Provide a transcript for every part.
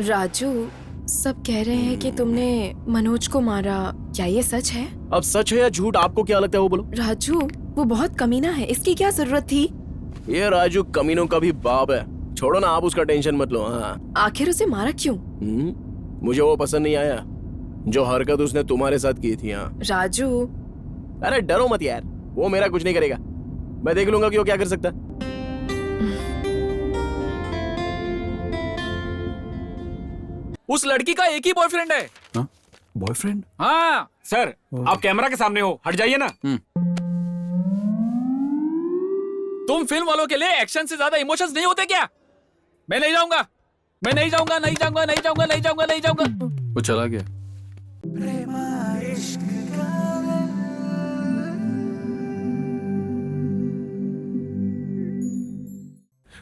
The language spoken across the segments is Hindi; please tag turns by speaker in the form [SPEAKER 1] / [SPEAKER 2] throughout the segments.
[SPEAKER 1] राजू, सब कह रहे हैं कि तुमने मनोज को मारा, क्या ये सच है?
[SPEAKER 2] अब सच है या झूठ, आपको क्या लगता है वो बोलो।
[SPEAKER 1] राजू, वो बहुत कमीना है, इसकी क्या जरूरत थी?
[SPEAKER 2] ये राजू कमीनों का भी बाप है, छोड़ो ना, आप उसका टेंशन मत लो। हाँ,
[SPEAKER 1] आखिर उसे मारा क्यों?
[SPEAKER 2] मुझे वो पसंद नहीं आया जो हरकत उसने तुम्हारे साथ की थी। हाँ
[SPEAKER 1] राजू,
[SPEAKER 2] अरे डरो मत यार, वो मेरा कुछ नहीं करेगा, मैं देख लूंगा कि वो क्या कर सकता है।
[SPEAKER 3] उस लड़की का एक ही बॉयफ्रेंड है।
[SPEAKER 4] बॉयफ्रेंड?
[SPEAKER 3] हाँ सर, आप कैमरा के सामने हो, हट जाइए ना। तुम फिल्म वालों के लिए एक्शन से ज्यादा इमोशंस नहीं होते क्या? मैं नहीं जाऊंगा, मैं नहीं जाऊंगा, नहीं जाऊंगा, नहीं जाऊंगा, नहीं जाऊंगा, नहीं जाऊंगा।
[SPEAKER 4] वो चला गया।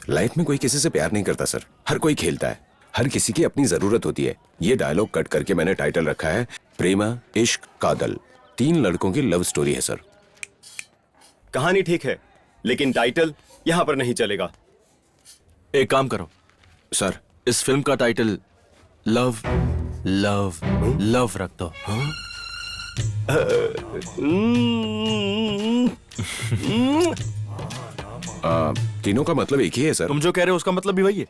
[SPEAKER 5] लाइफ में कोई किसी से प्यार नहीं करता सर, हर कोई खेलता है, हर किसी की अपनी जरूरत होती है। ये डायलॉग कट करके मैंने टाइटल रखा है प्रेमा इश्क कादल। 3 लड़कों की लव स्टोरी है सर।
[SPEAKER 6] कहानी ठीक है, लेकिन टाइटल यहाँ पर नहीं चलेगा।
[SPEAKER 4] एक काम करो
[SPEAKER 5] सर,
[SPEAKER 4] इस फिल्म का टाइटल लव लव लव रख दो।
[SPEAKER 5] तीनों का मतलब एक ही है सर।
[SPEAKER 4] तुम जो कह रहे हो उसका मतलब भी वही है।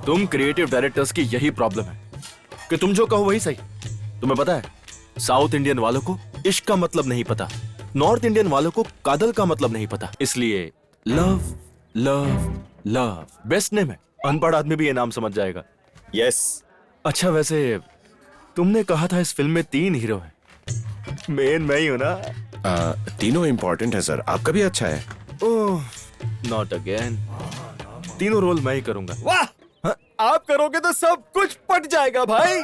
[SPEAKER 4] तुम क्रिएटिव डायरेक्टर्स की यही प्रॉब्लम है कि तुम जो कहो वही सही। तुम्हें पता है, साउथ इंडियन वालों को इश्क का मतलब नहीं पता, नॉर्थ इंडियन वालों को कादल का मतलब नहीं पता, इसलिए love love love best name है। अनपढ़ आदमी भी ये नाम समझ जाएगा।
[SPEAKER 6] यस।
[SPEAKER 4] अच्छा, वैसे तुमने कहा था इस फिल्म में 3 हीरो हैं, मेन मैं ही हूं ना?
[SPEAKER 5] तीनों इंपॉर्टेंट है सर, आपका भी अच्छा है।
[SPEAKER 4] ओह, नॉट अगेन। तीनों रोल मैं ही करूंगा।
[SPEAKER 6] वाह, आप करोगे तो सब कुछ फट जाएगा भाई।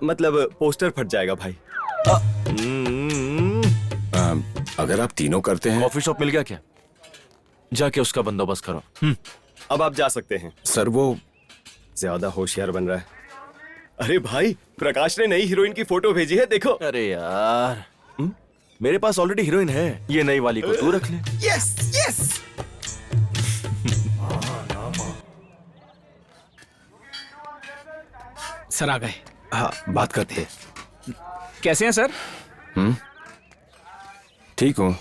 [SPEAKER 6] मतलब पोस्टर फट जाएगा भाई।
[SPEAKER 5] अगर आप तीनों करते हैं।
[SPEAKER 4] कॉफी शॉप मिल गया क्या? जाके उसका बंदोबस्त करो।
[SPEAKER 6] अब आप जा सकते हैं।
[SPEAKER 5] सर वो
[SPEAKER 6] ज्यादा होशियार बन रहा है। अरे भाई, प्रकाश ने नई हीरोइन की फोटो भेजी है, देखो।
[SPEAKER 4] अरे यार, मेरे पास ऑलरेडी हीरोइन है, ये नई वाली को तू रख ले।
[SPEAKER 6] Yes yes.
[SPEAKER 3] सर आ गए।
[SPEAKER 5] हाँ, बात करते हैं।
[SPEAKER 3] कैसे हैं सर?
[SPEAKER 5] ठीक हूँ।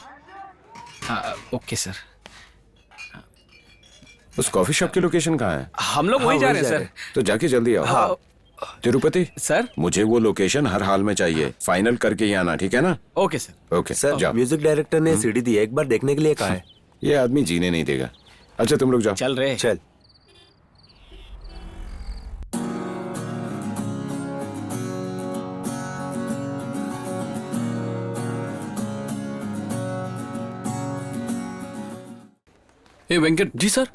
[SPEAKER 3] Okay sir.
[SPEAKER 5] उस कॉफी शॉप की लोकेशन कहाँ है?
[SPEAKER 3] हम लोग वहीं जा रहे हैं सर।
[SPEAKER 5] तो जाके जल्दी आओ।
[SPEAKER 3] हाँ।
[SPEAKER 5] तिरुपति
[SPEAKER 3] सर?
[SPEAKER 5] मुझे वो लोकेशन हर हाल में चाहिए, फाइनल करके ही आना, ठीक है ना?
[SPEAKER 3] Okay sir.
[SPEAKER 5] ओके
[SPEAKER 7] सर,
[SPEAKER 5] जाओ।
[SPEAKER 7] म्यूजिक डायरेक्टर ने सीडी दी है, एक बार देखने के लिए कहा है।
[SPEAKER 5] ये आदमी जीने नहीं देगा। अच्छा तुम लोग जाओ।
[SPEAKER 3] चल रहे।
[SPEAKER 7] चल।
[SPEAKER 4] ए Venkat ji sir,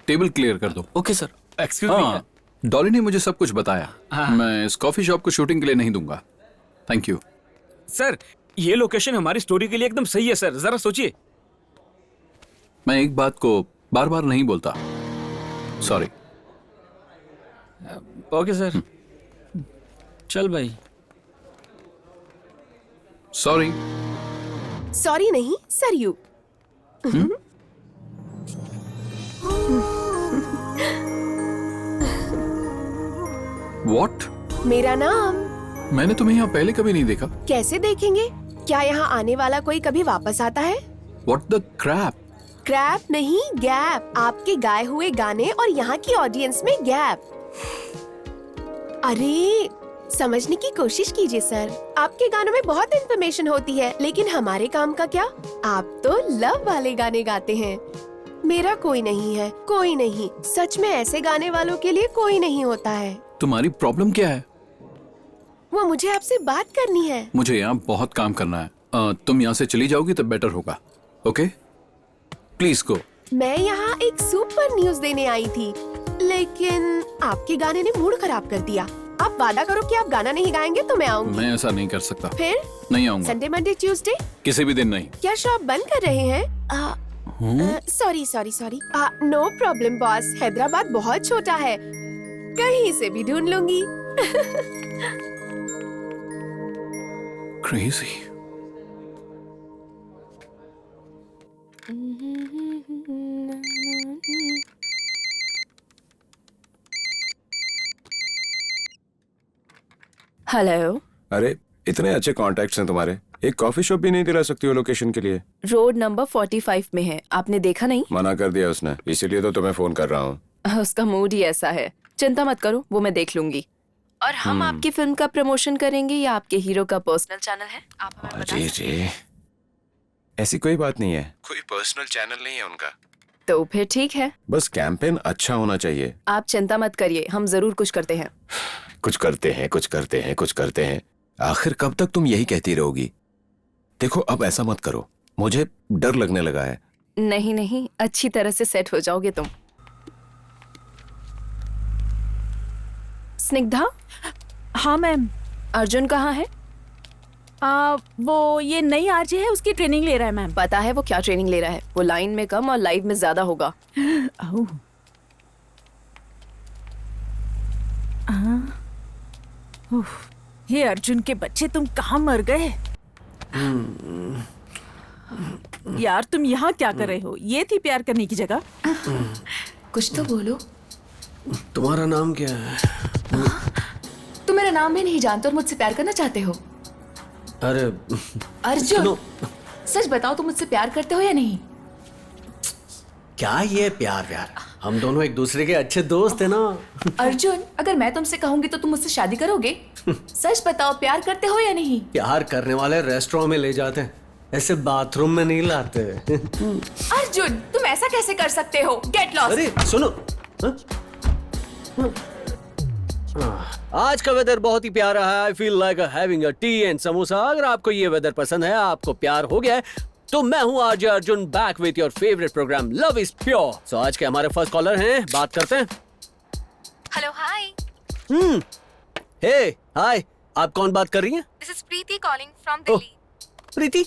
[SPEAKER 4] table clear कर दो।
[SPEAKER 3] Okay sir. एक्सक्यूज
[SPEAKER 4] हाँ, डॉली ने मुझे सब कुछ बताया।
[SPEAKER 3] हाँ।
[SPEAKER 4] मैं इस कॉफी शॉप को शूटिंग के लिए नहीं दूंगा। Thank you.
[SPEAKER 3] सर, ये लोकेशन हमारी स्टोरी के लिए एकदम सही है सर, जरा सोचिए।
[SPEAKER 4] मैं एक बात को बार बार नहीं बोलता, सॉरी।
[SPEAKER 3] Okay sir. चल भाई।
[SPEAKER 4] सॉरी।
[SPEAKER 1] सॉरी नहीं, सरयू।
[SPEAKER 4] व्हाट?
[SPEAKER 1] मेरा नाम।
[SPEAKER 4] मैंने तुम्हें यहाँ पहले कभी नहीं देखा।
[SPEAKER 1] कैसे देखेंगे? क्या यहाँ आने वाला कोई कभी वापस आता है?
[SPEAKER 4] What the crap?
[SPEAKER 1] क्रैप नहीं, गैप। आपके गाए हुए गाने और यहाँ की ऑडियंस में गैप। अरे, समझने की कोशिश कीजिए सर। आपके गानों में बहुत इंफॉर्मेशन होती है, लेकिन हमारे काम का क्या? आप तो लव वाले गाने गाते हैं। मेरा कोई नहीं है, कोई नहीं। सच में ऐसे गाने वालों के लिए कोई नहीं होता है।
[SPEAKER 4] तुम्हारी प्रॉब्लम क्या है?
[SPEAKER 1] वो मुझे आपसे बात करनी है।
[SPEAKER 4] मुझे यहाँ बहुत काम करना है। तुम यहाँ से चली जाओगी तो बेटर होगा। Okay, please go.
[SPEAKER 1] मैं यहाँ एक सुपर न्यूज देने आई थी, लेकिन आपके गाने ने मूड खराब कर दिया। आप वादा करो कि आप गाना नहीं गाएंगे तो मैं आऊंगी।
[SPEAKER 4] मैं ऐसा नहीं कर सकता।
[SPEAKER 1] फिर?
[SPEAKER 4] नहीं आऊंगा।
[SPEAKER 1] Sunday, Monday, Tuesday?
[SPEAKER 4] किसी भी दिन नहीं।
[SPEAKER 1] क्या शॉप बंद कर रहे हैं? Sorry sorry sorry. No problem boss, Hyderabad बहुत छोटा है, कहीं से भी ढूंढ लूंगी।
[SPEAKER 4] क्रेजी।
[SPEAKER 8] हेलो।
[SPEAKER 5] अरे इतने अच्छे कॉन्टैक्ट्स हैं तुम्हारे, एक कॉफी शॉप भी नहीं दिला सकती हो लोकेशन के लिए?
[SPEAKER 8] रोड नंबर 45 में है, आपने देखा नहीं?
[SPEAKER 5] मना कर दिया उसने, इसीलिए तो तुम्हें फोन कर रहा हूँ।
[SPEAKER 8] उसका मूड ही ऐसा है। चिंता मत करो, वो मैं देख लूंगी। और हम आपकी फिल्म का प्रमोशन करेंगे या आपके हीरो का पर्सनल चैनल है? आप हमें बताएं।
[SPEAKER 5] जी ऐसी कोई बात नहीं है, कोई पर्सनल चैनल नहीं है उनका।
[SPEAKER 8] तो फिर ठीक है,
[SPEAKER 5] बस कैंपेन अच्छा होना चाहिए।
[SPEAKER 8] आप चिंता मत करिए, हम जरूर कुछ करते हैं।
[SPEAKER 5] कुछ करते हैं, कुछ करते हैं, कुछ करते हैं। आखिर कब तक तुम यही कहती रहोगी? देखो अब ऐसा मत करो, मुझे डर लगने लगा है।
[SPEAKER 8] नहीं नहीं, अच्छी तरह से सेट हो जाओगे तुम। स्निग्धा।
[SPEAKER 9] हाँ मैम।
[SPEAKER 8] अर्जुन कहाँ है?
[SPEAKER 9] वो ये नई आरजे है, उसकी ट्रेनिंग ले रहा है मैम।
[SPEAKER 8] पता है वो क्या ट्रेनिंग ले रहा है? वो लाइन में कम और लाइव में ज्यादा होगा।
[SPEAKER 9] ओह। हे अर्जुन के बच्चे, तुम कहाँ मर गए? यार तुम यहाँ क्या कर रहे हो? ये थी प्यार करने की जगह?
[SPEAKER 8] कुछ तो बोलो।
[SPEAKER 10] तुम्हारा नाम क्या है?
[SPEAKER 8] तुम मेरा नाम भी नहीं जानते और मुझसे प्यार करना चाहते हो?
[SPEAKER 10] अरे
[SPEAKER 8] अर्जुन, सच बताओ, तुम मुझसे प्यार करते हो या नहीं?
[SPEAKER 10] क्या ये प्यार व्यार? हम दोनों एक दूसरे के अच्छे दोस्त हैं ना।
[SPEAKER 8] अर्जुन, अगर मैं तुमसे कहूंगी तो तुम मुझसे शादी करोगे? सच बताओ, प्यार करते हो या नहीं?
[SPEAKER 10] प्यार करने वाले रेस्टोरेंट में ले जाते हैं, ऐसे बाथरूम में नहीं लाते।
[SPEAKER 8] अर्जुन, तुम ऐसा कैसे कर सकते हो? Get lost.
[SPEAKER 10] अरे सुनो, आज का वेदर बहुत ही प्यारा है। I feel like having a T and samosa. अगर आपको ये वेदर पसंद है, आपको प्यार हो गया है, तो मैं हूँ RJ Arjun, back with your favourite programme love is pure. So आज के हमारे फर्स्ट कॉलर हैं, बात करते हैं।
[SPEAKER 8] हेलो, हाय।
[SPEAKER 10] हे हाय, आप कौन बात कर रही हैं?
[SPEAKER 8] This is Preeti calling from
[SPEAKER 10] Delhi. Preeti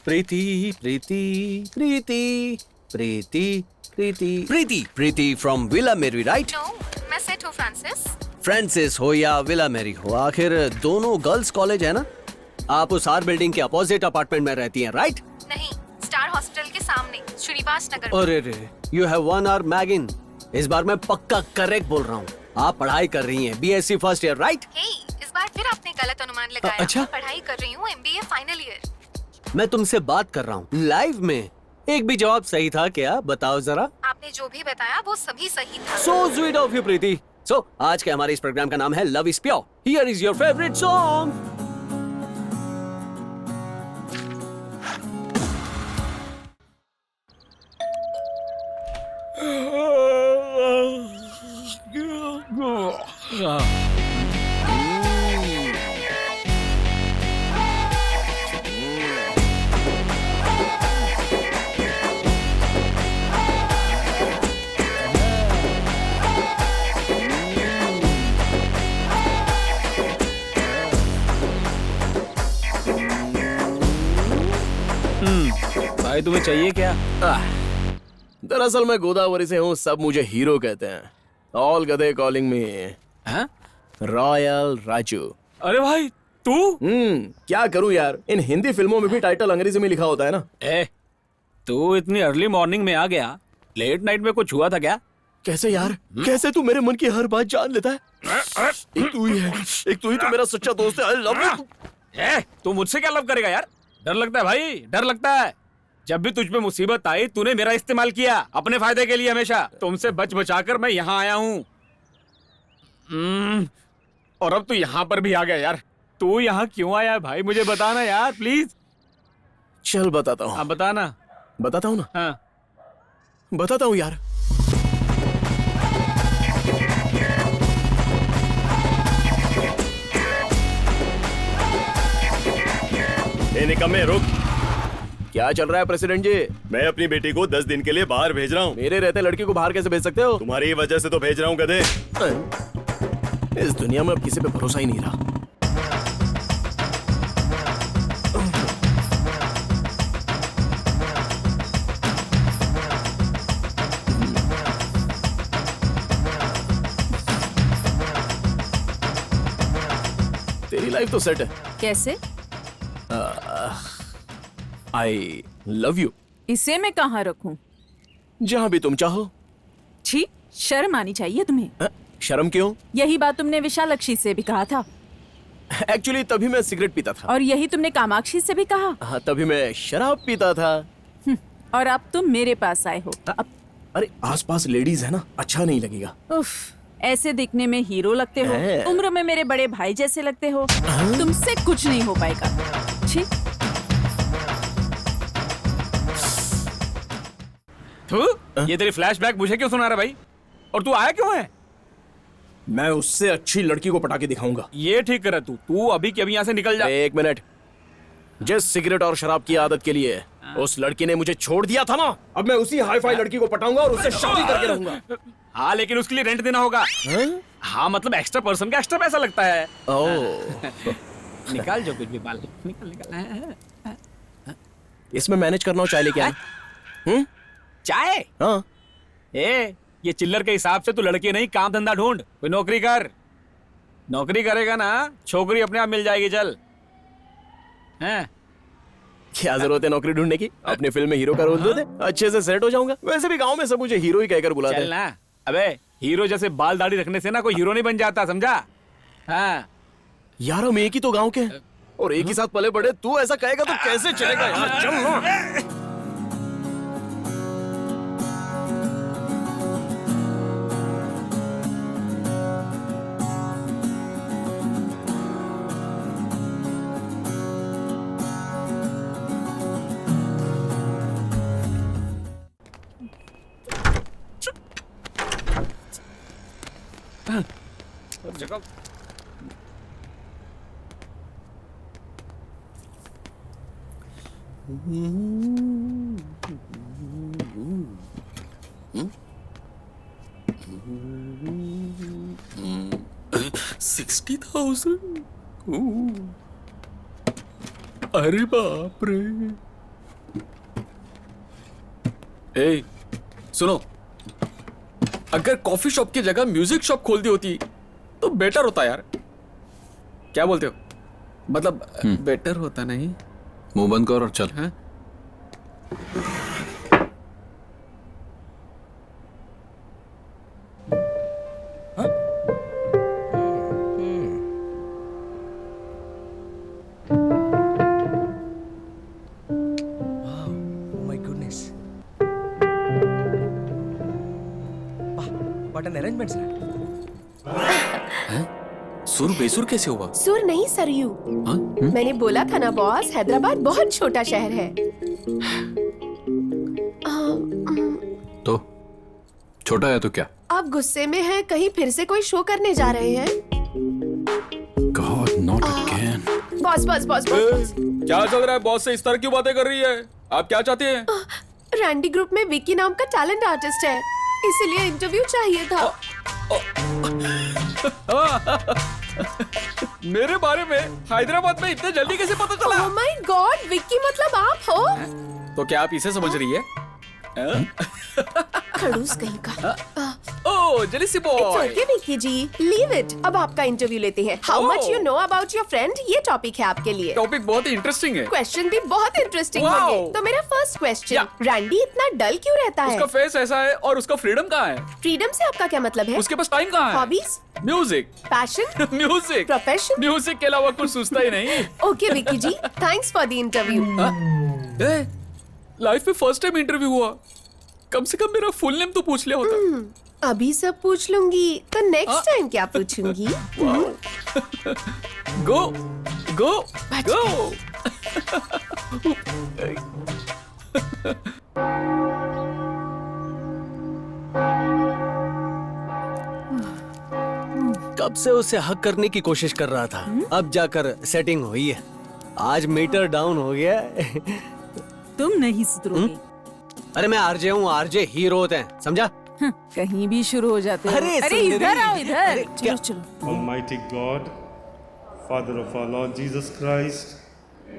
[SPEAKER 10] Preeti Preeti Preeti Preeti Preeti Preeti Preeti from villa मेरी, राइट?
[SPEAKER 8] नो, मैं सेट हूँ फ्रांसिस।
[SPEAKER 10] फ्रांसिस हो या विला मेरी हो, आखिर दोनों गर्ल्स कॉलेज है ना। आप उस आर बिल्डिंग के अपोजिट अपार्टमेंट में रहती हैं, राइट?
[SPEAKER 8] नहीं, स्टार हॉस्पिटल के सामने, श्रीनिवास नगर।
[SPEAKER 10] अरे रे, यू हैव वन आवर मैगिन। इस बार मैं पक्का करेक्ट बोल रहा हूँ। आप पढ़ाई कर रही हैं, बीएससी फर्स्ट ईयर, राइट?
[SPEAKER 8] इस बार फिर आपने गलत अनुमान लगाया।
[SPEAKER 10] अच्छा?
[SPEAKER 8] मैं पढ़ाई कर रही हूँ, एमबीए फाइनल ईयर।
[SPEAKER 10] मैं तुमसे बात कर रहा हूँ लाइव में। एक भी जवाब सही था क्या? बताओ जरा।
[SPEAKER 8] आपने जो भी बताया वो सभी सही था।
[SPEAKER 10] So sweet of you, Preeti. So, आज के हमारे इस प्रोग्राम का नाम है love is pure. Here is your favorite song.
[SPEAKER 3] भाई तुम्हें चाहिए क्या?
[SPEAKER 2] दरअसल मैं गोदावरी से हूँ, सब मुझे हीरो कहते हैं। ऑल गधे कॉलिंग मी रॉयल राजू।
[SPEAKER 3] अरे भाई तू?
[SPEAKER 2] क्या करूँ यार, इन हिंदी फिल्मों में भी टाइटल अंग्रेजी में लिखा होता है ना।
[SPEAKER 3] तू इतनी अर्ली मॉर्निंग में आ गया, लेट नाइट में कुछ हुआ था क्या?
[SPEAKER 2] कैसे यार? कैसे तू मेरे मन की हर बात जान लेता है? एक तू ही है, एक तू ही तो मेरा सच्चा दोस्त है। I love you.
[SPEAKER 3] तू मुझसे क्या लव करेगा यार? डर लगता है भाई, डर लगता है। जब भी तुझ पे मुसीबत आई, तूने मेरा इस्तेमाल किया अपने फायदे के लिए। हमेशा तुमसे बच बचाकर मैं यहाँ आया हूँ। और अब तू यहाँ पर भी आ गया यार। तू यहाँ क्यों आया है भाई? मुझे बताना यार प्लीज।
[SPEAKER 2] चल बताता हूँ।
[SPEAKER 3] हाँ बताना।
[SPEAKER 2] बताता हूँ ना।
[SPEAKER 3] हाँ
[SPEAKER 2] बताता हूँ यार। निकम्मे रुक। क्या चल रहा है प्रेसिडेंट जी?
[SPEAKER 6] मैं अपनी बेटी को 10 दिन के लिए बाहर भेज रहा हूँ।
[SPEAKER 2] मेरे रहते लड़की को बाहर कैसे भेज सकते हो?
[SPEAKER 6] तुम्हारी वजह से तो भेज रहा हूँ गधे।
[SPEAKER 2] इस दुनिया में अब किसी पे भरोसा ही नहीं रहा। तेरी लाइफ तो सेट है।
[SPEAKER 9] कैसे?
[SPEAKER 2] I love you.
[SPEAKER 9] इसे मैं कहाँ रखूं?
[SPEAKER 2] जहाँ भी तुम चाहो।
[SPEAKER 9] छी, शर्म आनी चाहिए तुम्हें।
[SPEAKER 2] शर्म क्यों?
[SPEAKER 9] यही बात तुमने विशालाक्षी से भी कहा था।
[SPEAKER 2] एक्चुअली तभी मैं सिगरेट पीता था।
[SPEAKER 9] और यही तुमने कामाक्षी से भी कहा?
[SPEAKER 2] हाँ, तभी मैं शराब पीता था।
[SPEAKER 9] और अब तुम मेरे पास आए हो। अब
[SPEAKER 2] अरे आसपास लेडीज है ना, अच्छा नहीं लगेगा।
[SPEAKER 9] उफ, ऐसे दिखने में हीरो लगते हो,
[SPEAKER 2] है।
[SPEAKER 9] उम्र में मेरे बड़े भाई जैसे लगते हो। तुमसे कुछ नहीं हो पाएगा। छी।
[SPEAKER 3] थू, ये तेरी फ्लैशबैक मुझे क्यों सुना रहा भाई? और तू आया क्यों है?
[SPEAKER 2] मैं उससे अच्छी लड़की को पटा के दिखाऊंगा।
[SPEAKER 3] ये ठीक कर तू अभी के अभी यहाँ से निकल जा।
[SPEAKER 2] एक मिनट, जिस सिगरेट और शराब की आदत के लिए उस लड़की ने मुझे छोड़ दिया था ना, अब मैं उसी हाई फाई लड़की को पटाऊंगा और उससे शादी करके रहूंगा।
[SPEAKER 3] हाँ, लेकिन उसके लिए रेंट देना होगा। हाँ, मतलब एक्स्ट्रा पर्सन का एक्स्ट्रा पैसा लगता है।
[SPEAKER 2] ओह,
[SPEAKER 3] निकाल जो कुछ भी बाल, निकाल।
[SPEAKER 2] इसमें मैनेज करना हो, चाय लेके आए।
[SPEAKER 3] चाय?
[SPEAKER 2] हाँ।
[SPEAKER 3] ये चिल्लर के हिसाब से तू लड़की नहीं, काम धंधा ढूंढ, कोई नौकरी कर। नौकरी करेगा ना, छोकरी अपने आप मिल जाएगी। चल। हैं?
[SPEAKER 2] क्या जरूरत है नौकरी ढूंढने की? अपनी फिल्म में हीरो का रोल दे दे, अच्छे से सेट हो जाऊंगा। वैसे भी गांव में सब मुझे हीरो ही कहकर बुलाते
[SPEAKER 3] चल
[SPEAKER 2] हैं।
[SPEAKER 3] ना। अबे हीरो जैसे बाल दाढ़ी रखने से ना कोई हीरो नहीं बन जाता, समझा? हाँ।
[SPEAKER 2] यार हम एक ही तो गांव के हैं और एक ही साथ पले बड़े। तू ऐसा कहेगा तो कैसे चलेगा यार? चल ना।
[SPEAKER 3] जगह
[SPEAKER 4] अरे बाप रे।
[SPEAKER 11] ए, सुनो, अगर कॉफी शॉप की जगह म्यूजिक शॉप खोल दी होती तो बेटर होता यार। क्या बोलते हो? मतलब बेटर होता नहीं?
[SPEAKER 12] मुंह बंद कर और चल।
[SPEAKER 11] हाँ? सुर बेसुर कैसे हुआ?
[SPEAKER 1] सुर नहीं सरयू। मैंने बोला था ना बॉस, हैदराबाद बहुत छोटा शहर है।
[SPEAKER 12] तो छोटा है तो क्या?
[SPEAKER 1] आप गुस्से में हैं, कहीं फिर से कोई शो करने जा रहे हैं?
[SPEAKER 12] God, not again.
[SPEAKER 1] Boss boss boss boss,
[SPEAKER 11] क्या चल रहा है? बॉस से इस तरह क्यों बातें कर रही है? आप क्या चाहती हैं?
[SPEAKER 1] रैंडी ग्रुप में विक्की नाम का टैलेंट आर्टिस्ट है, इसलिए इंटरव्यू चाहिए था।
[SPEAKER 11] मेरे बारे में हैदराबाद में इतने जल्दी कैसे पता चला?
[SPEAKER 1] ओह माय गॉड, विक्की मतलब आप हो?
[SPEAKER 11] तो क्या आप इसे समझ रही है?
[SPEAKER 1] खड़ूस कहीं का।
[SPEAKER 11] Oh, jealousy boy.
[SPEAKER 1] It's okay, Vicky ji, leave it. अब आपका इंटरव्यू लेते हैं। How much you know about your friend, ये टॉपिक है आपके लिए।
[SPEAKER 11] टॉपिक बहुत ही इंटरेस्टिंग है।
[SPEAKER 1] क्वेश्चन भी बहुत इंटरेस्टिंग
[SPEAKER 11] Wow.
[SPEAKER 1] होंगे। तो मेरा फर्स्ट क्वेश्चन, रैंडी इतना डल क्यों रहता है?
[SPEAKER 11] उसका फेस ऐसा है और उसका फ्रीडम कहाँ है?
[SPEAKER 1] फ्रीडम से आपका क्या मतलब है?
[SPEAKER 11] उसके पास टाइम कहाँ है?
[SPEAKER 1] Hobbies,
[SPEAKER 11] music,
[SPEAKER 1] passion,
[SPEAKER 11] music,
[SPEAKER 1] profession.
[SPEAKER 11] Music के अलावा कुछ सोचता ही नहीं।
[SPEAKER 1] Okay Vicky ji, thanks for the interview.
[SPEAKER 11] Life में फर्स्ट टाइम इंटरव्यू हुआ, कम से कम मेरा फुल नेम तो पूछ लिया होता।
[SPEAKER 1] अभी सब पूछ लूंगी, तो नेक्स्ट टाइम क्या पूछूंगी?
[SPEAKER 11] गो गो गो।
[SPEAKER 10] कब से उसे हक करने की कोशिश कर रहा था, अब जाकर सेटिंग हुई है। आज मीटर डाउन हो गया।
[SPEAKER 9] तुम नहीं सुधरोगे।
[SPEAKER 10] अरे मैं आरजे हूँ, आरजे हीरो होते हैं, समझा?
[SPEAKER 9] कहीं भी शुरू हो जाते हो।
[SPEAKER 10] अरे
[SPEAKER 9] अरे
[SPEAKER 10] सुंदरी।
[SPEAKER 9] इधर आओ, इधर।
[SPEAKER 10] अरे
[SPEAKER 9] चलो
[SPEAKER 10] क्या?
[SPEAKER 9] चलो।
[SPEAKER 13] Almighty God, Father of our Lord Jesus Christ,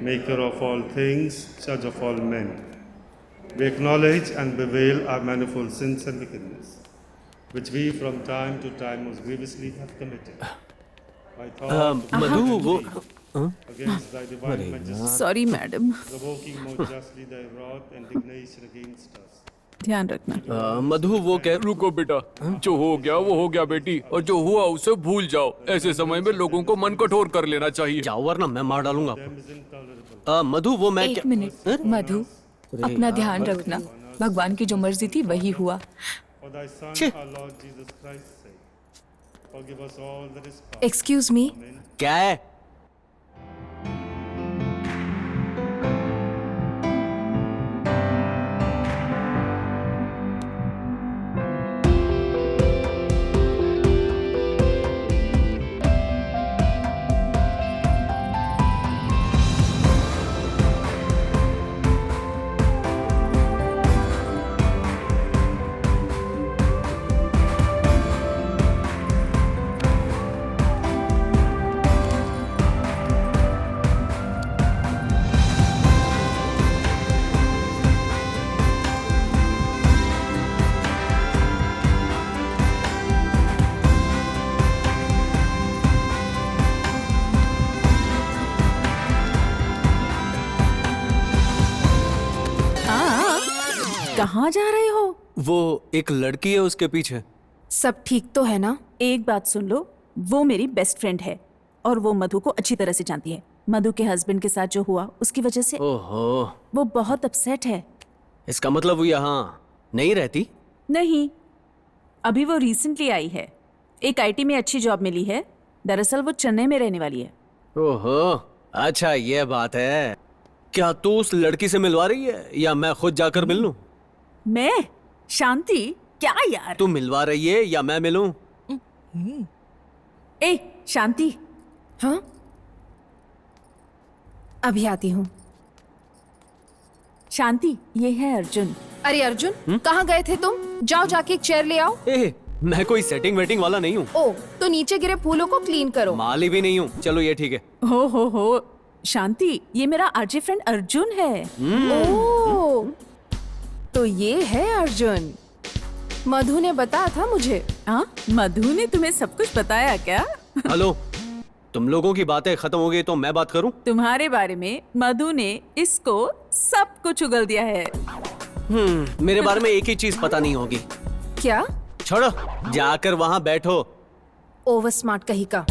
[SPEAKER 13] Maker of all things, Judge of all men, we acknowledge and bewail our manifold sins and wickedness, which we from time to time most grievously have committed. By thought,
[SPEAKER 10] मधु वो
[SPEAKER 13] against thy divine majesty,
[SPEAKER 9] sorry madam.
[SPEAKER 13] provoking more justly thy wrath and indignation against us.
[SPEAKER 9] ध्यान रखना।
[SPEAKER 10] मधु वो कह
[SPEAKER 12] रुको बेटा, जो हो गया वो हो गया बेटी, और जो हुआ उसे भूल जाओ। ऐसे समय में लोगों को मन कठोर कर लेना चाहिए।
[SPEAKER 10] जाओ वरना मैं मार डालूंगा आपको। मधु वो मैं
[SPEAKER 14] एक मिनट मधु, अपना ध्यान रखना। भगवान की जो मर्जी थी वही हुआ।
[SPEAKER 13] For thy Son, our Lord Jesus Christ's sake, forgive us all that is past.
[SPEAKER 14] Excuse me,
[SPEAKER 10] क्या है?
[SPEAKER 9] कहाँ जा रहे हो?
[SPEAKER 10] वो एक लड़की है उसके पीछे।
[SPEAKER 14] सब ठीक तो है ना?
[SPEAKER 9] एक बात सुन लो, वो मेरी बेस्ट फ्रेंड है और वो मधु को अच्छी तरह से जानती है। मधु के हस्बैंड के साथ जो हुआ उसकी वजह से
[SPEAKER 10] ओहो,
[SPEAKER 9] वो बहुत अपसेट है।
[SPEAKER 10] इसका मतलब वो यहाँ नहीं रहती?
[SPEAKER 9] नहीं, अभी वो रिसेंटली आई है। एक आईटी में अच्छी जॉब मिली है। दरअसल वो चेन्नई में रहने वाली है।
[SPEAKER 10] ओहो, अच्छा ये बात है। क्या तू उस लड़की से मिलवा रही है या मैं खुद जाकर मिल लूं?
[SPEAKER 9] मैं? शांति? क्या यार?
[SPEAKER 10] तू मिलवा रही है या मैं मिलूं?
[SPEAKER 9] ए शांति।
[SPEAKER 14] हाँ, अभी आती हूँ।
[SPEAKER 9] शांति, ये है अर्जुन।
[SPEAKER 14] अरे अर्जुन, कहाँ गए थे तुम? जाओ जाके एक चेयर ले आओ।
[SPEAKER 10] ए, मैं कोई सेटिंग वेटिंग वाला नहीं हूँ।
[SPEAKER 14] ओ, तो नीचे गिरे फूलों को क्लीन करो।
[SPEAKER 10] माली भी नहीं हूँ। चलो ये ठीक है।
[SPEAKER 9] हो शांति, ये मेरा आरजे फ्रेंड अर्जुन है।
[SPEAKER 14] ओ, तो ये है अर्जुन। मधु ने बताया था मुझे।
[SPEAKER 9] हाँ, मधु ने तुम्हें सब कुछ बताया क्या?
[SPEAKER 10] हेलो, तुम लोगों की बातें खत्म हो गई तो मैं बात करूं?
[SPEAKER 9] तुम्हारे बारे में मधु ने इसको सब कुछ उगल दिया है।
[SPEAKER 10] मेरे बारे में एक ही चीज पता नहीं होगी।
[SPEAKER 14] क्या?
[SPEAKER 10] छोड़ो, जाकर वहां बैठो।
[SPEAKER 14] ओवर स्मार्ट कहीं का।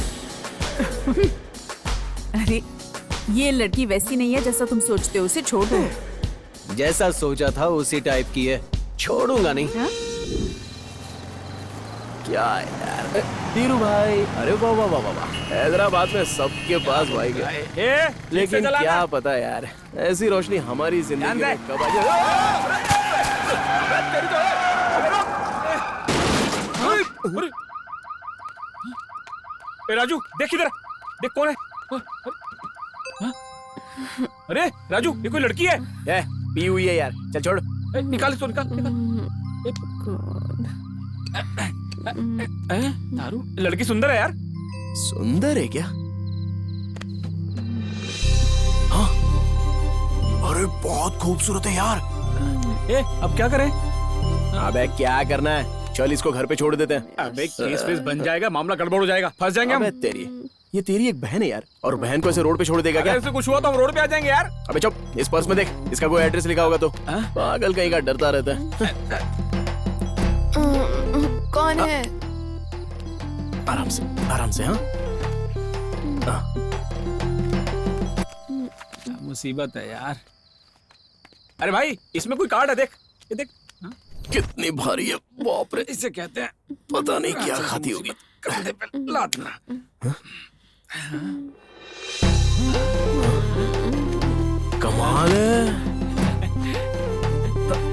[SPEAKER 9] अरे, ये लड़की वैसी नहीं है जैसा तुम सोचते हो। उसे छोड़ दो।
[SPEAKER 10] जैसा सोचा था उसी टाइप की है। छोड़ूंगा नहीं।
[SPEAKER 9] हाँ?
[SPEAKER 2] क्या यार धीरू भाई, अरे वाह वाह वाह वाह, हैदराबाद में सबके पास बाइक है, लेकिन क्या पता यार ऐसी रोशनी हमारी जिंदगी में कब आ जाए।
[SPEAKER 3] राजू देख इधर, देख कौन है। अरे राजू, ये कोई लड़की है?
[SPEAKER 2] पी हुई है यार, चल छोड़।
[SPEAKER 3] निकाल इसको, निकाल। दारू? लड़की सुंदर है यार।
[SPEAKER 2] सुंदर है क्या? हाँ, अरे बहुत खूबसूरत है यार।
[SPEAKER 3] अब क्या करें?
[SPEAKER 2] अबे क्या करना है, चल इसको घर पे छोड़ देते हैं।
[SPEAKER 3] अबे केस वेस बन जाएगा, मामला गड़बड़ हो जाएगा, फंस जाएंगे हम।
[SPEAKER 2] ये तेरी एक बहन है यार, और बहन को ऐसे रोड पे छोड़ देगा क्या?
[SPEAKER 3] ऐसे कुछ हुआ तो हम रोड पे आ जाएंगे यार।
[SPEAKER 2] अबे चुप, इस पर्स में देख, इसका कोई एड्रेस लिखा होगा तो। पागल कहीं का, डरता रहता है।
[SPEAKER 1] कौन है?
[SPEAKER 2] आराम से, आराम से। हाँ,
[SPEAKER 3] मुसीबत है यार। अरे भाई, इसमें कोई कार्ड है, देख ये देख।
[SPEAKER 2] कितनी भारी है, बाप रे।
[SPEAKER 3] इसे कहते हैं,
[SPEAKER 2] पता नहीं क्या खाती होगी।
[SPEAKER 3] कंधे पे लादना।
[SPEAKER 2] कमाल है।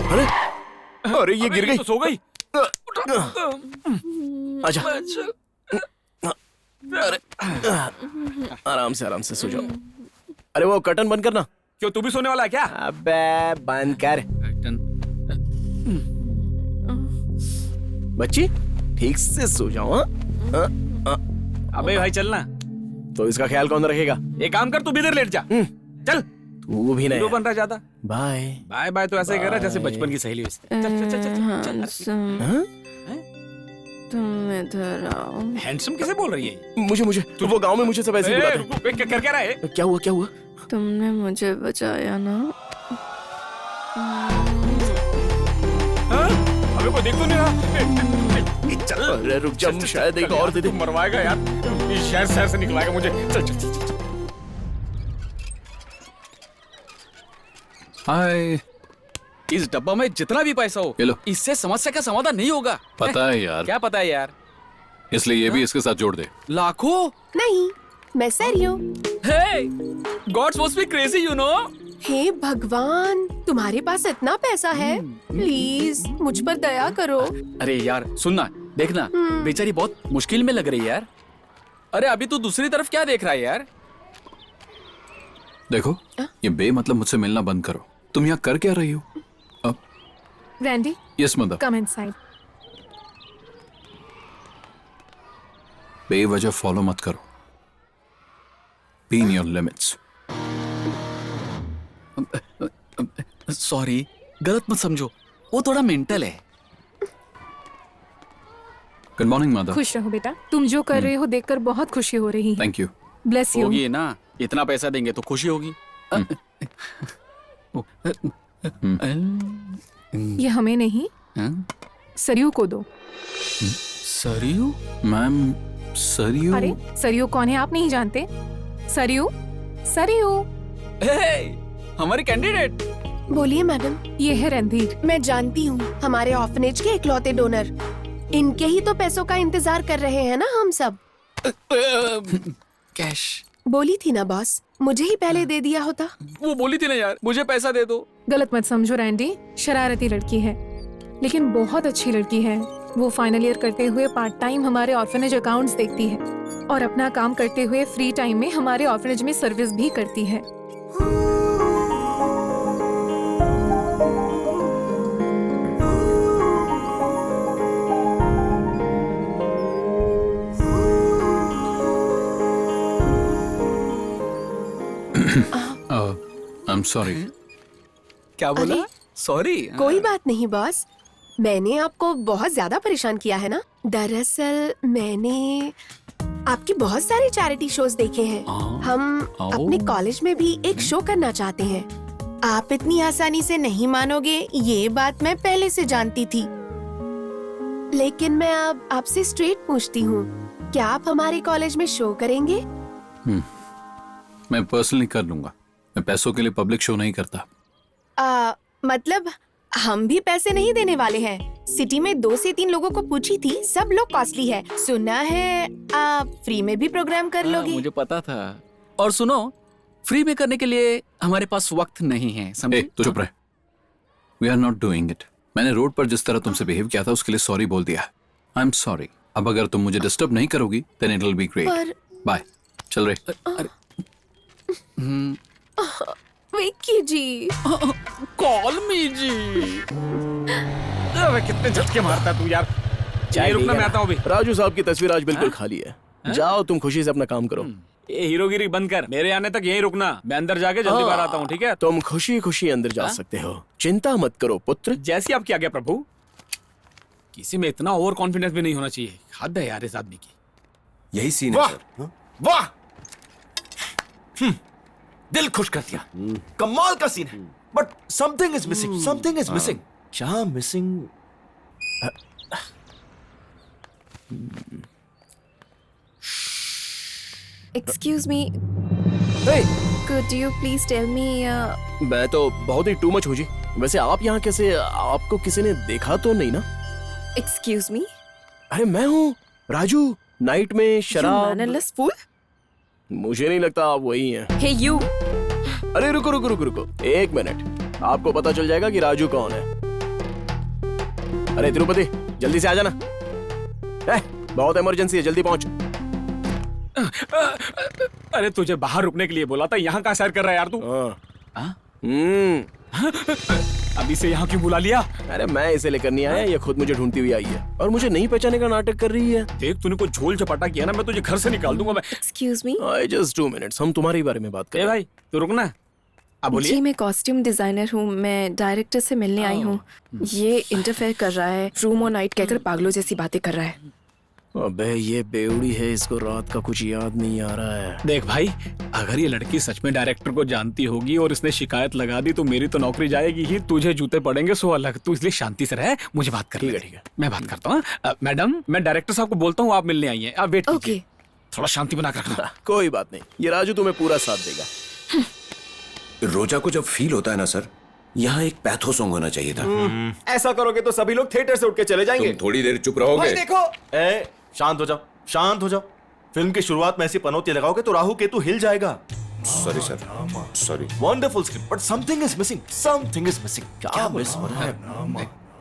[SPEAKER 2] अरे अरे ये गिर गई
[SPEAKER 3] तो सो गई।
[SPEAKER 2] अच्छा, अरे आराम से सो जाओ। अरे वो कर्टन बंद करना।
[SPEAKER 3] क्यों, तू भी सोने वाला है क्या?
[SPEAKER 2] अबे बंद कर। बच्ची ठीक से सो जाओ।
[SPEAKER 3] अबे भाई चलना।
[SPEAKER 2] तो इसका ख्याल कौन रखेगा?
[SPEAKER 3] एक काम कर, तू भी इधर लेट जा। चल।
[SPEAKER 2] तू भी नहीं
[SPEAKER 3] बन रहा ज्यादा।
[SPEAKER 2] बाय
[SPEAKER 3] बाय बाय तो ऐसे ही कर रहा जैसे बचपन की सहेली।
[SPEAKER 8] तुम इधर आओ।
[SPEAKER 3] हैंडसम कैसे बोल रही है?
[SPEAKER 2] मुझे तो वो गांव में मुझे सब ऐसे ही बुलाते हैं।
[SPEAKER 3] क्या रहा है?
[SPEAKER 2] क्या हुआ?
[SPEAKER 8] तुमने मुझे बचाया ना।
[SPEAKER 3] मेरे को देख तो नहीं रहा। चल
[SPEAKER 2] अरे रुक जा, शायद एक और दे दे।
[SPEAKER 3] मरवाएगा यार, इस शहर से निकलाएगा मुझे। चल चल चल।
[SPEAKER 11] हाय, इस डब्बा में जितना भी पैसा हो, इससे समस्या का समाधान नहीं होगा।
[SPEAKER 12] पता है यार।
[SPEAKER 11] क्या पता है यार?
[SPEAKER 12] इसलिए ये भी इसके साथ जोड़ दे।
[SPEAKER 11] लाखों?
[SPEAKER 1] नहीं, मैं serious।
[SPEAKER 11] Hey, God's must be crazy, you know?
[SPEAKER 1] हे भगवान, तुम्हारे पास इतना पैसा है, प्लीज मुझ पर दया करो।
[SPEAKER 11] अरे यार सुनना, देखना, बेचारी बहुत मुश्किल में लग रही है यार। अरे अभी तू दूसरी तरफ क्या देख रहा है यार?
[SPEAKER 12] देखो, ये बेमतलब मुझसे मिलना बंद करो। तुम यहाँ कर क्या रही हो?
[SPEAKER 14] Randy,
[SPEAKER 12] yes mother.
[SPEAKER 14] Come inside.
[SPEAKER 12] बेवजह फॉलो मत करो। Be in your limits.
[SPEAKER 11] Sorry, गलत मत समझो, वो थोड़ा मेंटल है।
[SPEAKER 12] Good morning mother.
[SPEAKER 14] खुश रहो बेटा, तुम जो कर रहे हो देखकर बहुत खुशी हो रही है।
[SPEAKER 12] Thank you.
[SPEAKER 14] Bless you.
[SPEAKER 11] होगी ना, इतना पैसा देंगे तो खुशी होगी।
[SPEAKER 14] ये हमें नहीं, सरयू को दो।
[SPEAKER 11] सरयू?
[SPEAKER 12] मैम, सरयू?
[SPEAKER 14] अरे सरयू कौन है आप नहीं जानते? सरयू, सरयू।
[SPEAKER 11] हमारी कैंडिडेट।
[SPEAKER 1] बोलिए मैडम।
[SPEAKER 14] ये है रणधीर।
[SPEAKER 1] मैं जानती हूँ, हमारे ऑर्फनेज के इकलौते डोनर। इनके ही तो पैसों का इंतजार कर रहे हैं ना हम सब।
[SPEAKER 11] कैश
[SPEAKER 1] बोली थी ना बॉस, मुझे ही पहले दे दिया होता।
[SPEAKER 11] वो बोली थी ना यार, मुझे पैसा दे दो।
[SPEAKER 14] गलत मत समझो रैंडी, शरारती लड़की है लेकिन बहुत अच्छी लड़की है। वो फाइनल ईयर करते हुए पार्ट टाइम हमारे ऑर्फनेज अकाउंट्स देखती है और अपना काम करते हुए फ्री टाइम में हमारे ऑर्फनेज में सर्विस भी करती है।
[SPEAKER 12] I'm sorry.
[SPEAKER 11] क्या बोला? सॉरी?
[SPEAKER 1] कोई बात नहीं बॉस, मैंने आपको बहुत ज्यादा परेशान किया है ना। दरअसल मैंने आपके बहुत सारे चैरिटी शोज देखे हैं। हम अपने कॉलेज में भी एक शो करना चाहते हैं। आप इतनी आसानी से नहीं मानोगे, ये बात मैं पहले से जानती थी। लेकिन मैं अब आपसे स्ट्रेट पूछती हूँ, क्या आप हमारे कॉलेज में शो करेंगे?
[SPEAKER 12] मैं पर्सनली कर लूंगा। मैं पैसों के लिए पब्लिक शो नहीं करता।
[SPEAKER 1] मतलब हम भी पैसे नहीं देने वाले हैं। सिटी में 2 से 3 लोगों को पूछी थी, सब लोग कॉस्टली है। सुना है आप फ्री में भी प्रोग्राम कर लोगे।
[SPEAKER 11] मुझे पता था। और सुनो, फ्री में करने के लिए हमारे पास वक्त नहीं है, समझे?
[SPEAKER 12] तो चुप रहे। We are not doing it. मैंने रोड पर जिस तरह तुमसे बिहेव किया था उसके लिए सॉरी बोल दिया। I am sorry. अब अगर तुम मुझे डिस्टर्ब नहीं करोगी then it will be great. Bye. चल रहे।
[SPEAKER 1] विक्की जी।
[SPEAKER 11] कॉल मी जी।
[SPEAKER 3] अबे कितने झटके मारता तू यार। चाय रुकना, मैं आता हूँ अभी।
[SPEAKER 2] राजू साहब की तस्वीर आज बिल्कुल खाली है। जाओ तुम खुशी से अपना काम करो।
[SPEAKER 3] ये हीरोगिरी बंद कर, मेरे आने तक यहीं रुकना। मैं अंदर जाके जल्दी बाहर आता हूँ, ठीक है?
[SPEAKER 2] तुम खुशी खुशी अंदर जा सकते हो, चिंता मत करो पुत्र।
[SPEAKER 3] जैसी आपकी आज्ञा प्रभु। किसी में इतना ओवर कॉन्फिडेंस भी नहीं होना चाहिए। हद है यार इस आदमी की।
[SPEAKER 5] यही सीन है
[SPEAKER 4] वाह,
[SPEAKER 5] सर।
[SPEAKER 4] वाह, दिल खुश कर दिया। कमाल का सीन है। But something is missing, something is missing. क्या missing?
[SPEAKER 8] Excuse me, could you please tell me
[SPEAKER 2] मैं तो बहुत ही टू मच हो जी। वैसे आप यहाँ कैसे? आपको किसी ने देखा तो नहीं ना?
[SPEAKER 8] excuse me?
[SPEAKER 2] अरे मैं हूँ राजू, नाइट में शराब।
[SPEAKER 8] You mannerless fool?
[SPEAKER 2] मुझे नहीं लगता आप वही हैं।
[SPEAKER 8] Hey you!
[SPEAKER 2] अरे रुको रुको रुको रुको, 1 मिनट। आपको पता चल जाएगा कि राजू कौन है। अरे तिरुपति, जल्दी से आ जाना। बहुत इमरजेंसी है, जल्दी पहुंच।
[SPEAKER 3] अरे तुझे बाहर रुकने के लिए बोला था, यहाँ का सैर कर रहा है यार तू? अभी से यहाँ क्यों बुला लिया?
[SPEAKER 2] अरे मैं इसे लेकर नहीं आया, ये खुद मुझे ढूंढती हुई आई है और मुझे नहीं पहचाने का नाटक कर रही है।
[SPEAKER 3] देख, तूने कोई झोल झपाटा किया ना, मैं तुझे घर से निकाल दूंगा मैं।
[SPEAKER 8] Excuse me?
[SPEAKER 2] Just 2 minutes, हम तुम्हारे बारे में बात करें।
[SPEAKER 3] भाई तू रुकना। अब बोलिए।
[SPEAKER 8] जी मैं कॉस्ट्यूम डिजाइनर हूँ, मैं डायरेक्टर से मिलने आई हूँ। ये इंटरफेयर कर रहा है, रूम और नाइट कहकर पागलों जैसी बातें कर रहा है।
[SPEAKER 2] अबे ये बेवड़ी है, इसको रात का कुछ याद नहीं आ रहा है।
[SPEAKER 3] देख भाई, अगर ये लड़की सच में डायरेक्टर को जानती होगी और इसने शिकायत लगा दी तो मेरी तो नौकरी जाएगी ही, तुझे जूते पड़ेंगे सो अलग। तू इसलिए शांति से रह, मुझे बात कर। ठीक है, मैं बात करता हूँ। मैडम, मैं डायरेक्टर साहब को बोलता हूँ आप मिलने आई हैं, आप वेट कीजिए। थोड़ा शांति बना कर रखना।
[SPEAKER 2] कोई बात नहीं, ये राजू तुम्हें पूरा साथ देगा।
[SPEAKER 5] रोजा को जब फील होता है ना सर, यहाँ एक पैथो सॉन्ग होना चाहिए था।
[SPEAKER 6] ऐसा करोगे तो सभी लोग थिएटर से उठ के चले जाएंगे।
[SPEAKER 5] तुम थोड़ी देर चुप रहोगे?
[SPEAKER 6] भाई देखो,
[SPEAKER 4] शांत हो जाओ, शांत हो जाओ। फिल्म की शुरुआत में ऐसी पनौती लगाओगे तो राहु केतु हिल जाएगा।
[SPEAKER 5] Sorry sir, sorry.
[SPEAKER 4] Wonderful script, but something is missing, something is missing. क्या मिस हो रहा है?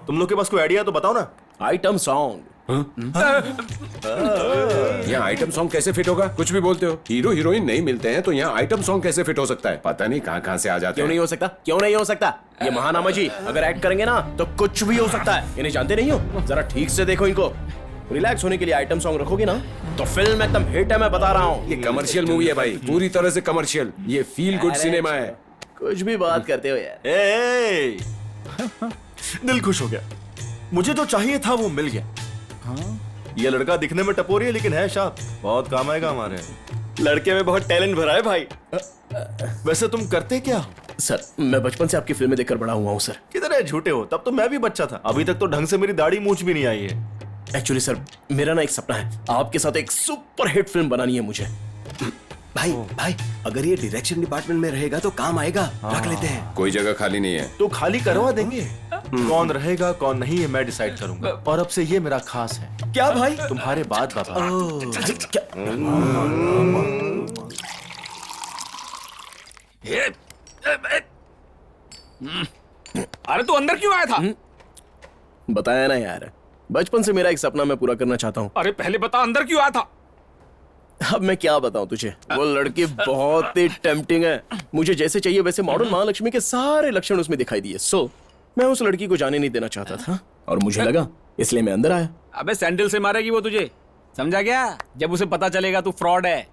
[SPEAKER 4] तुम लोग के पास कोई आइडिया तो बताओ ना।
[SPEAKER 2] Item song.
[SPEAKER 5] यहाँ आइटम सॉन्ग कैसे फिट होगा? कुछ भी बोलते हो। हीरो हीरोइन नहीं मिलते हैं तो यहाँ आइटम सॉन्ग कैसे फिट हो सकता है? पता नहीं कहाँ कहाँ से आ जाते
[SPEAKER 2] क्यों
[SPEAKER 5] हैं।
[SPEAKER 2] नहीं हो सकता? क्यों नहीं हो सकता? ये महानामा जी अगर एक्ट करेंगे ना तो कुछ भी हो सकता है। इन्हें जानते नहीं हो? जरा ठीक से देखो इनको। रिलैक्स होने के लिए आइटम सॉन्ग रखोगे ना तो फिल्म एकदम हिट है, मैं बता रहा हूँ।
[SPEAKER 5] ये कमर्शियल मूवी है भाई, पूरी तरह से कमर्शियल। ये फील गुड सिनेमा है।
[SPEAKER 2] कुछ भी बात करते हो यार।
[SPEAKER 4] दिल खुश हो गया, मुझे जो चाहिए था वो मिल गया। ये लड़का दिखने में टपोरी है लेकिन है शार्प, बहुत काम आएगा हमारे।
[SPEAKER 6] लड़के में बहुत टैलेंट भरा है भाई।
[SPEAKER 4] वैसे तुम करते क्या हो?
[SPEAKER 2] सर, मैं बचपन से आपकी फिल्में देखकर बड़ा हुआ हूँ सर।
[SPEAKER 4] किधर है? झूठे हो, तब तो मैं भी बच्चा था। अभी तक तो ढंग से मेरी दाढ़ी मूंछ भी नहीं आई है।
[SPEAKER 2] एक्चुअली सर, मेरा ना एक सपना है, आपके साथ एक सुपर हिट फिल्म बनानी है मुझे।
[SPEAKER 6] भाई भाई, अगर ये डायरेक्शन डिपार्टमेंट में रहेगा तो काम आएगा। रख लेते हैं।
[SPEAKER 5] कोई जगह खाली नहीं है
[SPEAKER 4] तो खाली करवा देंगे। कौन रहेगा कौन नहीं है मैं डिसाइड करूंगा, और अब से ये मेरा खास है।
[SPEAKER 6] क्या भाई?
[SPEAKER 4] तुम्हारे बाद बाबा।
[SPEAKER 3] अरे तू अंदर क्यों आया था?
[SPEAKER 2] बताया ना यार, बचपन से मेरा एक सपना मैं पूरा करना चाहता हूँ।
[SPEAKER 3] अरे पहले बता, अंदर क्यों आया था?
[SPEAKER 2] अब मैं क्या बताऊं तुझे, वो लड़की बहुत ही टेम्पटिंग है। मुझे जैसे चाहिए वैसे मॉडर्न महालक्ष्मी के सारे लक्षण उसमें दिखाई दिए। सो मैं उस लड़की को जाने नहीं देना चाहता था और मुझे लगा, इसलिए मैं अंदर आया।
[SPEAKER 3] अबे सैंडल से मारेगी वो तुझे, समझा क्या? जब उसे पता चलेगा तू फ्रॉड है।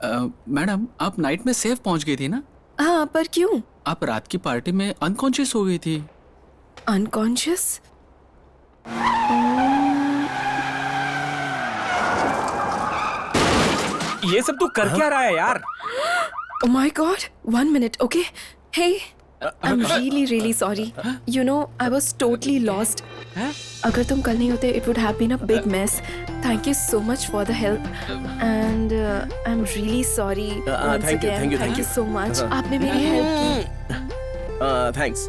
[SPEAKER 12] मैडम, आप नाइट में सेफ पहुंच गई थी ना?
[SPEAKER 8] हाँ, पर क्यों?
[SPEAKER 12] आप रात की पार्टी में अनकॉन्शियस हो गई थी।
[SPEAKER 8] अनकॉन्शियस?
[SPEAKER 3] ये सब तू कर क्या रहा है यार?
[SPEAKER 8] Oh my God! 1 minute, okay? Hey, I'm really sorry. You know, I was totally lost. अगर तुम कल नहीं होते, it would have been a big mess. Thank you so much for the help, and I'm really sorry. once
[SPEAKER 2] thank you,
[SPEAKER 8] again.
[SPEAKER 2] thank you.
[SPEAKER 8] so much. आपने मेरी help की.
[SPEAKER 2] थैंक्स।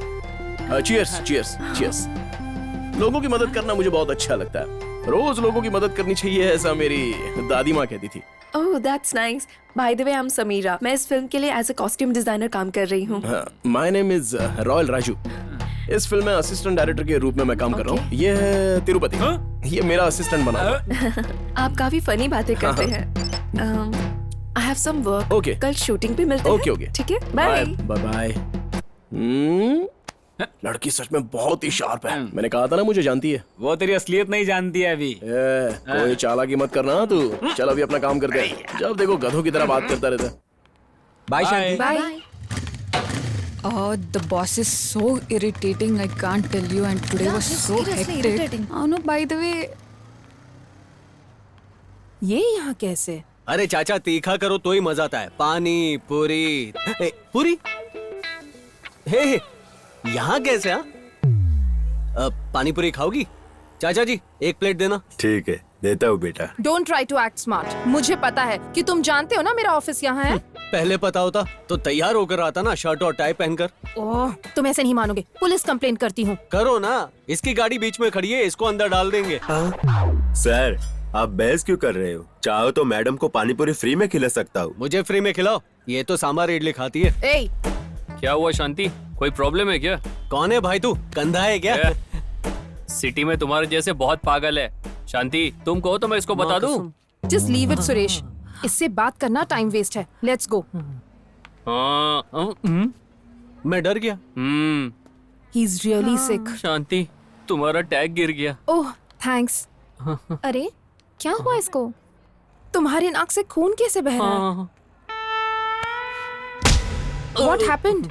[SPEAKER 2] Cheers cheers cheers. लोगों की मदद करना मुझे बहुत अच्छा लगता है। रोज लोगों की मदद करनी चाहिए, ऐसा मेरी दादी माँ कहती थी।
[SPEAKER 8] Oh, that's nice. By the way, I'm Samira. मैं इस फिल्म के लिए एज ए कॉस्ट्यूम डिजाइनर काम कर रही हूँ.
[SPEAKER 2] My name is royal Raju. इस फिल्म में असिस्टेंट डायरेक्टर के रूप में मैं काम कर रहा हूँ। ये है तिरुपति, ये मेरा असिस्टेंट बना हुआ।
[SPEAKER 8] आप काफी फनी बातें करते हैं. I have some work.
[SPEAKER 2] Okay.
[SPEAKER 8] कल शूटिंग पे मिलते हैं.
[SPEAKER 2] ओके।
[SPEAKER 8] ठीक है. बाय.
[SPEAKER 2] बाय। लड़की सच में बहुत ही शार्प है। मैंने कहा था ना मुझे जानती है।
[SPEAKER 3] वो तेरी असलियत नहीं जानती है अभी।
[SPEAKER 2] कोई चालाकी मत करना तू। चल अभी अपना काम करते हैं। जब देखो गधों की तरह बात करता रहता है।
[SPEAKER 3] Bye Shanti.
[SPEAKER 8] Bye.
[SPEAKER 15] Oh, the boss is so irritating. I can't tell you. And today was so hectic. Oh no, by the way,
[SPEAKER 9] ये यहाँ कैसे?
[SPEAKER 10] अरे चाचा, तीखा करो तो ही मजा आता है. पानी पूरी. पूरी? हे, यहाँ कैसे? पानी पूरी खाओगी? चाचा जी, एक प्लेट देना.
[SPEAKER 7] ठीक है, देता हूँ बेटा.
[SPEAKER 14] Don't try to act smart. मुझे पता है कि तुम जानते हो ना मेरा ऑफिस यहाँ है.
[SPEAKER 10] पहले पता होता तो तैयार होकर आता ना, शर्ट और टाई पहनकर.
[SPEAKER 14] ओह, तुम ऐसे नहीं मानोगे. पुलिस कंप्लेंट करती हूँ.
[SPEAKER 10] करो ना, इसकी गाड़ी बीच में खड़ी है, इसको अंदर डाल देंगे.
[SPEAKER 7] सर, आप बहस क्यों कर रहे हो? चाहो तो मैडम को पानी पूरी फ्री में खिला सकता हूँ.
[SPEAKER 10] मुझे फ्री में खिलाओ, ये तो सांभर इडली खाती है.
[SPEAKER 14] ए,
[SPEAKER 16] क्या हुआ शांति, कोई प्रॉब्लम है क्या?
[SPEAKER 10] कौन है भाई तू, कंधा है क्या?
[SPEAKER 16] सिटी में तुम्हारे जैसे बहुत पागल है. शांति, तुम कहो तो मैं इसको बता दूं.
[SPEAKER 14] Just leave it Suresh. इससे बात करना टाइम वेस्ट है. Let's go.
[SPEAKER 10] मैं डर गया.
[SPEAKER 14] ही इज रियली सिक.
[SPEAKER 16] शांति, तुम्हारा टैग गिर गया.
[SPEAKER 14] ओह, थैंक्स. अरे क्या हुआ इसको? तुम्हारी नाक से खून कैसे बह रहा है? What happened?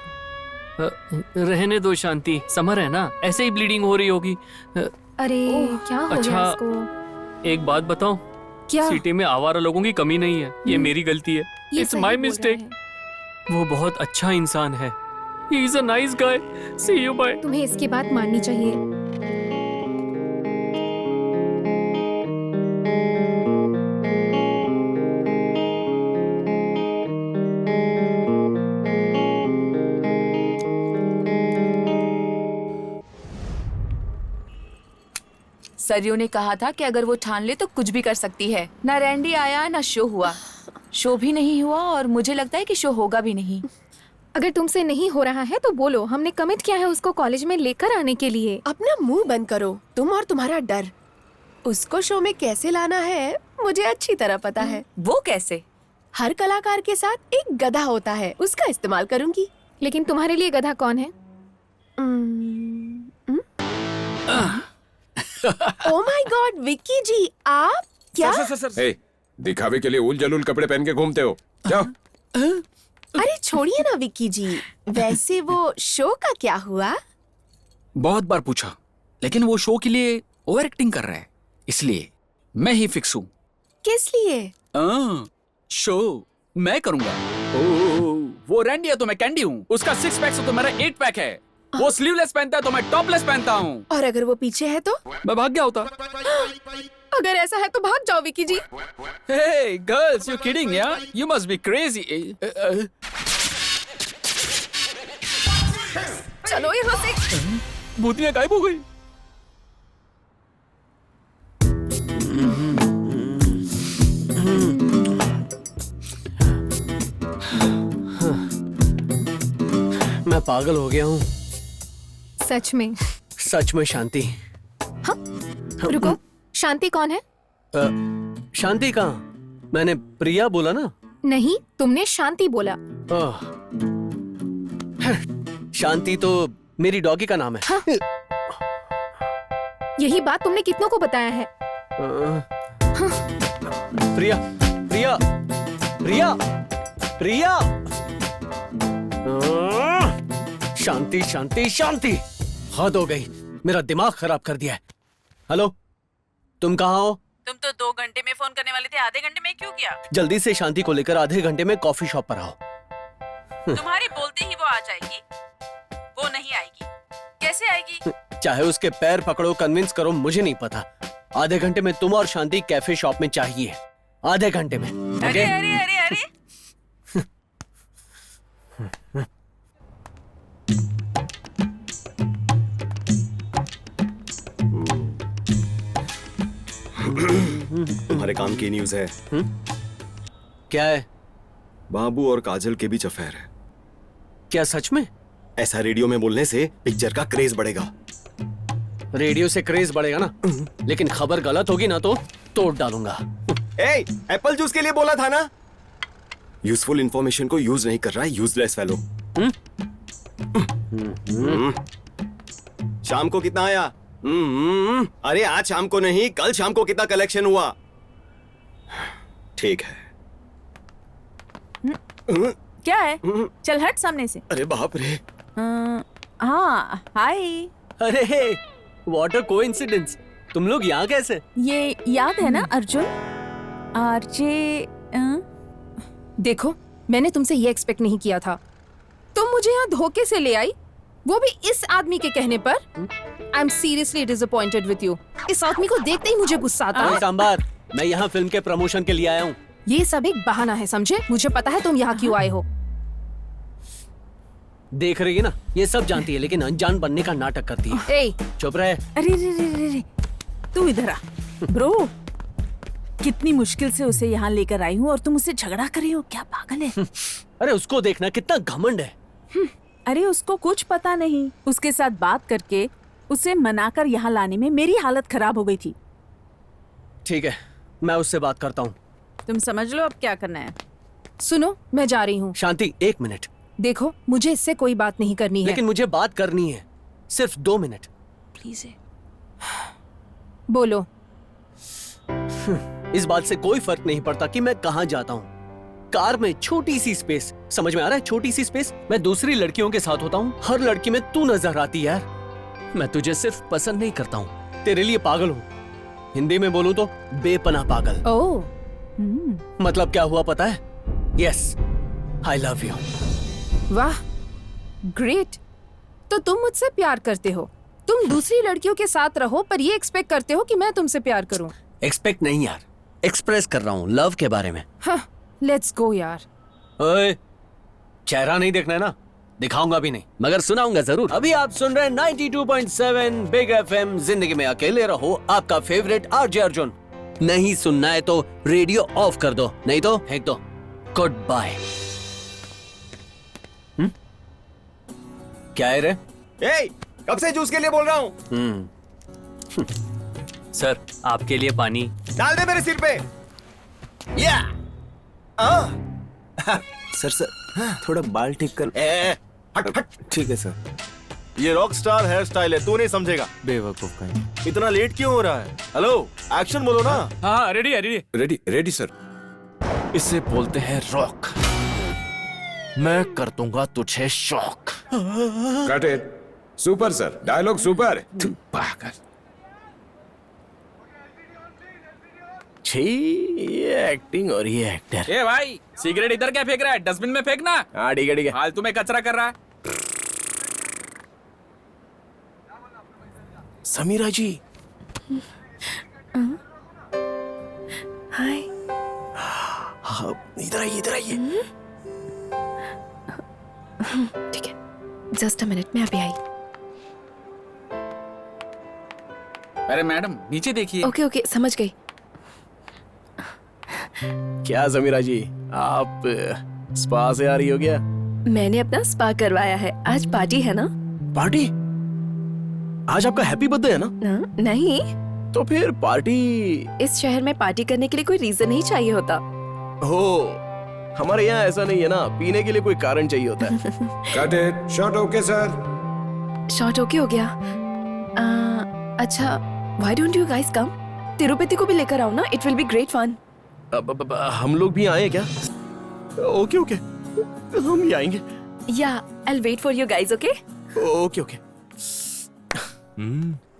[SPEAKER 16] रहने दो शांति, समर है ना, ऐसे ही ब्लीडिंग हो रही होगी.
[SPEAKER 14] अरे क्या हो गया इसको?
[SPEAKER 16] एक बात बताऊं,
[SPEAKER 8] क्या?
[SPEAKER 16] सिटी में आवारा लोगों की कमी नहीं है, ये मेरी गलती है।
[SPEAKER 8] ये
[SPEAKER 16] इट्स
[SPEAKER 8] सही
[SPEAKER 16] माई
[SPEAKER 8] बोल रहा
[SPEAKER 16] मिस्टेक। वो बहुत अच्छा इंसान है। He is a nice guy. See you bye.
[SPEAKER 14] तुम्हें इसकी बात माननी चाहिए।
[SPEAKER 15] सरयू ने कहा था कि अगर वो ठान ले तो कुछ भी कर सकती है। ना रैंडी आया ना शो हुआ। शो भी नहीं हुआ और मुझे लगता है कि शो होगा भी नहीं।
[SPEAKER 14] अगर तुमसे नहीं हो रहा है तो बोलो, हमने कमिट किया है उसको कॉलेज में लेकर आने के लिए।
[SPEAKER 1] अपना मुंह बंद करो, तुम और तुम्हारा डर। उसको शो में कैसे लाना है मुझे अच्छी तरह पता है।
[SPEAKER 15] वो कैसे?
[SPEAKER 1] हर कलाकार के साथ एक गधा होता है, उसका इस्तेमाल करूंगी।
[SPEAKER 14] लेकिन तुम्हारे लिए गधा कौन है?
[SPEAKER 1] ओह माय गॉड, विक्की जी आप क्या?
[SPEAKER 5] हे, दिखावे के लिए उल जलूल कपड़े पहन के घूमते हो? जाओ।
[SPEAKER 1] अरे छोड़िए ना विक्की जी, वैसे वो शो का क्या हुआ?
[SPEAKER 3] बहुत बार पूछा, लेकिन वो शो के लिए ओवर एक्टिंग कर रहा है, इसलिए मैं ही फिक्स हूँ।
[SPEAKER 1] किस लिए?
[SPEAKER 3] शो मैं करूंगा। वो रैंडी है तो मैं कैंडी हूँ। उसका 6 पैक है तो मेरा 8 पैक है। वो स्लीवलेस पहनता है तो मैं टॉपलेस पहनता हूँ।
[SPEAKER 1] और अगर वो पीछे है तो?
[SPEAKER 3] मैं भाग गया होता।
[SPEAKER 14] अगर ऐसा है तो भाग जाओ विक्की जी।
[SPEAKER 3] Hey girls, you kidding, yeah? You must be crazy.
[SPEAKER 14] चलो यहाँ से।
[SPEAKER 3] भूतिया गायब हो गई।
[SPEAKER 10] मैं पागल हो गया हूँ
[SPEAKER 14] सच में।
[SPEAKER 10] सच में। शांति।
[SPEAKER 14] रुको, शांति कौन है?
[SPEAKER 10] शांति कहाँ? मैंने प्रिया बोला ना।
[SPEAKER 14] नहीं, तुमने शांति बोला।
[SPEAKER 10] शांति तो मेरी डॉगी का नाम है।
[SPEAKER 14] हाँ? यही बात तुमने कितनों को बताया है?
[SPEAKER 10] प्रिया प्रिया प्रिया प्रिया। शांति शांति शांति, हद हो गई। मेरा दिमाग खराब कर दिया है। हेलो, तुम कहाँ हो?
[SPEAKER 9] तुम तो 2 घंटे में फोन करने वाले थे, आधे घंटे में क्यों किया?
[SPEAKER 10] जल्दी से शांति को लेकर आधे घंटे में कॉफी शॉप पर आओ।
[SPEAKER 9] तुम्हारी बोलते ही वो आ जाएगी। वो नहीं आएगी। कैसे आएगी?
[SPEAKER 10] चाहे उसके पैर पकड़ो, कन्विंस करो, मुझे नहीं पता। आधे घंटे में तुम और शांति कैफे शॉप में चाहिए। आधे घंटे में।
[SPEAKER 9] अरे अरे अरे अरे,
[SPEAKER 6] तुम्हारे काम की न्यूज है।
[SPEAKER 10] क्या है?
[SPEAKER 6] बाबू और काजल के बीच अफेयर है।
[SPEAKER 10] क्या सच में?
[SPEAKER 6] ऐसा रेडियो में बोलने से पिक्चर का क्रेज बढ़ेगा।
[SPEAKER 10] रेडियो से क्रेज बढ़ेगा ना, लेकिन खबर गलत होगी ना तो तोड़ डालूंगा।
[SPEAKER 6] एप्पल जूस के लिए बोला था ना। यूजफुल इंफॉर्मेशन को यूज नहीं कर रहा है, यूजलेस फेलो। शाम को कितना आया? अरे आज शाम को नहीं, कल शाम को कितना कलेक्शन हुआ? ठीक है।
[SPEAKER 9] क्या है? चल हट सामने से।
[SPEAKER 6] अरे बाप रे।
[SPEAKER 9] हाँ, हाय।
[SPEAKER 10] अरे व्हाट अ कोइंसिडेंस, तुम लोग यहाँ कैसे?
[SPEAKER 9] ये याद है ना अर्जुन? आरजे।
[SPEAKER 14] देखो, मैंने तुमसे ये एक्सपेक्ट नहीं किया था। तुम मुझे यहाँ धोखे से ले आई, वो भी इस आदमी के कहने पर। I am seriously disappointed with you. इस आदमी को देखते ही मुझे गुस्सा आता है।
[SPEAKER 10] सांबार, मैं यहाँ फिल्म के प्रमोशन के लिए आया हूँ।
[SPEAKER 14] ये सब एक बहाना है, समझे? मुझे पता है तुम यहाँ क्यों आए हो।
[SPEAKER 10] देख रही है ना, ये सब जानती है लेकिन अनजान बनने का नाटक करती है।
[SPEAKER 14] ए,
[SPEAKER 10] चुप रहे।
[SPEAKER 9] अरे रे रे रे रे, तू इधर आ। ब्रो, कितनी मुश्किल से उसे यहाँ लेकर आई हूँ और तुम उससे झगड़ा कर रही हो? क्या पागल है?
[SPEAKER 10] अरे उसको देखना, कितना घमंड है।
[SPEAKER 9] अरे उसको कुछ पता नहीं। उसके साथ बात करके उसे मनाकर यहाँ लाने में मेरी हालत खराब हो गई थी।
[SPEAKER 10] ठीक है, मैं उससे बात करता हूँ।
[SPEAKER 9] तुम समझ लो अब क्या करना है।
[SPEAKER 14] सुनो, मैं जा रही हूँ।
[SPEAKER 10] शांति, 1 मिनट।
[SPEAKER 14] देखो, मुझे इससे कोई बात नहीं करनी है।
[SPEAKER 10] लेकिन मुझे बात करनी है, सिर्फ 2 मिनट
[SPEAKER 9] प्लीज।
[SPEAKER 14] बोलो।
[SPEAKER 10] इस बात से कोई फर्क नहीं पड़ता कि मैं कहाँ जाता हूँ। कार में छोटी सी स्पेस, समझ में आ रहा है? छोटी सी स्पेस। मैं दूसरी लड़कियों के साथ होता हूँ, हर लड़की में तू नजर आती है यार। मैं तुझे सिर्फ पसंद नहीं करता हूँ, तेरे लिए पागल हूँ। हिंदी में बोलूं तो बेपनाह पागल।
[SPEAKER 9] ओह
[SPEAKER 10] मतलब क्या हुआ पता है? Yes, I love you.
[SPEAKER 9] वाह, ग्रेट। तो तुम मुझसे प्यार करते हो, तुम दूसरी लड़कियों के साथ रहो, पर ये एक्सपेक्ट करते हो कि मैं तुमसे प्यार करूं।
[SPEAKER 10] एक्सपेक्ट नहीं यार, एक्सप्रेस कर रहा हूँ लव के बारे में।
[SPEAKER 9] हाँ, लेट्स गो यार।
[SPEAKER 10] ओए, चेहरा नहीं देखना है ना, दिखाऊंगा भी नहीं, मगर सुनाऊंगा जरूर। अभी आप सुन रहे हैं 92.7 बिग एफएम, जिंदगी में अकेले रहो, आपका फेवरेट आरजे अर्जुन। नहीं सुनना है तो रेडियो ऑफ कर दो, नहीं तो फेंक दो। Good bye. क्या है रे?
[SPEAKER 6] ए, कब से जूस के लिए बोल रहा हूँ।
[SPEAKER 16] सर, आपके लिए पानी।
[SPEAKER 6] डाल दे मेरे सिर पे। या
[SPEAKER 7] सर थोड़ा बाल ठीक कर।
[SPEAKER 6] हट हट।
[SPEAKER 7] ठीक है सर।
[SPEAKER 4] ये रॉक स्टार हेयर स्टाइल है, तू नहीं समझेगा।
[SPEAKER 7] बेवकूफ कहीं।
[SPEAKER 4] इतना लेट क्यों हो रहा है? हेलो, एक्शन बोलो ना।
[SPEAKER 3] हाँ, रेडी है, रेडी है।
[SPEAKER 5] Ready ready sir.
[SPEAKER 4] इसे बोलते हैं रॉक। मैं कर दूंगा तुझे shock.
[SPEAKER 5] Cut it. Super sir, dialogue super. तू पागल।
[SPEAKER 2] छी, ये एक्टिंग और ये एक्टर।
[SPEAKER 11] ए भाई, सिगरेट इधर क्या फेंक रहा है? डस्टबिन में फेंकना।
[SPEAKER 2] हाँ ठीक है ठीक है।
[SPEAKER 11] फालतू में कचरा कर रहा है।
[SPEAKER 2] समीरा जी।
[SPEAKER 8] हाय।
[SPEAKER 2] हाँ, इधर आइए इधर आइए।
[SPEAKER 8] ठीक है, जस्ट अ मिनट, मैं अभी आई।
[SPEAKER 11] अरे मैडम, नीचे देखिए।
[SPEAKER 8] ओके ओके, समझ गई।
[SPEAKER 2] क्या समीरा जी, आप स्पा से आ रही हो क्या?
[SPEAKER 8] मैंने अपना स्पा करवाया है, आज पार्टी है ना।
[SPEAKER 2] पार्टी? आज आपका हैप्पी बर्थडे है ना?
[SPEAKER 8] नहीं।
[SPEAKER 2] तो फिर पार्टी?
[SPEAKER 8] इस शहर में पार्टी करने के लिए कोई रीजन नहीं चाहिए होता।
[SPEAKER 2] हो, हमारे यहाँ ऐसा नहीं है ना, पीने के लिए कोई कारण चाहिए होता है।
[SPEAKER 5] Cut it. Shot okay sir.
[SPEAKER 8] Shot okay हो गया। अच्छा, why don't you guys come? Tirupati को भी लेकर आओ ना, it will be great fun.
[SPEAKER 2] हम लोग भी आए क्या? ओके ओके, हम भी आएंगे।
[SPEAKER 8] Yeah, I wait for you guys, okay?
[SPEAKER 2] Okay okay.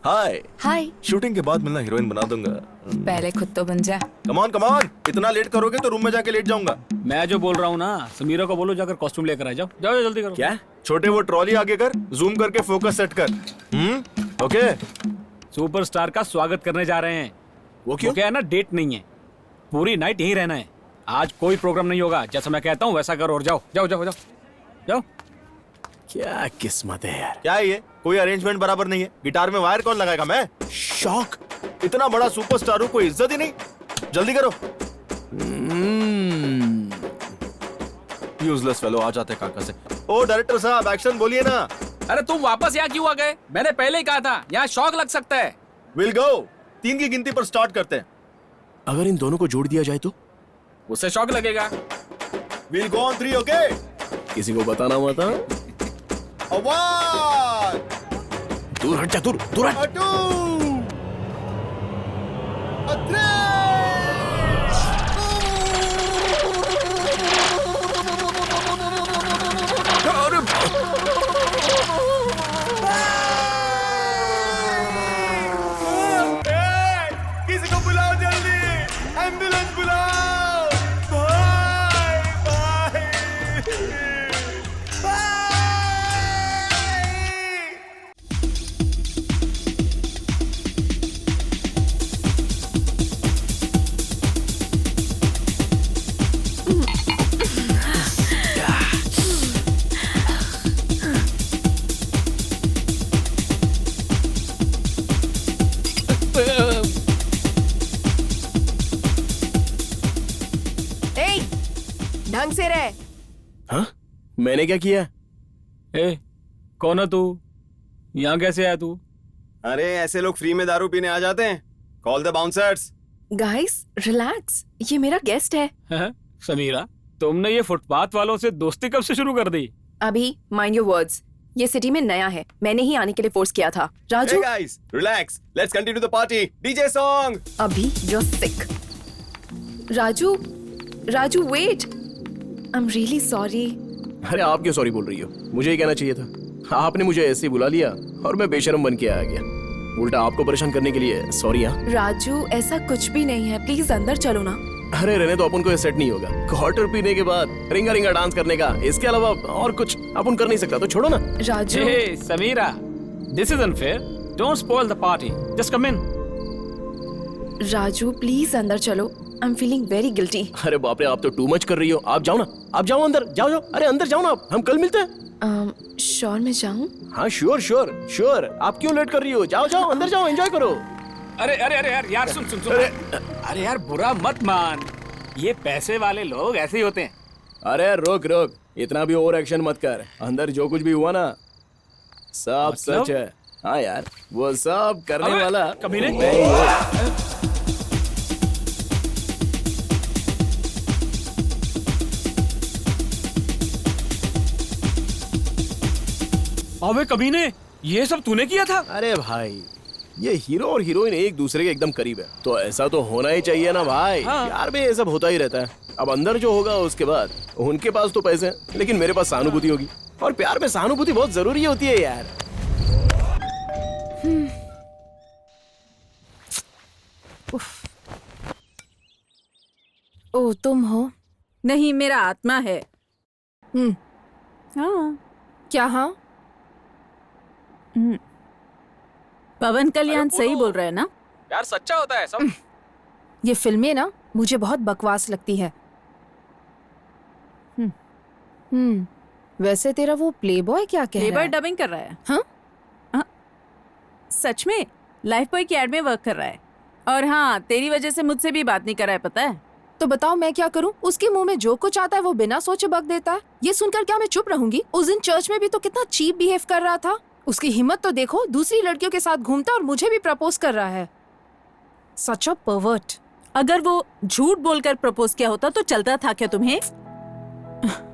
[SPEAKER 4] Hi.
[SPEAKER 15] Hi.
[SPEAKER 4] Shooting के बाद मिलना, हीरोइन बना दूंगा।
[SPEAKER 15] पहले खुद तो बन जा।
[SPEAKER 4] कमान कमान, इतना लेट करोगे तो रूम में जाके लेट जाऊंगा।
[SPEAKER 3] मैं जो बोल रहा हूँ ना, समीरा को बोलो जाकर कॉस्ट्यूम लेकर आ जाओ। जाओ जल्दी करो।
[SPEAKER 4] क्या? छोटे वो ट्रॉली आगे कर, जूम करके फोकस सेट कर। ओके।
[SPEAKER 3] सुपरस्टार का स्वागत करने जा रहे हैं।
[SPEAKER 2] वो क्यों?
[SPEAKER 3] क्या है ना, डेट नहीं है, पूरी नाइट यहीं रहना है। आज कोई प्रोग्राम नहीं होगा, जैसा मैं कहता हूँ वैसा करो और जाओ जाओ जाओ जाओ जाओ।
[SPEAKER 2] क्या किस्मत है यार।
[SPEAKER 4] क्या है ये? कोई अरेंजमेंट बराबर नहीं है। गिटार में वायर कौन लगाएगा? मैं।
[SPEAKER 2] शौक।
[SPEAKER 4] इतना बड़ा सुपरस्टार हूँ, कोई इज्जत ही नहीं। जल्दी करो। यूजलेस फेलो, आ जाते काका से। ओ डायरेक्टर साहब, एक्शन बोलिए ना।
[SPEAKER 11] अरे तुम वापस यहाँ क्यों आ गए? मैंने पहले ही कहा था, यहाँ शौक लग सकता है।
[SPEAKER 4] Will go. 3 की गिनती पर स्टार्ट करते हैं।
[SPEAKER 2] अगर इन दोनों को जोड़ दिया जाए तो?
[SPEAKER 11] उससे शौक लगेगा।
[SPEAKER 4] Will go on 3, okay?
[SPEAKER 2] किसी को बताना हुआ था?
[SPEAKER 4] 1।
[SPEAKER 2] दूर हट जा, दूर दूर हट।
[SPEAKER 4] 2। 3। किसी को बुलाओ जल्दी, एम्बुलेंस बुलाओ। भाई भाई
[SPEAKER 1] ढंग से रह।
[SPEAKER 2] हाँ? मैंने क्या किया?
[SPEAKER 3] ए, कौन है तू? यहाँ कैसे आया तू?
[SPEAKER 6] अरे ऐसे लोग फ्री में दारू पीने आ जाते हैं। Call the bouncers.
[SPEAKER 8] Guys relax, ये मेरा गेस्ट है।
[SPEAKER 3] समीरा, तुमने ये फुटपाथ वालों से दोस्ती कब से शुरू कर दी?
[SPEAKER 8] अभी माइंड योर वर्ड्स, ये सिटी में नया है, मैंने ही आने के लिए फोर्स किया था। Raju,
[SPEAKER 6] Hey guys, relax. Let's continue the party. DJ song.
[SPEAKER 8] अभी you're sick. Raju, Raju wait, I am really sorry.
[SPEAKER 2] अरे आप क्यों सॉरी बोल रही हो? मुझे ही कहना चाहिए था। आपने मुझे ऐसे ही बुला लिया और मैं बेशर्म बन के आ गया। उल्टा आपको परेशान करने के लिए सॉरी। हाँ
[SPEAKER 8] राजू ऐसा कुछ भी नहीं है, प्लीज अंदर चलो ना।
[SPEAKER 2] अरे रहने तो अपन को ये सेट नहीं होगा। क्वार्टर पीने के बाद रिंगा रिंगा डांस करने का, इसके अलावा और कुछ अपन कर नहीं सकता, तो छोड़ो ना।
[SPEAKER 8] Raju
[SPEAKER 3] Hey, Samira, this is unfair. Don't spoil the party. Just come in.
[SPEAKER 8] Raju please अंदर चलो, I am feeling very guilty.
[SPEAKER 2] अरे बाप रे, आप तो टू मच कर रही हो। आप जाओ ना, आप जाओ अंदर, जाओ जाओ। अरे अंदर जाओ ना आप, हम कल मिलते हैं।
[SPEAKER 8] श्योर मैं जाऊँ?
[SPEAKER 2] हाँ श्योर श्योर श्योर। आप क्यों लेट कर रही हो? जाओ जाओ अंदर जाओ, एंजॉय करो।
[SPEAKER 3] अरे अरे अरे यार यार सुन सुन सुन। अरे यार बुरा मत मान, ये पैसे वाले लोग ऐसे ही होते हैं।
[SPEAKER 2] अरे रोक रोक, इतना भी ओवर एक्शन मत कर। अंदर जो कुछ भी हुआ ना सब सच है। हाँ यार, वो सब करने वाला
[SPEAKER 3] कभी नहीं। अबे कमीने, ये सब तूने किया था?
[SPEAKER 2] अरे भाई, ये हीरो और हीरोइन एक दूसरे के एकदम करीब है, तो ऐसा तो होना ही चाहिए ना भाई।
[SPEAKER 3] हाँ।
[SPEAKER 2] प्यार में ये सब होता ही रहता है। अब अंदर जो होगा उसके बाद, उनके पास तो पैसे हैं, लेकिन मेरे पास सहानुभूति होगी, और प्यार में सहानुभूति बहुत जरूरी होती है यार।
[SPEAKER 9] ओ तुम हो? नहीं, मेरा आत्मा है। हाँ।
[SPEAKER 14] क्या? हाँ
[SPEAKER 9] पवन कल्याण सही बोल रहे हैं ना?
[SPEAKER 3] यार सच्चा होता है सब।
[SPEAKER 14] ये फिल्में ना मुझे बहुत बकवास लगती है। वैसे तेरा वो प्लेबॉय क्या कह रहा
[SPEAKER 9] प्लेबॉय
[SPEAKER 14] है?
[SPEAKER 9] डबिंग कर रहा है।
[SPEAKER 14] हाँ?
[SPEAKER 9] सच में लाइफ बॉय की एड में वर्क कर रहा है। और हाँ, तेरी वजह से मुझसे भी बात नहीं कर रहा है, पता है?
[SPEAKER 14] तो बताओ मैं क्या करूं? उसके मुंह में जो कुछ आता है वो बिना सोचे बक देता है। ये सुनकर क्या मैं चुप रहूंगी? उस दिन चर्च में भी तो कितना चीप बिहेव कर रहा था। उसकी हिम्मत तो देखो, दूसरी लड़कियों के साथ घूमता और मुझे भी प्रपोज कर रहा है। सच अ परवर्ट।
[SPEAKER 9] अगर वो झूठ बोलकर प्रपोज किया होता तो चलता था क्या तुम्हें?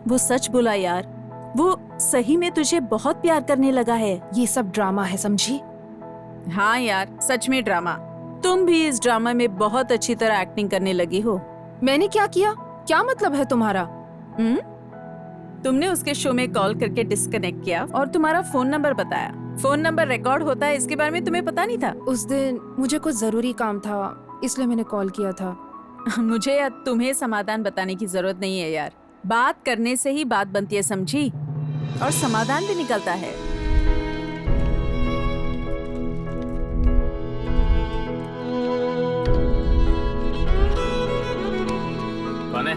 [SPEAKER 9] वो सच बोला यार, वो सही में तुझे बहुत प्यार करने लगा है।
[SPEAKER 14] ये सब ड्रामा है, समझी?
[SPEAKER 9] हाँ यार, सच में ड्रामा। तुम भी इस ड्रामा में बहुत अच्छी तरह एक्टिंग करने लगी हो।
[SPEAKER 14] मैंने क्या किया? क्या मतलब है तुम्हारा?
[SPEAKER 9] तुमने उसके शो में कॉल करके डिस्कनेक्ट किया और तुम्हारा फोन नंबर बताया। फोन नंबर रिकॉर्ड होता है, इसके बारे में तुम्हें पता नहीं था?
[SPEAKER 14] उस दिन मुझे कुछ जरूरी काम था, इसलिए मैंने कॉल किया था।
[SPEAKER 9] मुझे या तुम्हें समाधान बताने की जरूरत नहीं है यार। बात करने से ही बात बनती है, समझी? और समाधान भी निकलता है।
[SPEAKER 16] कौन है?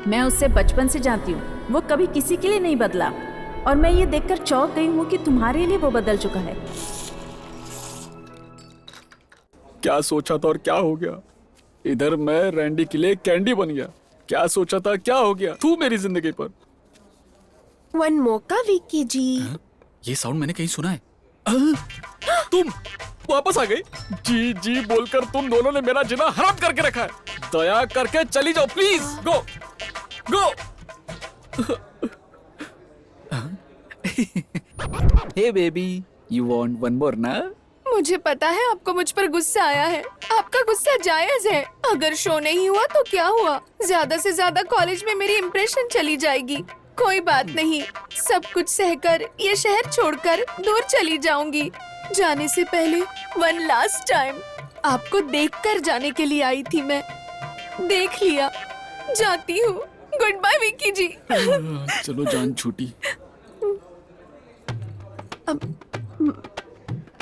[SPEAKER 9] मैं उससे बचपन से जानती हूँ, वो कभी किसी के लिए नहीं बदला। और मैं ये देखकर चौंक गई हूँ कि तुम्हारे लिए वो बदल चुका है।
[SPEAKER 3] क्या सोचा था और क्या हो गया? इधर मैं रैंडी के लिए कैंडी बन गया। क्या सोचा था, क्या हो गया तू मेरी जिंदगी पर?
[SPEAKER 1] वन मौका विक्की जी।
[SPEAKER 3] ये साउंड मैंने कहीं सुना है। तुम वापस आ गई? जी जी बोलकर तुम दोनों ने मेरा जीना हराम करके रखा है। दया करके चली जाओ please. Go go. Hey baby, you want one more ना?
[SPEAKER 1] मुझे पता है आपको मुझ पर गुस्सा आया है। आपका गुस्सा जायज है। अगर शो नहीं हुआ तो क्या हुआ? ज्यादा से ज्यादा कॉलेज में मेरी इम्प्रेशन चली जाएगी। कोई बात नहीं, सब कुछ सहकर ये शहर छोड़कर दूर चली जाऊंगी। जाने से पहले वन लास्ट टाइम आपको देखकर जाने के लिए आई थी मैं। देख लिया, जाती हूँ। गुड बाय विक्की जी।
[SPEAKER 3] चलो जान छूटी।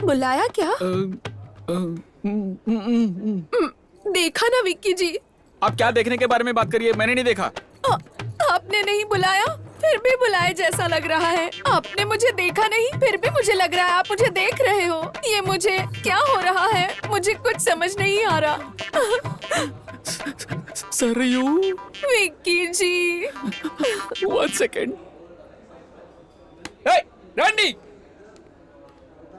[SPEAKER 1] बुलाया क्या? देखा ना विक्की जी।
[SPEAKER 3] आप क्या देखने के बारे में बात करिए? मैंने नहीं देखा।
[SPEAKER 1] आपने नहीं बुलाया, फिर भी बुलाए जैसा लग रहा है। आपने मुझे देखा नहीं, फिर भी मुझे लग रहा है आप मुझे देख रहे हो। ये मुझे क्या हो रहा है? मुझे कुछ समझ नहीं आ रहा।
[SPEAKER 3] सरयू,
[SPEAKER 1] विक्की जी।
[SPEAKER 3] 1 सेकेंड। रैंडी,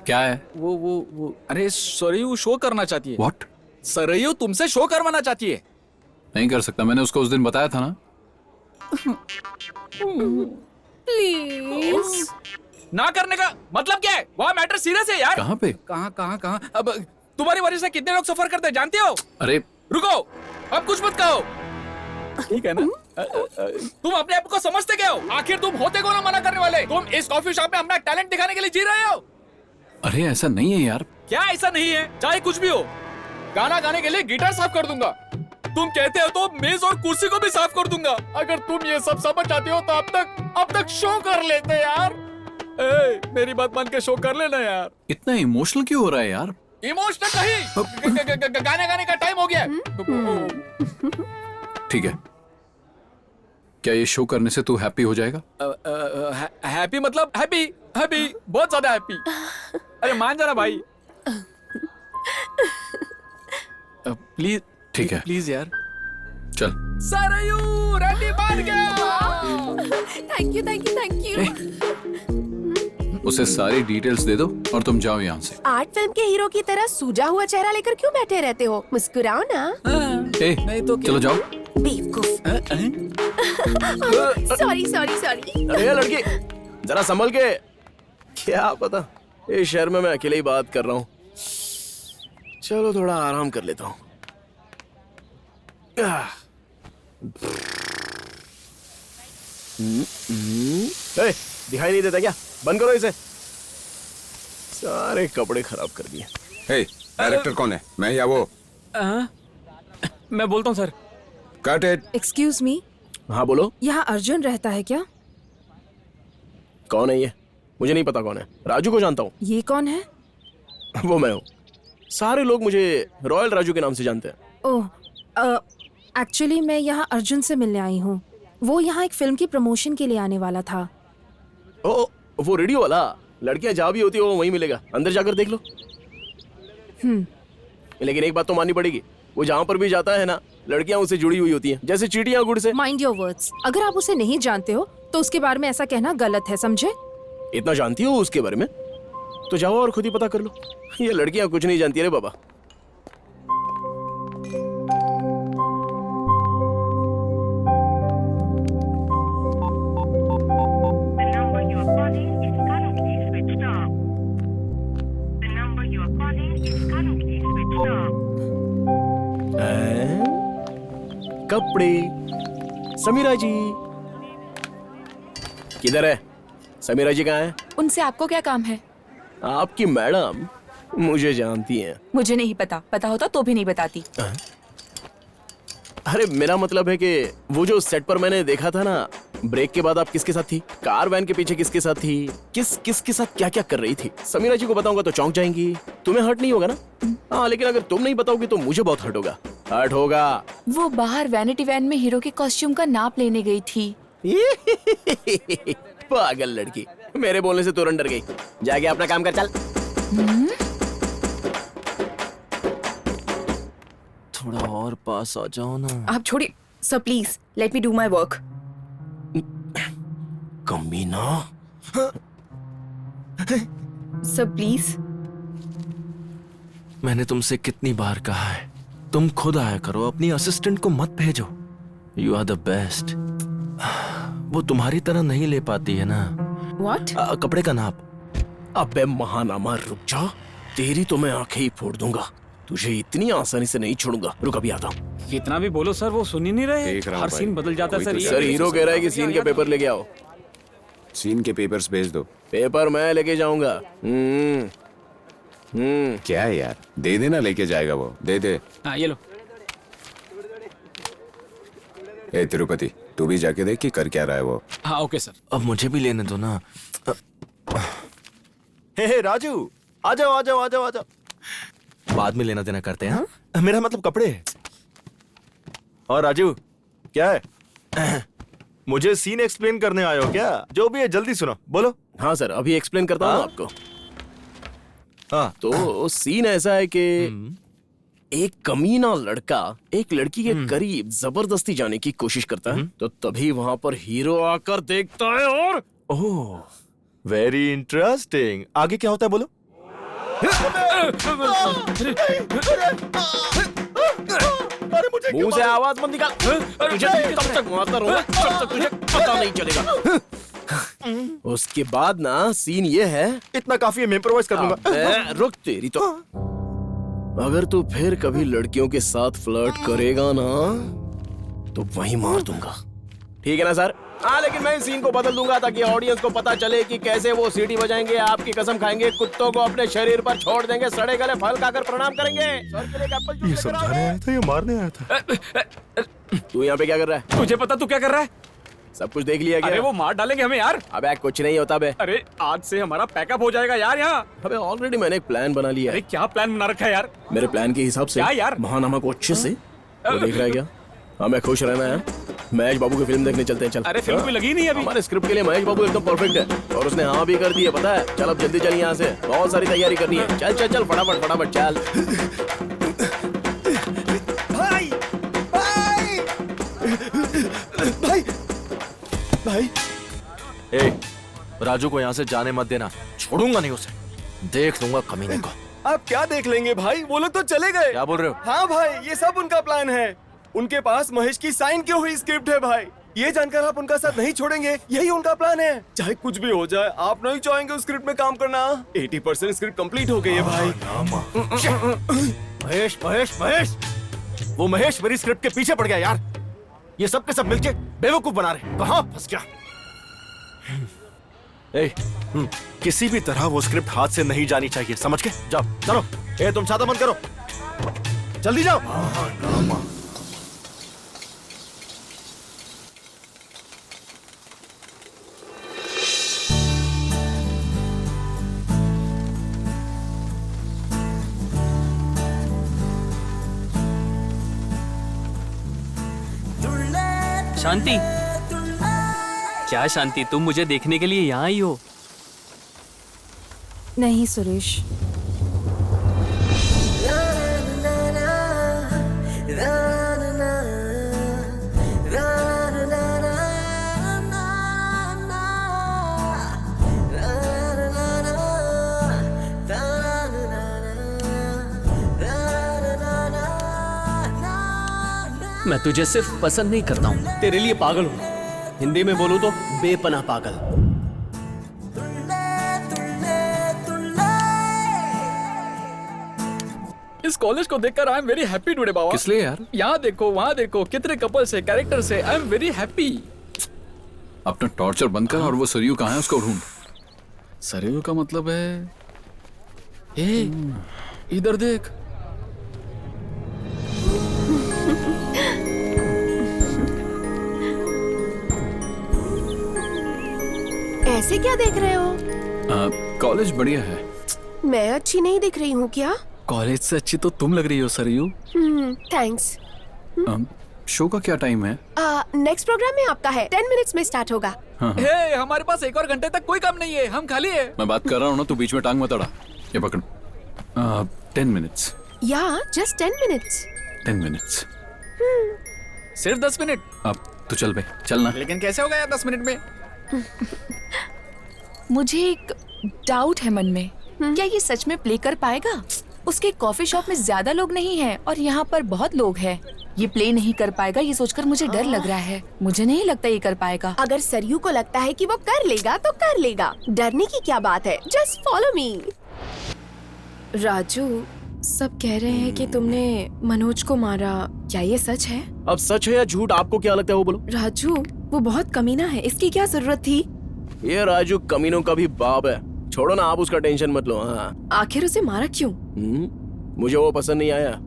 [SPEAKER 12] क्या है?
[SPEAKER 3] वो अरे सरयू शो करना चाहती है।
[SPEAKER 12] What?
[SPEAKER 3] सरयू तुमसे शो करवाना चाहती है।
[SPEAKER 12] नहीं कर सकता, मैंने उसको उस दिन बताया था ना।
[SPEAKER 1] प्लीज।
[SPEAKER 3] ना करने का मतलब क्या है? वहाँ मैटर सीरियस है यार।
[SPEAKER 12] कहाँ पे?
[SPEAKER 3] कहाँ? अब तुम्हारी वजह से कितने लोग सफर करते हैं जानते हो?
[SPEAKER 12] अरे
[SPEAKER 3] रुको, अब कुछ मत कहो। ठीक है ना? तुम अपने आप को समझते क्या हो? आखिर तुम होते कौन हो मना करने वाले? तुम इस कॉफी शॉप में अपना टैलेंट दिखाने के लिए जी रहे हो।
[SPEAKER 12] अरे ऐसा नहीं है यार।
[SPEAKER 3] क्या ऐसा नहीं है? चाहे कुछ भी हो, गाना गाने के लिए गिटार साफ कर दूंगा। तुम कहते हो तो मेज और कुर्सी को भी साफ कर दूंगा। अगर तुम ये सब समझ जाते हो तो अब तक शो कर लेते यार। मेरी बात मान के शो कर लेना यार।
[SPEAKER 12] इतना इमोशनल क्यों हो रहा है यार?
[SPEAKER 3] इमोशनल नहीं, गाने गाने का टाइम हो गया।
[SPEAKER 12] ठीक है, क्या ये शो करने से तू हैप्पी हो जाएगा?
[SPEAKER 3] हैप्पी मतलब हैप्पी बहुत ज्यादा हैप्पी। अरे मान जा रहा भाई, प्लीज।
[SPEAKER 12] ठीक है,
[SPEAKER 3] प्लीज यार,
[SPEAKER 12] चल।
[SPEAKER 3] सरयू रेडी बन गया।
[SPEAKER 8] Thank you.
[SPEAKER 12] उसे सारी डिटेल्स दे दो और तुम जाओ यहाँ से।
[SPEAKER 1] आर्ट फिल्म के हीरो की तरह सूजा हुआ चेहरा लेकर क्यों बैठे रहते हो? मुस्कुराओ ना।
[SPEAKER 12] नहीं तो चलो जाओ।
[SPEAKER 1] सॉरी।
[SPEAKER 2] अरे लड़की, जरा संभल के। क्या पता इस शहर में मैं अकेले ही बात कर रहा हूँ। चलो थोड़ा आराम कर लेता हूँ। दिखाई नहीं देता क्या? बंद करो इसे। सारे कपड़े खराब कर दिए।
[SPEAKER 5] डायरेक्टर कौन है, मैं या वो?
[SPEAKER 3] मैं बोलता हूँ sir.
[SPEAKER 5] Cut it.
[SPEAKER 8] Excuse me.
[SPEAKER 2] हाँ बोलो।
[SPEAKER 8] यहाँ अर्जुन रहता है क्या?
[SPEAKER 2] कौन है ये? मुझे नहीं पता कौन है। राजू को जानता हूँ।
[SPEAKER 8] ये कौन है?
[SPEAKER 2] वो मैं हूँ। सारे लोग मुझे रॉयल राजू के नाम से जानते हैं।
[SPEAKER 8] ओह, एक्चुअली मैं यहाँ अर्जुन से मिलने आई हूँ। वो यहाँ एक फिल्म की प्रमोशन के लिए आने वाला था।
[SPEAKER 2] ओ, वो रेडियो वाला? लड़कियां जहाँ भी होती है वो वहीं मिलेगा, अंदर जाकर देख लो। लेकिन एक बात तो माननी पड़ेगी, वो जहाँ पर भी जाता है ना, लड़कियां उससे जुड़ी हुई होती हैं, जैसे चींटियां गुड़ से।
[SPEAKER 8] Mind your words. अगर आप उसे नहीं जानते हो तो उसके बारे में ऐसा कहना गलत है, समझे?
[SPEAKER 2] इतना जानती हो उसके बारे में तो जाओ और खुद ही पता कर लो। ये लड़कियां कुछ नहीं जानती रे बाबा। कपड़े। समीरा जी किधर है? समीरा जी कहाँ है?
[SPEAKER 15] उनसे आपको क्या काम है?
[SPEAKER 2] आपकी मैडम मुझे जानती हैं।
[SPEAKER 15] मुझे नहीं पता होता तो भी नहीं बताती।
[SPEAKER 2] अरे मेरा मतलब है कि वो जो सेट पर मैंने देखा था ना, ब्रेक के बाद आप किसके साथ थी? कार वैन के पीछे किसके साथ थी? किसके साथ क्या क्या कर रही थी? समीरा जी को बताऊंगा तो चौंक जाएंगी। तुम्हें हर्ट नहीं होगा ना? हाँ, लेकिन अगर तुम नहीं बताओगी तो मुझे बहुत हर्ट होगा। हर्ट होगा।
[SPEAKER 15] वो बाहर वैनिटी वैन में हीरो के कॉस्ट्यूम का नाप लेने गई थी।
[SPEAKER 2] पागल लड़की, मेरे बोलने से तुरंत डर गई। जाके अपना काम कर, चल।
[SPEAKER 4] थोड़ा और पास आ जाओ ना।
[SPEAKER 8] आप छोड़िए sir, please let me do my work.
[SPEAKER 2] कमीना।
[SPEAKER 8] Sir please.
[SPEAKER 4] मैंने तुमसे कितनी बार कहा है, तुम खुद आया करो, अपनी असिस्टेंट को मत भेजो। You are the best. वो तुम्हारी तरह नहीं ले पाती है ना।
[SPEAKER 8] What?
[SPEAKER 4] कपड़े का नाप।
[SPEAKER 2] अबे महानामा, रुक जा। तेरी तो मैं आंखें ही फोड़ दूंगा। तुझे इतनी आसानी से नहीं छोड़ूंगा। रुक, अभी आता हूँ।
[SPEAKER 3] कितना भी बोलो सर, वो सुन ही नहीं रहे। हर सीन बदल जाता है सर।
[SPEAKER 2] सर हीरो कह रहा है कि सीन के पेपर लेके आओ।
[SPEAKER 5] सीन के पेपर्स भेज दो।
[SPEAKER 2] पेपर मैं लेके जाऊंगा।
[SPEAKER 5] क्या है यार, दे देना, लेके जाएगा वो। दे दे।
[SPEAKER 3] हाँ ये लो।
[SPEAKER 5] ए तिरुपति, तू भी जाके देख कि कर क्या रहा है वो।
[SPEAKER 3] हाँ ओके सर।
[SPEAKER 4] अब मुझे भी लेने दो ना। हे राजू, आ जाओ आ जाओ आ जाओ आ जाओ। बाद में लेना देना करते हैं। हाँ? मेरा मतलब कपड़े। और राजू क्या है? मुझे सीन एक्सप्लेन करने आए हो क्या? जो भी है जल्दी सुनो, बोलो।
[SPEAKER 2] हाँ सर, अभी एक्सप्लेन करता हूँ आपको। हाँ, तो सीन ऐसा है कि एक कमीना लड़का एक लड़की के करीब जबरदस्ती जाने की कोशिश करता है, तो तभी वहां पर हीरो आकर देखता है और
[SPEAKER 4] ओह, वेरी इंटरेस्टिंग। आगे क्या होता है बोलो।
[SPEAKER 2] मुंह से आवाज मत निकाल। तुझे तब तक मारता रहूंगा जब तक तुझे पता नहीं चलेगा। उसके बाद ना सीन ये है।
[SPEAKER 4] इतना काफी है, मैं इम्प्रोवाइज कर दूंगा।
[SPEAKER 2] रुक, तेरी तो। अगर तू फिर कभी लड़कियों के साथ फ्लर्ट करेगा ना तो वहीं मार दूंगा। ठीक है ना सर? हाँ, लेकिन मैं इस सीन को बदल दूंगा ताकि ऑडियंस को पता चले कि कैसे वो सीटी बजाएंगे, आपकी कसम खाएंगे, कुत्तों को अपने शरीर पर छोड़ देंगे, सड़े गले फल खाकर प्रणाम करेंगे। सर के लिए एक एप्पल जूस
[SPEAKER 6] ये समझाने आया था या मारने आया था?
[SPEAKER 2] तू यहाँ पे क्या कर रहा है?
[SPEAKER 3] तुझे पता तू क्या कर रहा है?
[SPEAKER 2] सब कुछ देख लिया क्या?
[SPEAKER 3] अरे वो मार डालेंगे हमें यार।
[SPEAKER 2] अबे कुछ नहीं होता बे।
[SPEAKER 3] अरे आज से हमारा पैकअप हो जाएगा यार यहाँ।
[SPEAKER 2] अबे ऑलरेडी मैंने एक प्लान बना लिया है।
[SPEAKER 3] अरे क्या प्लान बना रखा है यार?
[SPEAKER 2] मेरे प्लान के हिसाब से
[SPEAKER 3] क्या यार?
[SPEAKER 2] महानामा को अच्छे से वो देख रहा है क्या? हमें खुश रहना है। महेश बाबू की फिल्म देखने चलते हैं। चल।
[SPEAKER 3] अरे फिल्म भी लगी नहीं अभी।
[SPEAKER 2] हमारे स्क्रिप्ट के लिए महेश बाबू एकदम परफेक्ट है और उसने हाँ भी कर दी है, पता है। चल अब जल्दी चल यहाँ से, बहुत सारी तैयारी करनी है। चल चल चल फटाफट फटाफट चल।
[SPEAKER 6] भाई भाई भाई भाई
[SPEAKER 4] ए, राजू को यहाँ से जाने मत देना, छोड़ूंगा नहीं उसे, देख लूंगा कमीने को।
[SPEAKER 6] आप क्या देख लेंगे भाई, वो लोग तो चले गए।
[SPEAKER 4] क्या बोल रहे हो?
[SPEAKER 6] हाँ भाई, ये सब उनका प्लान है। उनके पास महेश की साइन की हुई स्क्रिप्ट है भाई। ये जानकर आप उनका साथ नहीं छोड़ेंगे, यही उनका प्लान है। चाहे कुछ भी हो जाए, आप नहीं चाहेंगे उस स्क्रिप्ट में काम करना। 80% स्क्रिप्ट कंप्लीट हो गई है भाई।
[SPEAKER 4] महेश महेश महेश, वो महेश मेरी स्क्रिप्ट के पीछे पड़ गया यार। ये सब के सब मिलके बेवकूफ बना रहे। कहाँ फंस गया? किसी भी तरह वो स्क्रिप्ट हाथ से नहीं जानी चाहिए, समझ के? जाओ चलो। ए तुम छाता बंद करो, जल्दी जाओ।
[SPEAKER 16] शांति, क्या शांति, तुम मुझे देखने के लिए यहाँ आई हो?
[SPEAKER 8] नहीं सुरेश,
[SPEAKER 10] मैं तुझे सिर्फ पसंद नहीं करता हूँ, तेरे लिए पागल हूँ। हिंदी में बोलूं तो बेपनाह पागल।
[SPEAKER 11] इस कॉलेज को देखकर I am very happy today बाबा।
[SPEAKER 12] किस लिए यार?
[SPEAKER 11] यहाँ देखो, वहाँ देखो, कितने कपल्स है, कैरेक्टर्स है। आई एम वेरी हैप्पी।
[SPEAKER 12] अपना टॉर्चर बंद कर और वो सरयू कहाँ है उसको ढूंढ।
[SPEAKER 11] सरयू का मतलब है, ए, इधर देख।
[SPEAKER 1] ऐसे क्या देख रहे हो?
[SPEAKER 12] कॉलेज बढ़िया है।
[SPEAKER 1] मैं अच्छी नहीं दिख रही हूँ क्या?
[SPEAKER 12] कॉलेज से अच्छी तो तुम लग रही हो सरयू।
[SPEAKER 1] थैंक्स।
[SPEAKER 12] शो का क्या टाइम है?
[SPEAKER 1] नेक्स्ट प्रोग्राम में आपका है, 10 मिनट्स में स्टार्ट होगा।
[SPEAKER 11] हे, हमारे पास 1 और घंटे तक कोई काम नहीं है, हम खाली है।
[SPEAKER 12] मैं बात कर रहा हूँ ना, तू बीच में टांग मत अड़ा। ये पकड़। 10 मिनट्स।
[SPEAKER 1] या जस्ट 10 मिनट्स।
[SPEAKER 12] 10 मिनट्स।
[SPEAKER 11] सिर्फ 10 मिनट?
[SPEAKER 12] अब तो चल बे, चलना।
[SPEAKER 11] लेकिन कैसे होगा यार 10 मिनट में?
[SPEAKER 15] मुझे एक डाउट है मन में, क्या ये सच में प्ले कर पाएगा? उसके कॉफी शॉप में ज्यादा लोग नहीं हैं और यहाँ पर बहुत लोग हैं। ये प्ले नहीं कर पाएगा, ये सोचकर मुझे डर लग रहा है। मुझे नहीं लगता ये कर पाएगा।
[SPEAKER 1] अगर सरयू को लगता है कि वो कर लेगा तो कर लेगा, डरने की क्या बात है। Just follow me.
[SPEAKER 8] राजू, सब कह रहे हैं कि तुमने मनोज को मारा, क्या ये सच है?
[SPEAKER 2] अब सच है या झूठ, आपको क्या लगता है वो बोलो।
[SPEAKER 8] राजू, वो बहुत कमीना है, इसकी क्या जरूरत थी?
[SPEAKER 2] ये राजू कमीनों का भी बाप है, छोड़ो ना, आप उसका टेंशन मत लो। हाँ,
[SPEAKER 8] आखिर उसे मारा क्यों?
[SPEAKER 2] मुझे वो पसंद नहीं आया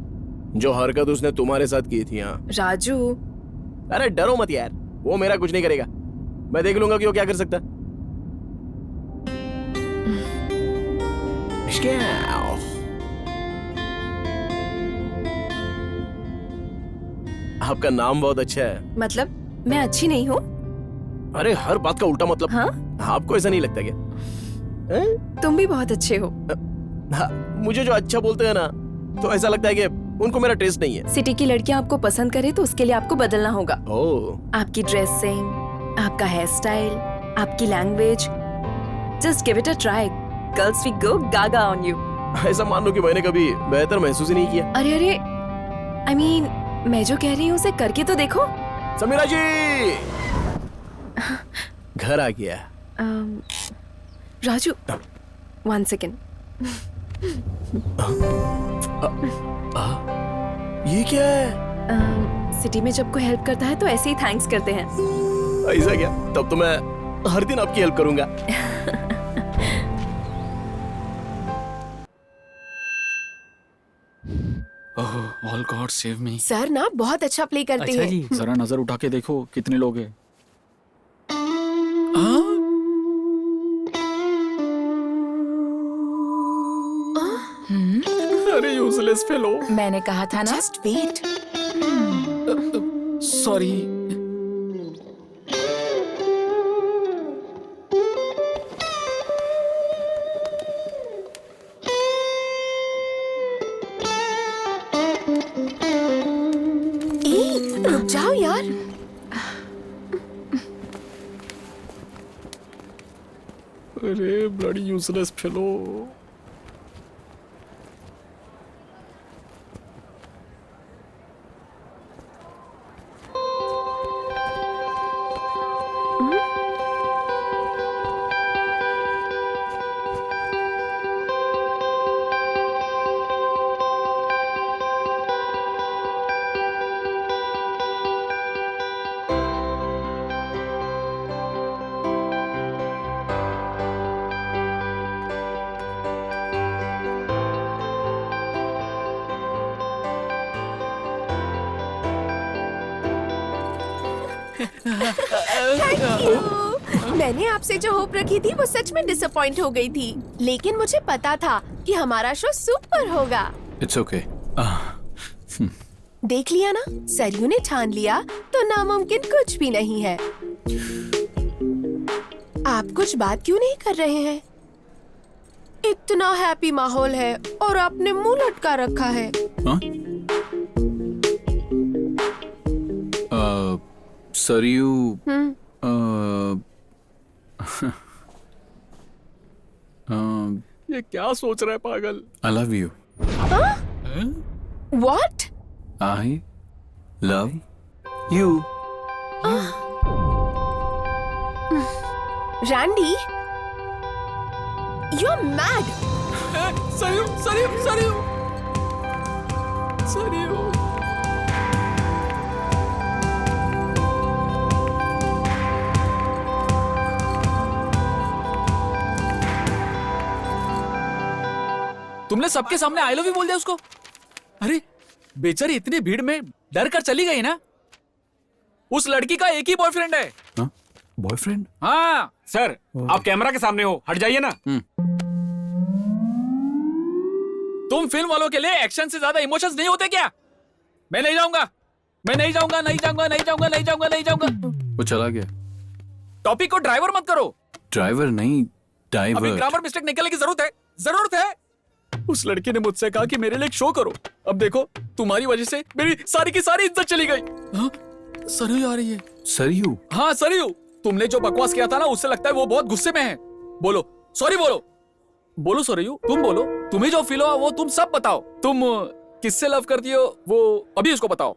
[SPEAKER 2] जो हरकत उसने तुम्हारे साथ की थी। हाँ
[SPEAKER 8] राजू,
[SPEAKER 2] अरे डरो मत यार, वो मेरा कुछ नहीं करेगा। मैं देख लूंगा कि वो क्या कर सकता। आपका नाम बहुत अच्छा है।
[SPEAKER 8] मतलब मैं अच्छी नहीं हूँ?
[SPEAKER 2] अरे हर बात का उल्टा मतलब।
[SPEAKER 8] हाँ?
[SPEAKER 2] आपको ऐसा नहीं लगता क्या?
[SPEAKER 8] तुम भी बहुत अच्छे हो।
[SPEAKER 2] हाँ, मुझे जो अच्छा बोलते हैं ना, तो ऐसा लगता है कि उनको मेरा टेस्ट नहीं है।
[SPEAKER 8] सिटी की लड़कियां आपको पसंद करे तो उसके लिए आपको बदलना होगा। आपकी ड्रेसिंग, आपका हेयर स्टाइल, आपकी language, just give it a try. Girls we go gaga on you.
[SPEAKER 2] ऐसा मान लो कि मैंने कभी बेहतर महसूस ही नहीं किया।
[SPEAKER 8] अरे अरे, आई मीन, मैं जो कह रही हूँ उसे करके तो देखो।
[SPEAKER 2] समीरा जी, घर आ गया।
[SPEAKER 8] राजू, 1 सेकेंड।
[SPEAKER 2] ये क्या है?
[SPEAKER 8] सिटी में जब कोई हेल्प करता है तो ऐसे ही थैंक्स करते हैं।
[SPEAKER 2] ऐसा क्या? तब तो मैं हर दिन आपकी हेल्प करूंगा।
[SPEAKER 3] All God save me.
[SPEAKER 1] Sir ना बहुत अच्छा प्ले करते हैं।
[SPEAKER 3] जरा नजर उठा के देखो कितने लोग हैं। अरे यूजलेस फेलो।
[SPEAKER 15] मैंने कहा था ना।
[SPEAKER 1] Just wait.
[SPEAKER 3] सॉरी।
[SPEAKER 1] रुक जाओ यार।
[SPEAKER 3] अरे ब्लडी यूजलेस फेलो।
[SPEAKER 1] मैंने आपसे जो होप रखी थी वो सच में डिसअपॉइंट हो गई थी, लेकिन मुझे पता था कि हमारा शो सुपर होगा।
[SPEAKER 12] It's okay.
[SPEAKER 1] देख लिया ना, सरयू ने ठान लिया तो नामुमकिन कुछ भी नहीं है। आप कुछ बात क्यों नहीं कर रहे हैं? इतना हैप्पी माहौल है और आपने मुंह लटका रखा है।
[SPEAKER 12] सरयू
[SPEAKER 3] ये क्या सोच रहा है पागल?
[SPEAKER 12] I love you.
[SPEAKER 1] What?
[SPEAKER 12] I love you.
[SPEAKER 1] Randy, you're mad.
[SPEAKER 3] Saryu Saryu Saryu Saryu. तुमने सबके सामने आई लव यू बोल दिया उसको? अरे बेचारी इतनी भीड़ में डर कर चली गई ना। उस लड़की का एक ही बॉयफ्रेंड है।
[SPEAKER 12] बॉयफ्रेंड?
[SPEAKER 3] हाँ सर, आप कैमरा के सामने हो, हट जाइए ना। तुम फिल्म वालों के लिए एक्शन से ज्यादा इमोशंस नहीं होते क्या? मैं नहीं जाऊंगा, मैं नहीं जाऊंगा, नहीं जाऊंगा, नहीं जाऊंगा, नहीं जाऊंगा, नहीं जाऊंगा।
[SPEAKER 12] वो चला गया।
[SPEAKER 3] टॉपिक को ड्राइवर मत करो।
[SPEAKER 12] ड्राइवर नहीं,
[SPEAKER 3] अभी
[SPEAKER 12] डाइवर।
[SPEAKER 3] ग्रामर मिस्टेक निकलने की जरूरत है, जरूरत है। उस लड़के ने मुझसे कहा कि मेरे लिए एक शो करो। अब देखो, तुम्हारी वजह से मेरी सारी की सारी इज्जत चली गई। हाँ? सरयू आ रही है।
[SPEAKER 12] सरयू?
[SPEAKER 3] हाँ सरयू, तुमने जो बकवास किया था ना, उससे लगता है वो बहुत गुस्से में है। बोलो सॉरी, बोलो बोलो सरयू, तुम बोलो। तुम्हें जो फील हुआ वो तुम सब बताओ। तुम किससे लव करती हो वो अभी उसको बताओ।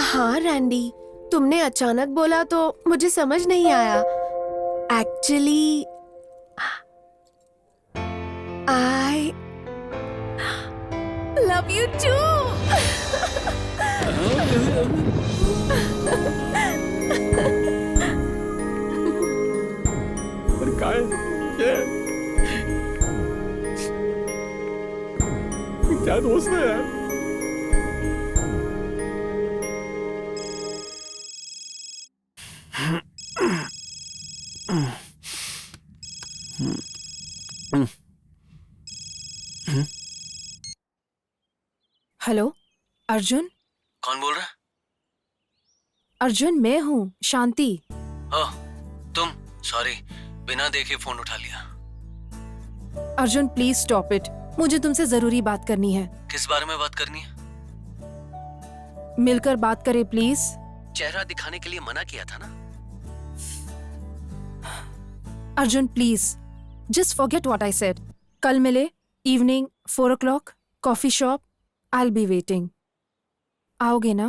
[SPEAKER 1] हाँ रैंडी, तुमने अचानक बोला तो मुझे समझ नहीं आया। Actually I love you too.
[SPEAKER 3] क्या दोस्त है यार।
[SPEAKER 8] हेलो अर्जुन।
[SPEAKER 10] कौन बोल रहा है?
[SPEAKER 8] अर्जुन मैं हूँ, शांति।
[SPEAKER 10] ओह, तुम? सॉरी, बिना देखे फोन उठा लिया।
[SPEAKER 8] अर्जुन प्लीज स्टॉप इट, मुझे तुमसे जरूरी बात करनी है।
[SPEAKER 10] किस बारे में बात करनी है?
[SPEAKER 8] मिलकर बात करें प्लीज।
[SPEAKER 10] चेहरा दिखाने के लिए मना किया था ना।
[SPEAKER 8] Arjun please just forget what I said. कल मिले, evening 4 o'clock, coffee shop. I'll be waiting. आओगे ना?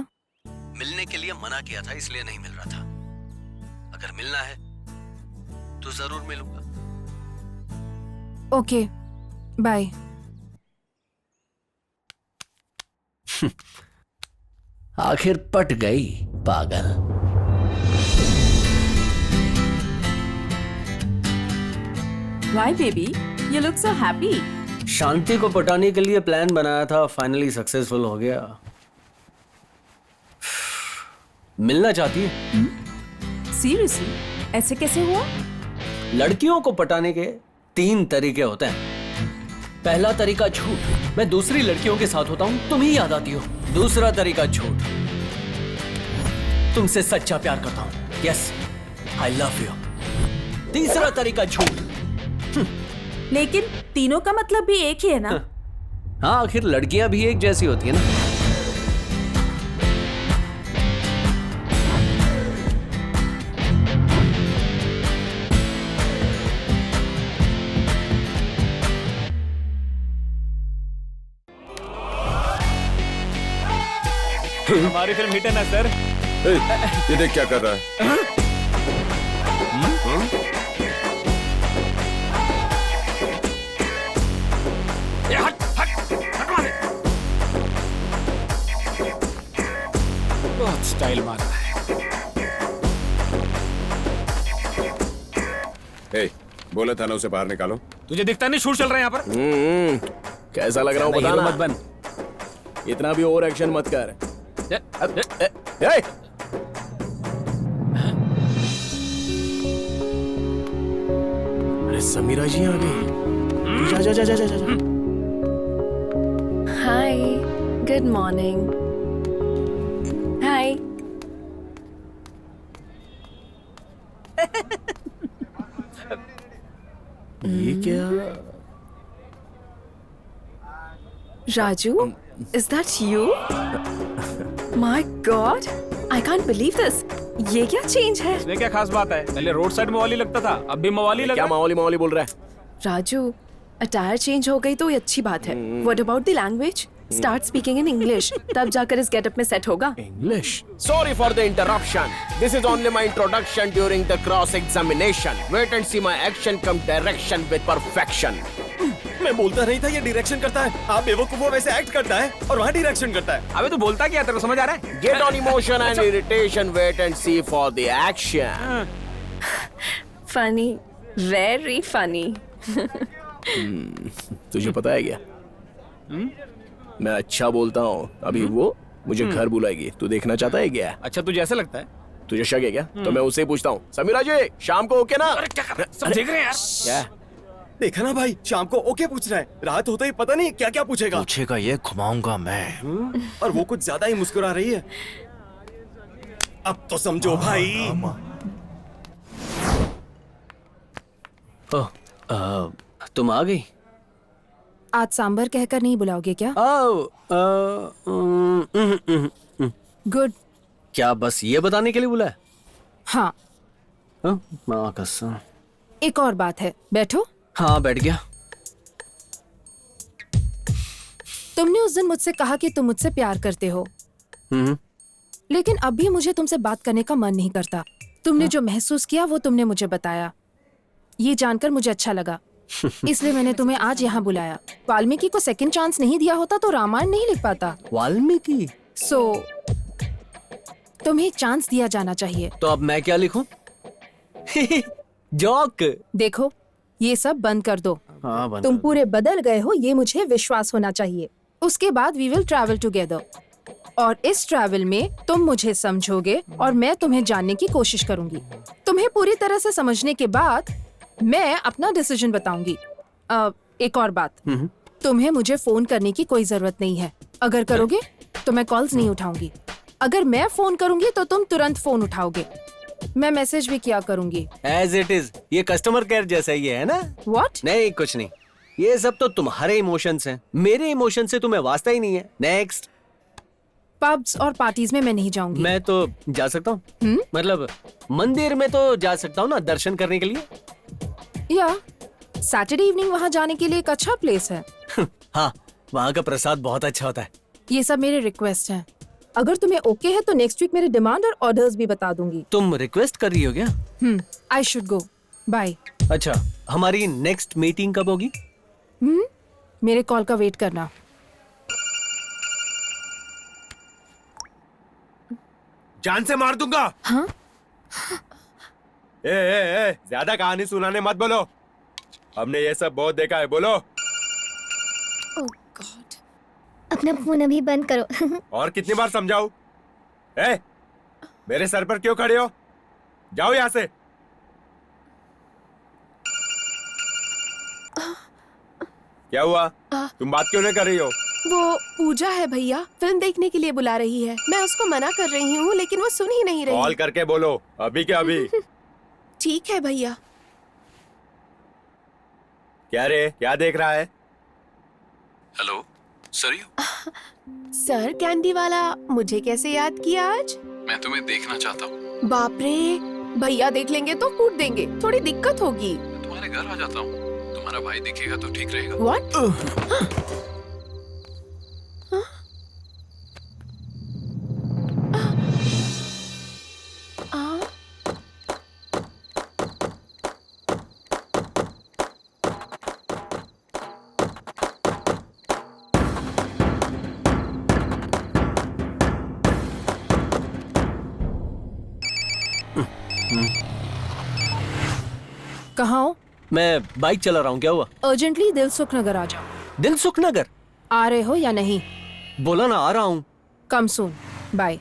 [SPEAKER 10] मिलने के लिए मना किया था, इसलिए नहीं मिल रहा था। अगर मिलना है तो जरूर मिलूंगा।
[SPEAKER 8] Okay, bye.
[SPEAKER 10] आखिर पट गई पागल।
[SPEAKER 9] Why baby? You look so happy.
[SPEAKER 10] शांति को पटाने के लिए प्लान बनाया था, फाइनली सक्सेसफुल हो गया। मिलना चाहती है?
[SPEAKER 9] Seriously? ऐसे कैसे हुआ?
[SPEAKER 10] लड़कियों को पटाने के 3 तरीके होते हैं। पहला तरीका झूठ, मैं दूसरी लड़कियों के साथ होता हूं, तुम ही याद आती हो। दूसरा तरीका झूठ, तुमसे सच्चा प्यार करता हूं, यस आई लव यू। तीसरा तरीका झूठ।
[SPEAKER 9] लेकिन तीनों का मतलब भी एक ही है ना?
[SPEAKER 10] हाँ, आखिर लड़कियां भी एक जैसी होती है ना।
[SPEAKER 3] हमारी फिल्म हिट है ना सर?
[SPEAKER 5] ये देख क्या कर रहा है।
[SPEAKER 3] बहुत स्टाइल मार रहा
[SPEAKER 5] है। बोला था ना उसे बाहर निकालो।
[SPEAKER 3] तुझे दिखता नहीं शूट चल रहा है यहाँ पर?
[SPEAKER 2] कैसा लग रहा हूँ
[SPEAKER 3] हीरो
[SPEAKER 2] बताना।
[SPEAKER 3] मत बन।
[SPEAKER 2] इतना भी ओवर एक्शन मत कर। अरे समीरा जी आ गई। जा जा जा जा जा जा।
[SPEAKER 8] हाय, गुड मॉर्निंग। हाय।
[SPEAKER 2] ये क्या?
[SPEAKER 8] Raju, is that you? My God, I can't believe this. ये क्या चेंज है?
[SPEAKER 3] इसमें क्या खास बात है? पहले रोड साइड मवाली लगता था, अब भी मवाली लगा।
[SPEAKER 2] क्या मवाली मवाली बोल रहा है?
[SPEAKER 8] राजू, अटायर चेंज हो गई तो ये अच्छी बात है। What about the language? Start speaking in English. तब जाकर इस गेटअप में सेट होगा।
[SPEAKER 2] English? Sorry for the interruption. This is only my introduction during the cross examination. Wait and see my action come direction with perfection.
[SPEAKER 6] मैं बोलता नहीं था ये डायरेक्शन करता है। आप बेवकूफों वैसे एक्ट करता है और वहाँ डायरेक्शन करता है।
[SPEAKER 3] अबे तू बोलता क्या? तेरे को समझ आ रहा है?
[SPEAKER 2] Get on emotion and irritation. Wait and see for the action.
[SPEAKER 8] Funny, very funny.
[SPEAKER 2] तुझे पता है क्या? मैं अच्छा बोलता हूँ। अभी वो मुझे घर बुलाएगी। तू देखना चाहता है क्या?
[SPEAKER 3] अच्छा, तुझे ऐसा लगता है?
[SPEAKER 2] तुझे शक है क्या? तो मैं उससे पूछता हूँ। समीरा जी, शाम को ओके ना?
[SPEAKER 3] अरे क्या कर रहा है? सब देख रहे हैं यार।
[SPEAKER 2] क्या?
[SPEAKER 6] देखा ना भाई, शाम को ओके पूछ रहा है। रात होते ही पता नहीं क्या क्या पूछेगा।
[SPEAKER 4] पूछेगा ये घुमाऊंगा मैं।
[SPEAKER 6] और वो कुछ ज्यादा ही मुस्कुरा रही है। अब तो समझो भाई।
[SPEAKER 10] तुम आ गई?
[SPEAKER 14] आज सांबर कहकर नहीं बुलाओगे क्या? गुड।
[SPEAKER 10] क्या बस ये बताने के लिए बुलाया?
[SPEAKER 14] हाँ।
[SPEAKER 10] माँ कसम।
[SPEAKER 14] एक और बात है, बैठो।
[SPEAKER 10] हाँ, बैठ गया।
[SPEAKER 14] तुमने उस दिन मुझसे कहा कि तुम मुझसे प्यार करते हो, लेकिन अब भी मुझे तुमसे बात करने का मन नहीं करता। तुमने जो महसूस किया वो तुमने मुझे बताया। ये जानकर मुझे अच्छा लगा, इसलिए मैंने तुम्हें आज यहाँ बुलाया। वाल्मीकि को सेकंड चांस नहीं दिया होता तो रामायण नहीं लिख पाता।
[SPEAKER 10] वाल्मीकि?
[SPEAKER 14] तुम्हें एक चांस दिया जाना चाहिए।
[SPEAKER 10] तो अब मैं क्या लिखूं? जोक।
[SPEAKER 14] देखो, ये सब बंद कर दो।
[SPEAKER 10] हाँ, बंद
[SPEAKER 14] तुम
[SPEAKER 10] कर।
[SPEAKER 14] पूरे बदल गए हो, ये मुझे विश्वास होना चाहिए। उसके बाद वी विल ट्रैवल टुगेदर, और इस ट्रैवल में तुम मुझे समझोगे और मैं तुम्हें जानने की कोशिश करूंगी। तुम्हें पूरी तरह से समझने के बाद मैं अपना डिसीजन बताऊंगी। एक और बात, तुम्हें मुझे फोन करने की कोई जरूरत नहीं है। अगर करोगे तो मैं कॉल्स नहीं उठाऊंगी। अगर मैं फोन करूंगी तो तुम तुरंत फोन उठाओगे। मैं मैसेज भी किया करूंगी।
[SPEAKER 10] As it is, ये कस्टमर केयर जैसा ही है ना?
[SPEAKER 14] What?
[SPEAKER 10] नहीं, कुछ नहीं। ये सब तो तुम्हारे इमोशंस हैं। मेरे इमोशन से तुम्हें वास्ता ही नहीं है। नेक्स्ट।
[SPEAKER 14] पब्स और पार्टीज में मैं नहीं जाऊंगी।
[SPEAKER 10] मैं तो जा सकता हूँ। मतलब मंदिर में तो जा सकता हूँ ना, दर्शन करने के लिए।
[SPEAKER 14] या सैटरडे इवनिंग वहाँ जाने के लिए एक अच्छा प्लेस है।
[SPEAKER 10] हाँ, वहाँ का प्रसाद बहुत अच्छा होता है।
[SPEAKER 14] ये सब मेरे रिक्वेस्ट हैं। अगर तुम्हें ओके है तो नेक्स्ट वीक मेरे डिमांड और ऑर्डर्स भी बता दूंगी।
[SPEAKER 10] तुम रिक्वेस्ट कर रही हो क्या?
[SPEAKER 14] I should go, bye.
[SPEAKER 10] अच्छा, हमारी नेक्स्ट मीटिंग कब होगी?
[SPEAKER 14] मेरे कॉल का वेट करना।
[SPEAKER 7] जान से मार दूंगा।
[SPEAKER 8] हाँ?
[SPEAKER 7] ए, ज्यादा कहानी सुनाने मत बोलो, हमने ये सब बहुत देखा है। बोलो।
[SPEAKER 8] ओह गॉड।
[SPEAKER 17] अपना फोन अभी बंद करो।
[SPEAKER 7] और कितनी बार समझाऊं? मेरे सर पर क्यों खड़े हो? जाओ यहाँ से। क्या हुआ? तुम बात क्यों नहीं कर रही हो?
[SPEAKER 1] वो पूजा है भैया, फिल्म देखने के लिए बुला रही है। मैं उसको मना कर रही हूँ लेकिन वो सुन ही नहीं रही।
[SPEAKER 7] कॉल करके बोलो अभी के अभी।
[SPEAKER 1] ठीक है भैया।
[SPEAKER 7] क्या रे, क्या देख रहा है?
[SPEAKER 12] हेलो सरयू।
[SPEAKER 1] सर कैंडी वाला, मुझे कैसे याद किया आज?
[SPEAKER 12] मैं तुम्हें देखना चाहता हूँ।
[SPEAKER 1] बाप रे, भैया देख लेंगे तो कूट देंगे, थोड़ी दिक्कत होगी।
[SPEAKER 12] तुम्हारे घर आ जाता हूँ, तुम्हारा भाई दिखेगा तो ठीक रहेगा।
[SPEAKER 1] What?
[SPEAKER 9] कहाँ हो?
[SPEAKER 10] मैं बाइक चला रहा हूँ। क्या हुआ?
[SPEAKER 9] अर्जेंटली दिलसुख नगर आ जाओ।
[SPEAKER 10] दिलसुख नगर?
[SPEAKER 9] आ रहे हो या नहीं?
[SPEAKER 10] बोला ना आ रहा हूँ।
[SPEAKER 9] कम सून। बाय।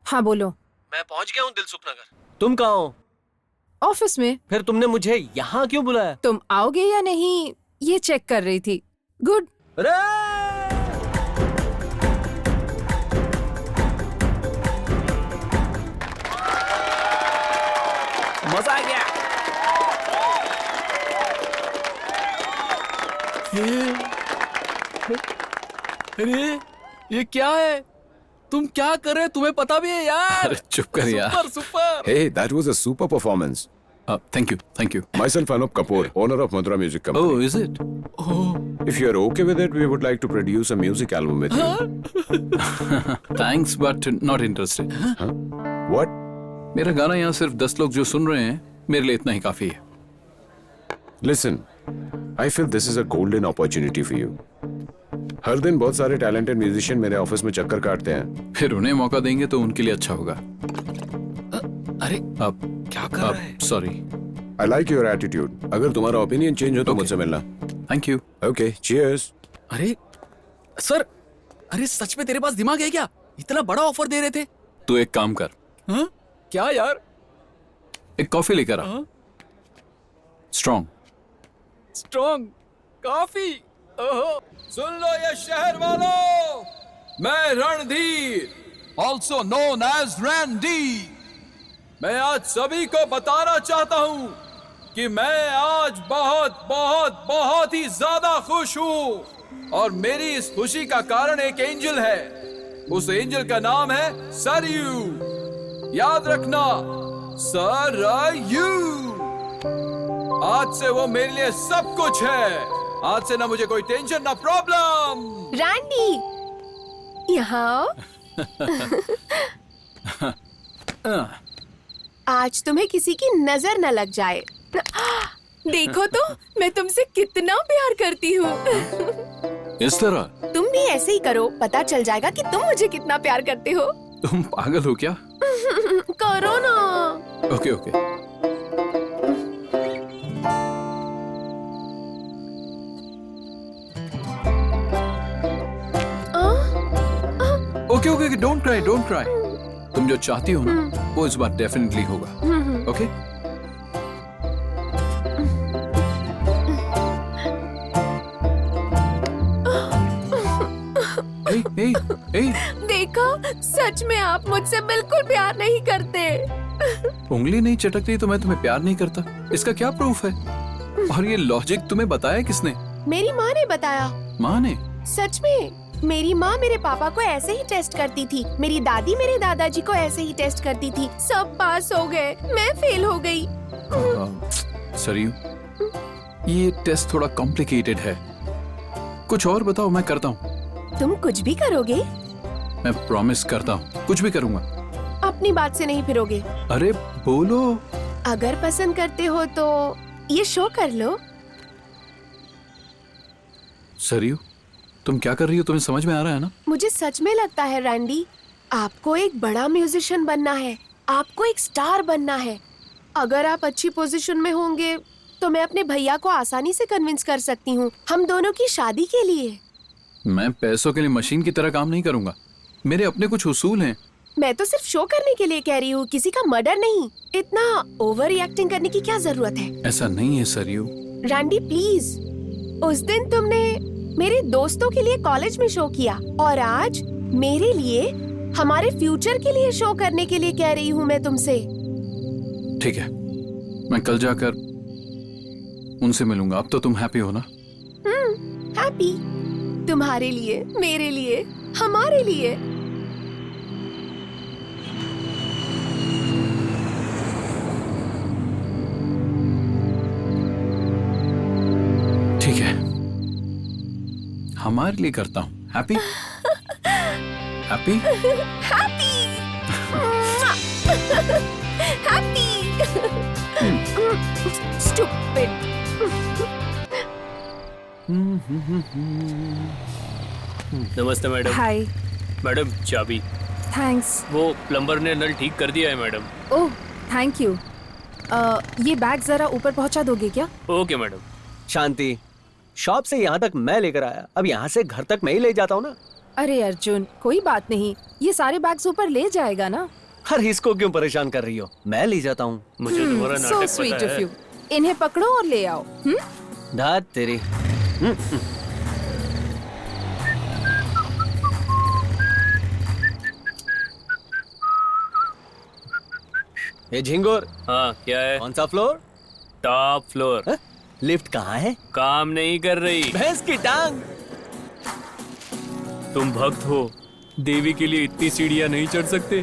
[SPEAKER 9] हाँ बोलो।
[SPEAKER 10] मैं पहुँच गया हूँ दिलसुख नगर। तुम कहाँ हो?
[SPEAKER 9] ऑफिस में।
[SPEAKER 10] फिर तुमने मुझे यहाँ क्यों बुलाया?
[SPEAKER 9] तुम आओगे या नहीं ये चेक कर रही थी। गुड।
[SPEAKER 10] मजा आ गया।
[SPEAKER 11] अरे ये क्या है? तुम क्या कर रहे हो? तुम्हें पता भी है यार।
[SPEAKER 5] अरे चुप कर यार।
[SPEAKER 11] Super super.
[SPEAKER 5] Hey, that was a super performance.
[SPEAKER 12] Thank you.
[SPEAKER 5] Myself Anup Kapoor, owner of Madura Music Company.
[SPEAKER 12] Oh, is it?
[SPEAKER 5] If you are okay with it, we would like to produce a music album with you.
[SPEAKER 12] Thanks, but not interested.
[SPEAKER 5] What?
[SPEAKER 12] मेरा गाना यहाँ सिर्फ 10 लोग जो सुन रहे हैं, मेरे लिए इतना ही काफी है।
[SPEAKER 5] Listen, I feel this is a golden opportunity for you. हर दिन बहुत सारे talented musician मेरे ऑफिस में चक्कर काटते हैं।
[SPEAKER 12] फिर उन्हें मौका देंगे तो उनके लिए अच्छा होगा।
[SPEAKER 11] अरे
[SPEAKER 12] अब
[SPEAKER 11] क्या कर रहा है?
[SPEAKER 12] Sorry.
[SPEAKER 5] I like your attitude. अगर तुम्हारा ओपिनियन चेंज हो तो मुझसे मिलना।
[SPEAKER 12] Thank you.
[SPEAKER 5] Okay, cheers.
[SPEAKER 11] अरे सर, अरे सच में तेरे पास दिमाग है क्या? इतना बड़ा ऑफर दे रहे थे।
[SPEAKER 12] तू एक काम कर।
[SPEAKER 11] हाँ? क्या यार?
[SPEAKER 12] एक कॉफी लेकर आ। स्ट्रॉन्ग।
[SPEAKER 11] Strong coffee. ओहो। सुन लो ये शहर वालों, मैं Randhir, also known as Randy, मैं आज सभी को बताना चाहता हूं कि मैं आज बहुत बहुत बहुत ही ज्यादा खुश हूं और मेरी इस खुशी का कारण एक एंजल है। उस एंजल का नाम है सरयू। याद रखना, सरयू। आज से वो मेरे लिए सब कुछ है। आज से ना मुझे कोई टेंशन ना प्रॉब्लम।
[SPEAKER 1] रैंडी, यहाँ आज तुम्हें किसी की नजर न लग जाए। देखो तो मैं तुमसे कितना प्यार करती हूँ।
[SPEAKER 12] इस तरह
[SPEAKER 1] तुम भी ऐसे ही करो, पता चल जाएगा कि तुम मुझे कितना प्यार करते हो।
[SPEAKER 12] तुम पागल हो क्या?
[SPEAKER 1] करो ना।
[SPEAKER 12] Okay okay. Okay, don't cry. तुम जो चाहती हो ना, वो इस बार डेफिनेटली होगा। ओके?
[SPEAKER 1] देखो, सच में आप मुझसे बिल्कुल प्यार नहीं करते।
[SPEAKER 12] उंगली नहीं चटक रही तो मैं तुम्हें प्यार नहीं करता, इसका क्या प्रूफ है? और ये लॉजिक तुम्हें बताया किसने?
[SPEAKER 1] मेरी माँ ने बताया।
[SPEAKER 12] माँ ने?
[SPEAKER 1] सच में मेरी माँ मेरे पापा को ऐसे ही टेस्ट करती थी, मेरी दादी मेरे दादाजी को ऐसे ही टेस्ट करती थी। सब पास हो गए, मैं फेल हो गई।
[SPEAKER 12] सरयू, ये टेस्ट थोड़ा कॉम्प्लिकेटेड है। कुछ और बताओ, मैं करता हूँ।
[SPEAKER 1] तुम कुछ भी करोगे?
[SPEAKER 12] मैं प्रॉमिस करता हूँ, कुछ भी करूँगा।
[SPEAKER 1] अपनी बात से नहीं फिरोगे?
[SPEAKER 12] अरे बोलो।
[SPEAKER 1] अगर पसंद करते हो तो ये शो कर लो।
[SPEAKER 12] सरयू, तुम क्या कर रही हो? तुम्हें समझ में आ रहा है ना?
[SPEAKER 1] मुझे सच में लगता है रैंडी, आपको एक बड़ा म्यूजिशियन बनना है, आपको एक स्टार बनना है। अगर आप अच्छी पोजीशन में होंगे तो मैं अपने भैया को आसानी से कन्विंस कर सकती हूँ हम दोनों की शादी के लिए।
[SPEAKER 12] मैं पैसों के लिए मशीन की तरह काम नहीं करूंगा। मेरे अपने कुछ उसूल हैं।
[SPEAKER 1] मैं तो सिर्फ शो करने के लिए कह रही हूँ, किसी का मर्डर नहीं। इतना ओवर रिएक्टिंग करने की क्या जरूरत है?
[SPEAKER 12] ऐसा नहीं है सरयू।
[SPEAKER 1] रैंडी प्लीज, उस दिन तुमने मेरे दोस्तों के लिए कॉलेज में शो किया और आज मेरे लिए, हमारे फ्यूचर के लिए शो करने के लिए कह रही हूँ मैं तुमसे।
[SPEAKER 12] ठीक है, मैं कल जाकर उनसे मिलूंगा। अब तो तुम हैप्पी हो ना?
[SPEAKER 1] हैप्पी, तुम्हारे लिए, मेरे लिए, हमारे लिए।
[SPEAKER 12] ठीक है, हमारे लिए करता हूँ। Happy happy
[SPEAKER 1] happy happy. Stupid.
[SPEAKER 16] नमस्ते मैडम।
[SPEAKER 14] हाय।
[SPEAKER 16] मैडम चाबी।
[SPEAKER 14] थैंक्स।
[SPEAKER 16] वो प्लम्बर ने नल ठीक कर दिया है मैडम।
[SPEAKER 14] Oh thank you. ये बैग जरा ऊपर पहुंचा दोगे क्या?
[SPEAKER 16] Okay madam.
[SPEAKER 10] शांति, शॉप से यहाँ तक मैं लेकर आया, अब यहाँ से घर तक मैं ही ले जाता हूँ ना।
[SPEAKER 14] अरे अर्जुन, कोई बात नहीं, ये सारे बैग्स ऊपर ले जाएगा ना।
[SPEAKER 10] हर इसको क्यों परेशान कर रही हो? मैं ले जाता हूँ।
[SPEAKER 16] मुझे तुम्हारा
[SPEAKER 14] So
[SPEAKER 16] नाटक
[SPEAKER 14] sweet
[SPEAKER 16] पता
[SPEAKER 14] of
[SPEAKER 16] है।
[SPEAKER 14] you. इन्हें पकड़ो और ले आओ।
[SPEAKER 10] धात तेरी। ये झिंगुर।
[SPEAKER 16] हाँ क्या है?
[SPEAKER 10] कौन सा फ्लोर?
[SPEAKER 16] Top floor.
[SPEAKER 10] लिफ्ट कहाँ है?
[SPEAKER 16] काम नहीं कर रही।
[SPEAKER 10] भैंस की टांग।
[SPEAKER 16] तुम भक्त हो, देवी के लिए इतनी सीढ़ियाँ नहीं चढ़ सकते?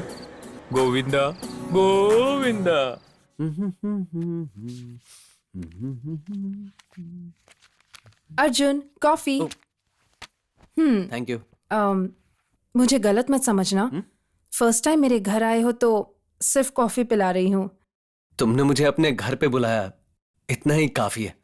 [SPEAKER 16] Govinda Govinda.
[SPEAKER 14] Arjun, coffee.
[SPEAKER 10] Thank you.
[SPEAKER 14] मुझे गलत मत समझना। फर्स्ट टाइम मेरे घर आए हो तो सिर्फ कॉफी पिला रही हूँ।
[SPEAKER 10] तुमने मुझे अपने घर पे बुलाया, इतना ही काफी है।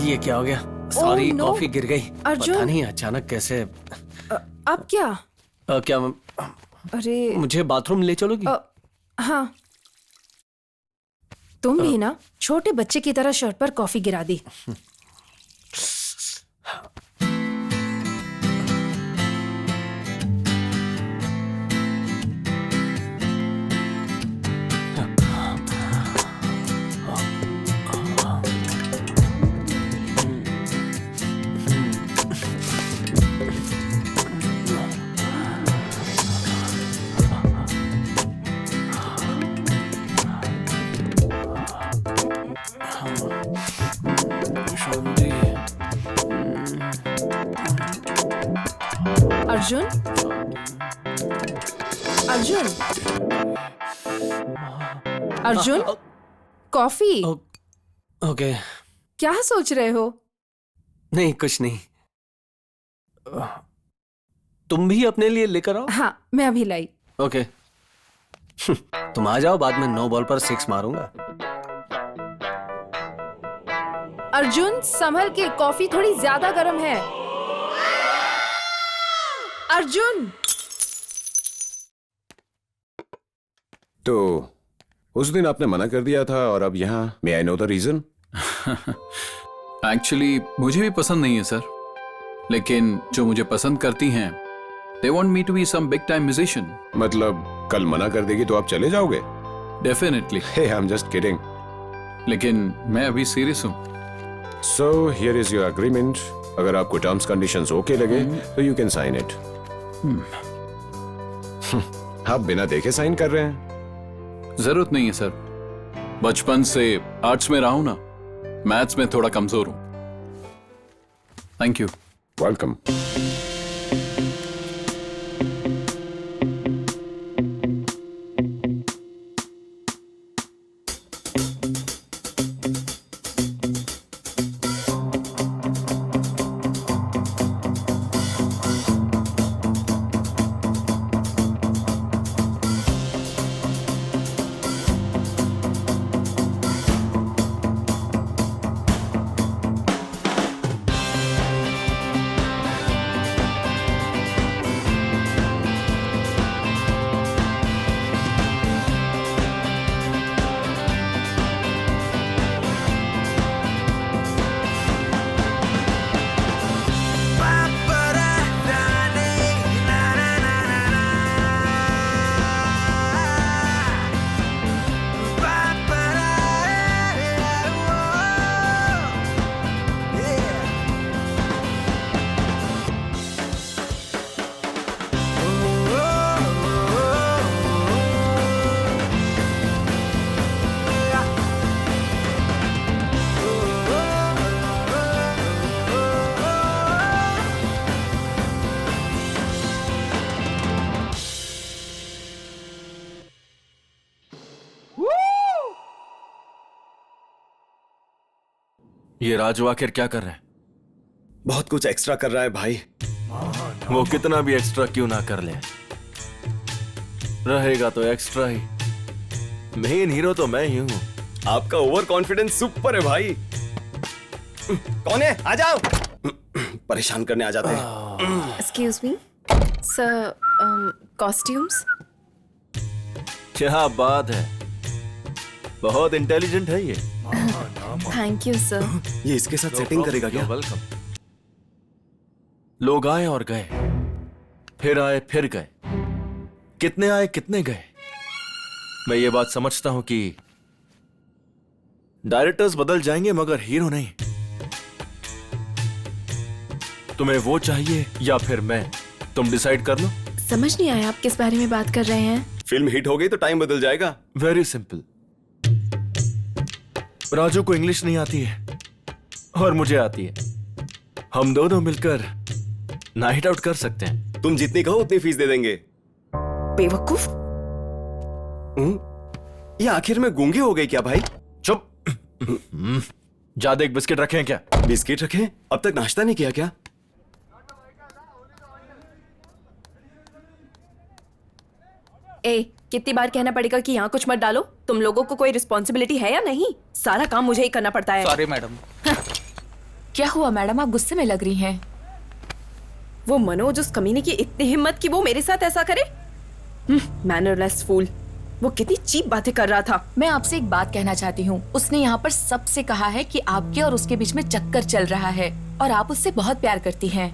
[SPEAKER 10] ये क्या हो गया? Sorry,
[SPEAKER 14] no.
[SPEAKER 10] कॉफी गिर गई।
[SPEAKER 14] अर्जुन।
[SPEAKER 10] पता नहीं अचानक कैसे।
[SPEAKER 14] अब क्या?
[SPEAKER 10] क्या
[SPEAKER 14] अरे
[SPEAKER 10] मुझे बाथरूम ले चलोगी?
[SPEAKER 14] हाँ। तुम भी ना छोटे बच्चे की तरह शर्ट पर कॉफी गिरा दी। अर्जुन, अर्जुन, अर्जुन, कॉफी।
[SPEAKER 10] ओके।
[SPEAKER 14] क्या सोच रहे हो?
[SPEAKER 10] नहीं, कुछ नहीं। तुम भी अपने लिए लेकर आओ।
[SPEAKER 14] हाँ, मैं अभी लाई।
[SPEAKER 10] ओके। तुम आ जाओ, बाद में 9 बॉल पर 6 मारूंगा।
[SPEAKER 14] अर्जुन, संभल के, कॉफी थोड़ी ज्यादा गर्म है। अर्जुन।
[SPEAKER 5] तो उस दिन आपने मना कर दिया था और अब यहाँ may I know the reason?
[SPEAKER 12] Actually मुझे भी पसंद नहीं है सर, लेकिन जो मुझे पसंद करती हैं they want me to be some big time musician.
[SPEAKER 5] मतलब कल मना कर देगी तो आप चले जाओगे?
[SPEAKER 12] Definitely.
[SPEAKER 5] Hey, I'm just kidding.
[SPEAKER 12] लेकिन मैं अभी सीरियस हूँ।
[SPEAKER 5] So here is your agreement. अगर आपको टर्म्स कंडीशंस ओके लगे तो you can sign it. आप बिना देखे साइन कर रहे हैं?
[SPEAKER 12] जरूरत नहीं है सर, बचपन से आर्ट्स में रहा हूं ना, मैथ्स में थोड़ा कमजोर हूं। Thank you.
[SPEAKER 5] वेलकम।
[SPEAKER 4] ये राजू आखिर क्या कर रहा है?
[SPEAKER 6] बहुत कुछ एक्स्ट्रा कर रहा है भाई।
[SPEAKER 4] वो कितना भी एक्स्ट्रा क्यों ना कर ले, रहेगा तो एक्स्ट्रा ही। मेन हीरो तो मैं ही हूँ।
[SPEAKER 6] आपका ओवर कॉन्फिडेंस सुपर है भाई। कौन है? आ जाओ। परेशान करने आ जाते हैं।
[SPEAKER 8] Excuse me sir, costumes.
[SPEAKER 4] क्या बात है, बहुत इंटेलिजेंट है ये।
[SPEAKER 8] Thank you sir.
[SPEAKER 6] ये इसके साथ सेटिंग करेगा क्या?
[SPEAKER 4] वेलकम। लोग आए और गए, फिर आए फिर गए, कितने आए कितने गए। मैं ये बात समझता हूं कि डायरेक्टर्स बदल जाएंगे मगर हीरो नहीं। तुम्हें वो चाहिए या फिर मैं, तुम डिसाइड कर लो।
[SPEAKER 8] समझ नहीं आया आप किस बारे में बात कर रहे हैं।
[SPEAKER 6] फिल्म हिट हो गई तो टाइम बदल जाएगा।
[SPEAKER 4] Very simple. राजू को इंग्लिश नहीं आती है और मुझे आती है, हम दोनों मिलकर नाइट आउट कर सकते हैं।
[SPEAKER 6] तुम जितनी कहो उतनी फीस दे देंगे।
[SPEAKER 8] बेवकूफ।
[SPEAKER 6] ये आखिर में गूंगे हो गए क्या भाई?
[SPEAKER 4] चुप। ज्यादा एक बिस्किट रखे हैं क्या?
[SPEAKER 6] बिस्किट रखे? अब तक नाश्ता नहीं किया क्या?
[SPEAKER 8] ए, कितनी बार कहना पड़ेगा कि यहाँ कुछ मत डालो? तुम लोगों को कोई रिस्पॉन्सिबिलिटी है या नहीं? सारा काम मुझे ही करना पड़ता है।
[SPEAKER 11] Sorry madam.
[SPEAKER 15] क्या हुआ मैडम, आप गुस्से में लग रही हैं?
[SPEAKER 8] वो मनोज, उस कमीने की इतनी हिम्मत कि वो मेरे साथ ऐसा करे। मैनरलेस फूल। वो कितनी चीप बातें कर रहा था।
[SPEAKER 15] मैं आपसे एक बात कहना चाहती हूँ। उसने यहाँ पर सबसे कहा है कि आपके और उसके बीच में चक्कर चल रहा है और आप उससे बहुत प्यार करती हैं।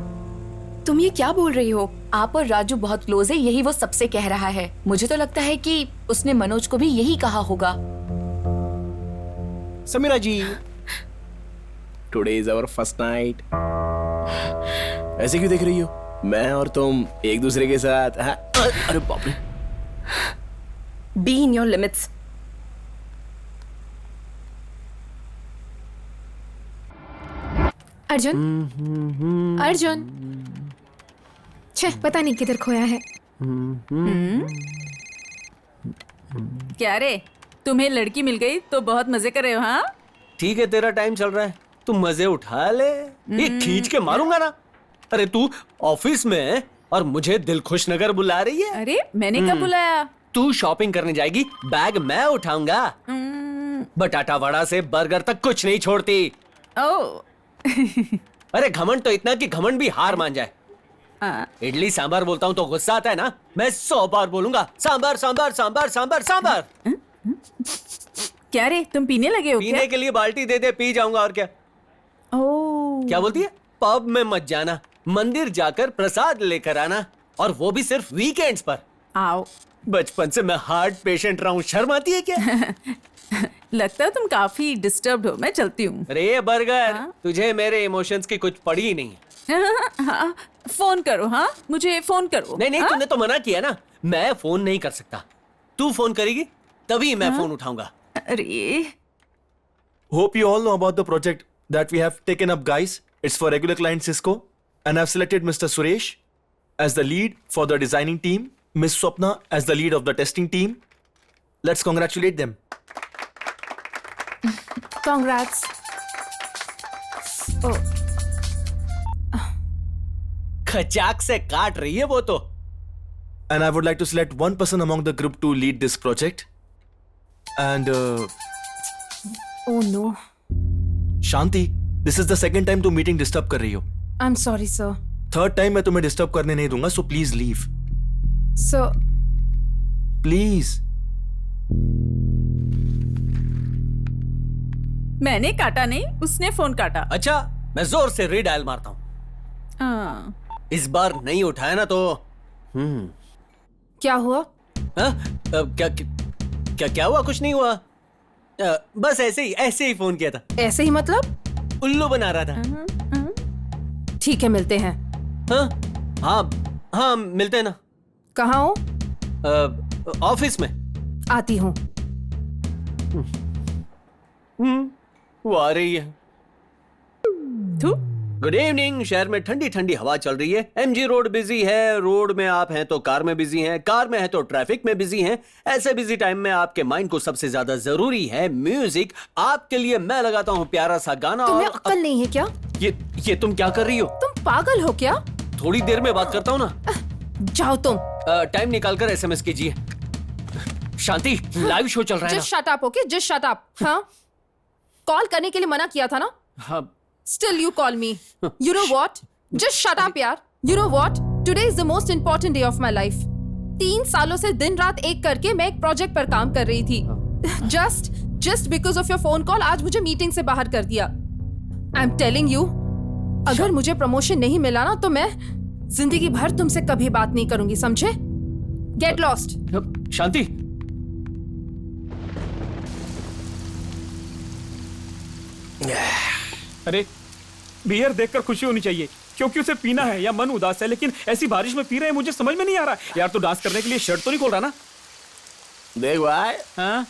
[SPEAKER 8] तुम ये क्या बोल रही हो?
[SPEAKER 15] आप और राजू बहुत क्लोज है, यही वो सबसे कह रहा है। मुझे तो लगता है कि उसने मनोज को भी यही कहा होगा।
[SPEAKER 2] Sameera ji, today is our first night. ऐसे क्यों देख रही हो? मैं और तुम एक दूसरे के साथ। अरे बाप रे।
[SPEAKER 8] Be in your limits.
[SPEAKER 14] Arjun, Arjun, छे पता नहीं किधर खोया है।
[SPEAKER 9] क्या रे, तुम्हें लड़की मिल गई तो बहुत मजे कर रहे हो? हाँ
[SPEAKER 10] ठीक है, तेरा टाइम चल रहा है, तू मजे उठा ले। ये खींच के मारूंगा ना। अरे तू ऑफिस में है और मुझे दिल खुश नगर बुला रही है।
[SPEAKER 9] अरे मैंने कब बुलाया?
[SPEAKER 10] तू शॉपिंग करने जाएगी, बैग मैं उठाऊंगा। बटाटा वड़ा से बर्गर तक कुछ नहीं छोड़ती।
[SPEAKER 9] ओ
[SPEAKER 10] अरे घमंड तो इतना कि घमंड भी हार मान जाए। इडली सांभर बोलता हूँ तो गुस्सा आता है ना? मैं 100 बार बोलूंगा सांभर सांभर सांभर सांभर सांभर।
[SPEAKER 9] क्या रे, तुम पीने लगे हो?
[SPEAKER 10] पीने के लिए बाल्टी दे दे, पी जाऊंगा और क्या। क्या बोलती है? पब में मत जाना, मंदिर जाकर प्रसाद लेकर आना, और वो भी सिर्फ वीकेंड्स पर।
[SPEAKER 9] आओ।
[SPEAKER 10] बचपन से मैं हार्ट पेशेंट रहा हूँ, शर्म आती है क्या?
[SPEAKER 9] लगता है तुम काफी डिस्टर्ब्ड हो, मैं चलती हूँ।
[SPEAKER 10] रे बर्गर, तुझे मेरे इमोशंस की कुछ पड़ी ही नहीं।
[SPEAKER 9] हाँ, फोन करो। हाँ मुझे फोन करो।
[SPEAKER 10] नहीं तूने तो मना किया ना, मैं फोन नहीं कर सकता। तू फोन करेगी तभी मैं फोन उठाऊंगा।
[SPEAKER 9] अरे
[SPEAKER 4] Hope you all know about the project that we have taken up, guys. It's for regular client Cisco, and I've selected Mr. Suresh as the lead for the designing team, Miss Swapna as the lead of the testing team. Let's congratulate them.
[SPEAKER 14] Congrats. Oh.
[SPEAKER 10] खचाक से काट रही है वो तो।
[SPEAKER 4] And I would like to select one person among the group to lead this project. And
[SPEAKER 14] Oh no.
[SPEAKER 4] Shanti, this is the second time तुम meeting disturb कर रही हो।
[SPEAKER 14] I'm sorry, sir.
[SPEAKER 4] Third time मैं तुम्हें disturb करने नहीं दूंगा, so please leave.
[SPEAKER 14] So.
[SPEAKER 4] Please.
[SPEAKER 9] मैंने काटा नहीं, उसने फोन काटा।
[SPEAKER 10] अच्छा, मैं जोर से रीडायल मारता हूँ। इस बार नहीं उठाया ना तो
[SPEAKER 14] क्या हुआ?
[SPEAKER 10] क्या हुआ? कुछ नहीं हुआ, बस ऐसे ही फोन किया था।
[SPEAKER 14] ऐसे ही मतलब?
[SPEAKER 10] उल्लू बना रहा था।
[SPEAKER 14] ठीक है, मिलते हैं।
[SPEAKER 10] हाँ मिलते हैं ना।
[SPEAKER 14] कहाँ हो?
[SPEAKER 10] ऑफिस में।
[SPEAKER 14] आती हूँ।
[SPEAKER 10] वो आ रही है। Good evening. शहर में ठंडी ठंडी हवा चल रही है। एमजी रोड बिजी है, रोड में आप हैं तो कार में बिजी हैं, कार में है तो ट्रैफिक में बिजी हैं। ऐसे बिजी टाइम में आपके माइंड को सबसे ज्यादा जरूरी है म्यूजिक। आपके लिए मैं लगाता हूँ प्यारा सा गाना।
[SPEAKER 8] तुम्हें अक्ल नहीं है क्या?
[SPEAKER 10] ये तुम क्या कर रही हो?
[SPEAKER 8] तुम पागल हो क्या?
[SPEAKER 10] थोड़ी देर में बात करता हूँ ना।
[SPEAKER 8] जाओ तुम।
[SPEAKER 10] टाइम निकाल कर SMS कीजिए। शांति, लाइव शो चल रहा है ना।
[SPEAKER 14] Just shut up, okay? Just shut up. हाँ, कॉल करने के लिए मना किया था ना?
[SPEAKER 10] हाँ।
[SPEAKER 14] Still you call me. You know what? Just shut up यार. You know what? Today is the most important day of my life. 3 सालों से दिन रात एक करके मैं एक प्रोजेक्ट पर काम कर रही थी. Just because of your phone call आज मुझे मीटिंग से बाहर कर दिया. I'm telling you, अगर मुझे प्रमोशन नहीं मिला ना तो मैं जिंदगी भर तुमसे कभी बात नहीं करूंगी, समझे? Get lost.
[SPEAKER 10] शांति,
[SPEAKER 3] अरे बियर देखकर खुशी होनी चाहिए क्योंकि उसे पीना है या मन उदास है, लेकिन ऐसी बारिश में पी रहे हैं मुझे समझ में नहीं आ रहा। यार तो डांस करने के लिए शर्ट तो नहीं खोल रहा ना?
[SPEAKER 2] देख भाई,
[SPEAKER 3] हाँ?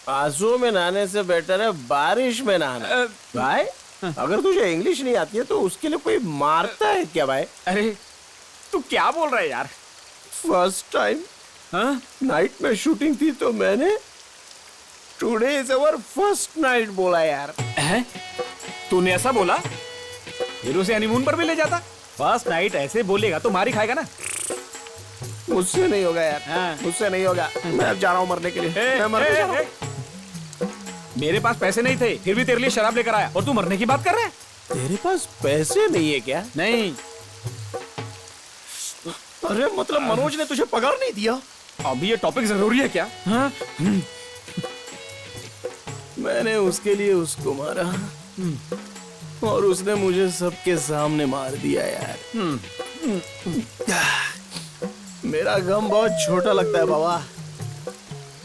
[SPEAKER 2] आंसू में नहाने से बेटर है बारिश में नहाना। भाई अगर तुझे इंग्लिश नहीं आती है तो उसके लिए कोई मारता है क्या भाई?
[SPEAKER 3] अरे तू क्या बोल रहा है यार?
[SPEAKER 2] फर्स्ट टाइम नाइट में शूटिंग थी तो मैंने today is our first night बोला यार।
[SPEAKER 3] तूने ऐसा बोला? फिर उसे हनीमून पर भी ले जाता। फर्स्ट नाइट ऐसे बोलेगा तो मार ही खाएगा ना।
[SPEAKER 2] मुझसे नहीं होगा यार, मुझसे नहीं होगा। मैं अब जा रहा हूँ मरने के लिए। मैं मरने जा रहा हूँ।
[SPEAKER 3] मेरे पास पैसे नहीं थे फिर भी तेरे लिए शराब लेकर आया और तू मरने की बात कर रहा है?
[SPEAKER 2] तेरे पास पैसे नहीं है क्या?
[SPEAKER 3] नहीं।
[SPEAKER 2] अरे मतलब मनोज ने तुझे पगार नहीं दिया?
[SPEAKER 3] अभी ये टॉपिक जरूरी है क्या?
[SPEAKER 2] मैंने उसके लिए उसको मारा और उसने मुझे सबके सामने मार दिया यार। मेरा गम बहुत छोटा लगता है बाबा।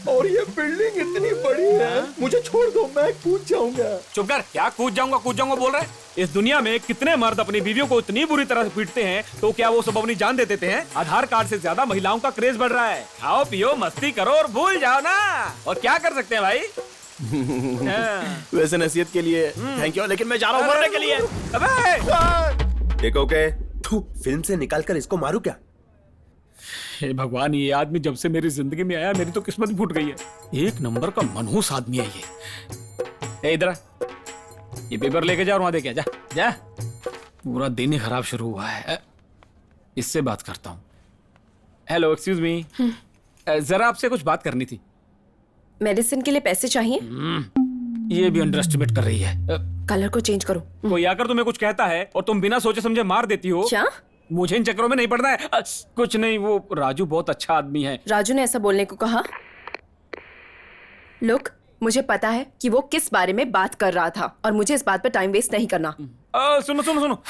[SPEAKER 2] और ये बिल्डिंग इतनी बड़ी है, मुझे छोड़ दो, मैं कूद जाऊंगा।
[SPEAKER 3] चुप कर। क्या कूद जाऊंगा बोल रहा है? इस दुनिया में कितने मर्द अपनी बीवियों को इतनी बुरी तरह से पीटते हैं तो क्या वो सब अपनी जान दे देते हैं? आधार कार्ड से ज्यादा महिलाओं का क्रेज बढ़ रहा है। खाओ पियो मस्ती करो और भूल जाओ ना। और क्या कर सकते हैं भाई?
[SPEAKER 2] वैसे नसीहत के लिए थैंक यू, लेकिन मैं जा रहा हूँ मरने के लिए।
[SPEAKER 3] अबे
[SPEAKER 7] देखो के फिल्म से निकाल कर इसको मारू क्या?
[SPEAKER 3] हे भगवान, ये आदमी जब से मेरी जिंदगी में आया मेरी तो किस्मत फूट गई है। एक नंबर का मनहूस आदमी है ये। इधर ये पेपर लेके जा और वहां दे के जा। जा। पूरा दिन ही खराब शुरू हुआ है। इससे बात करता हूँ। हेलो, एक्सक्यूज मी, जरा आपसे कुछ बात करनी थी।
[SPEAKER 8] मेडिसिन के लिए पैसे चाहिए?
[SPEAKER 3] ये भी अंडर एस्टिमेट कर रही है।
[SPEAKER 8] कलर को चेंज करो।
[SPEAKER 3] कोई आकर तुम्हें कुछ कहता है और तुम बिना सोचे समझे मार देती हो।
[SPEAKER 8] क्या?
[SPEAKER 3] मुझे इन चक्करों में नहीं पड़ना है। कुछ नहीं, वो राजू बहुत अच्छा आदमी है।
[SPEAKER 8] राजू ने ऐसा बोलने को कहा? लुक, मुझे पता है कि वो किस बारे में बात कर रहा था और मुझे इस बात पर टाइम वेस्ट नहीं करना।
[SPEAKER 3] सुनो सुनो सुनो।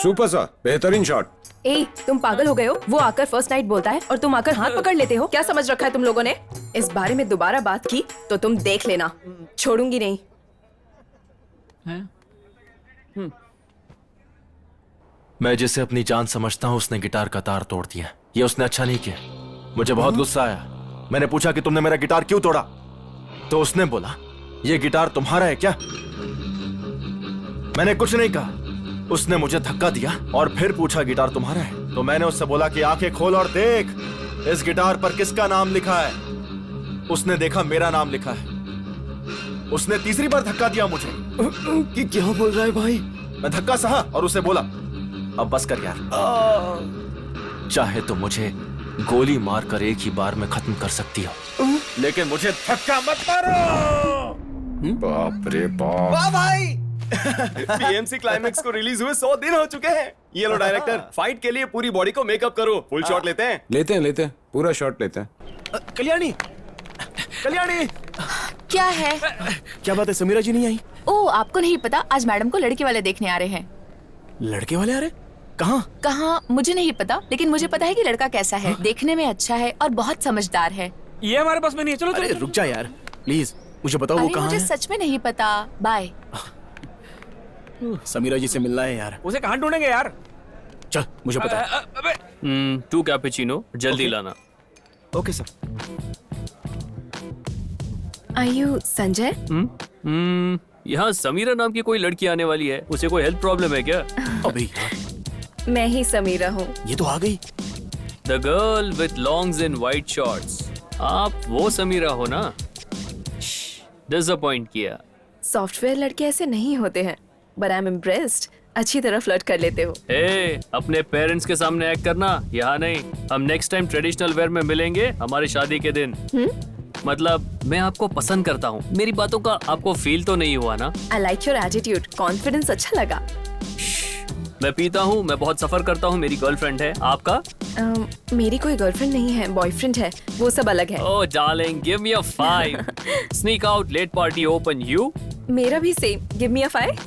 [SPEAKER 5] सुपर सा बेहतरीन शॉट।
[SPEAKER 8] ए, तुम पागल हो गए हो? वो आकर फर्स्ट नाइट बोलता है और तुम आकर हाथ पकड़ लेते हो। क्या समझ रखा है तुम लोगों ने? इस बारे में दोबारा बात की तो तुम देख लेना, छोड़ूंगी नहीं।
[SPEAKER 4] मैं जिसे अपनी जान समझता हूँ उसने गिटार का तार तोड़ दिया। ये उसने अच्छा नहीं किया। मुझे बहुत गुस्सा आया। मैंने पूछा कि तुमने मेरा गिटार क्यों तोड़ा, तो उसने बोला ये गिटार तुम्हारा है क्या? मैंने कुछ नहीं कहा। उसने मुझे धक्का दिया और फिर पूछा गिटार तुम्हारा है, तो मैंने उससे बोला कि आंखें खोल और देख इस गिटार पर किसका नाम लिखा है। उसने देखा मेरा नाम लिखा है। उसने तीसरी बार धक्का दिया मुझे।
[SPEAKER 2] कि क्या बोल रहा है भाई?
[SPEAKER 4] मैं धक्का सहा और उसे बोला अब बस कर यार, चाहे तो मुझे गोली मारकर एक ही बार में खत्म कर सकती हो, लेकिन मुझे धक्का मत मारो।
[SPEAKER 5] बाप रे बाप।
[SPEAKER 6] वाह भाई। पीएमसी क्लाइमेक्स को रिलीज हुए 100 दिन हो चुके हैं। ये लो डायरेक्टर, फाइट के लिए पूरी बॉडी को मेकअप करो। फुल शॉट लेते हैं?
[SPEAKER 5] लेते हैं पूरा शॉट लेते हैं।
[SPEAKER 2] कल्याणी, कल्याणी,
[SPEAKER 15] क्या है?
[SPEAKER 2] क्या बात है, समीरा जी नहीं आई?
[SPEAKER 15] ओ, आपको नहीं पता, आज मैडम को लड़के वाले देखने आ रहे हैं।
[SPEAKER 2] लड़के वाले आ रहे? कहाँ?
[SPEAKER 15] कहाँ मुझे नहीं पता, लेकिन मुझे पता है कि लड़का कैसा है। देखने में अच्छा है और बहुत समझदार है।
[SPEAKER 3] ये हमारे पास में नहीं है। चलो
[SPEAKER 2] अरे रुक जा यार, प्लीज मुझे बताओ वो कहाँ है?
[SPEAKER 15] मुझे सच में नहीं पता। बाय।
[SPEAKER 2] समीरा जी से मिलना है यार।
[SPEAKER 3] उसे कहाँ ढूंढेंगे यार?
[SPEAKER 2] चल मुझे पता है।
[SPEAKER 16] 2 कैपुचिनो जल्दी लाना।
[SPEAKER 2] Okay sir.
[SPEAKER 8] Are you Sanjay?
[SPEAKER 16] यहाँ समीरा नाम की कोई लड़की आने वाली है, उसे कोई हेल्थ प्रॉब्लम है क्या?
[SPEAKER 2] अबे
[SPEAKER 8] मैं ही समीरा हूँ।
[SPEAKER 2] ये तो आ गई।
[SPEAKER 16] The girl with longs and white shorts, आप वो समीरा हो ना? डिसअपॉइंट किया।
[SPEAKER 8] सॉफ्टवेयर लड़के ऐसे नहीं होते हैं, बट आई एम इम्प्रेस्ड। अच्छी तरह फ्लर्ट कर लेते हो।
[SPEAKER 16] ए, अपने पेरेंट्स के सामने एक्ट करना, यहाँ नहीं। हम नेक्स्ट टाइम ट्रेडिशनल वेयर में मिलेंगे हमारी शादी के दिन। मतलब मैं आपको पसंद करता हूँ, मेरी बातों का आपको फील तो नहीं हुआ ना?
[SPEAKER 8] I like your attitude, confidence अच्छा लगा।
[SPEAKER 16] मैं पीता हूँ, मैं बहुत सफर करता हूँ, मेरी गर्लफ्रेंड है। आपका?
[SPEAKER 8] मेरी कोई गर्लफ्रेंड नहीं है, बॉयफ्रेंड है, वो सब अलग है।
[SPEAKER 16] Oh darling, give me a 5। Sneak out, late party open. You?
[SPEAKER 8] मेरा भी सेम, गिव मी अ 5।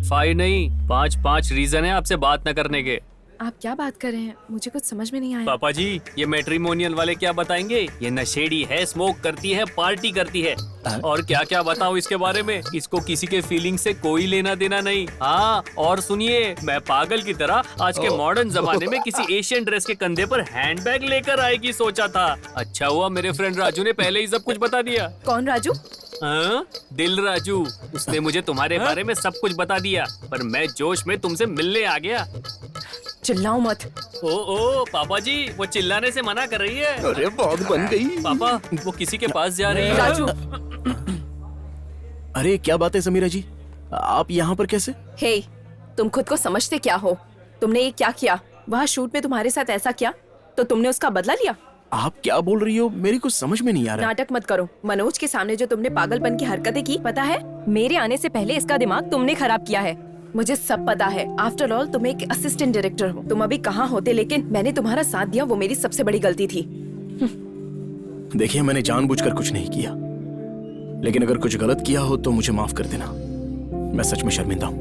[SPEAKER 16] 5 नहीं, 5 रीजन है आपसे बात न करने के।
[SPEAKER 8] आप क्या बात कर रहे हैं? मुझे कुछ समझ में नहीं आया।
[SPEAKER 16] पापा जी, ये मैट्रिमोनियल वाले क्या बताएंगे? ये नशेड़ी है, स्मोक करती है, पार्टी करती है, और क्या क्या बताऊं इसके बारे में। इसको किसी के फीलिंग से कोई लेना देना नहीं। हाँ, और सुनिए, मैं पागल की तरह आज के मॉडर्न जमाने में किसी एशियन ड्रेस के कंधे पर हैंडबैग लेकर आएगी सोचा था। अच्छा हुआ मेरे फ्रेंड राजू ने पहले ही सब कुछ बता दिया।
[SPEAKER 8] कौन राजू?
[SPEAKER 16] दिल राजू। उसने मुझे तुम्हारे बारे में सब कुछ बता दिया, पर मैं जोश में तुमसे मिलने आ गया।
[SPEAKER 8] चिल्लाओ मत।
[SPEAKER 16] ओ पापा जी, वो चिल्लाने से मना कर रही है।
[SPEAKER 2] अरे बहुत बन गई।
[SPEAKER 16] पापा, वो किसी के पास जा रही है।
[SPEAKER 8] राजू।
[SPEAKER 2] अरे क्या बात है समीरा जी, आप यहाँ पर कैसे?
[SPEAKER 8] हे, तुम खुद को समझते क्या हो? तुमने ये क्या किया? वहाँ शूट में तुम्हारे साथ ऐसा किया तो तुमने उसका बदला लिया?
[SPEAKER 2] आप क्या बोल रही हो? मेरी कुछ समझ में नहीं आ रहा।
[SPEAKER 8] नाटक मत करो। मनोज के सामने जो तुमने पागलपन की हरकतें की, पता है मेरे आने से पहले इसका दिमाग तुमने खराब किया है। मुझे सब पता है। आफ्टर ऑल तुम एक असिस्टेंट डायरेक्टर हो। तुम अभी कहाँ होते, लेकिन मैंने तुम्हारा साथ दिया, वो मेरी सबसे बड़ी गलती थी।
[SPEAKER 2] देखिए, मैंने जानबूझकर कुछ नहीं किया, लेकिन अगर कुछ गलत किया हो तो मुझे माफ कर देना। मैं सच में शर्मिंदा हूँ।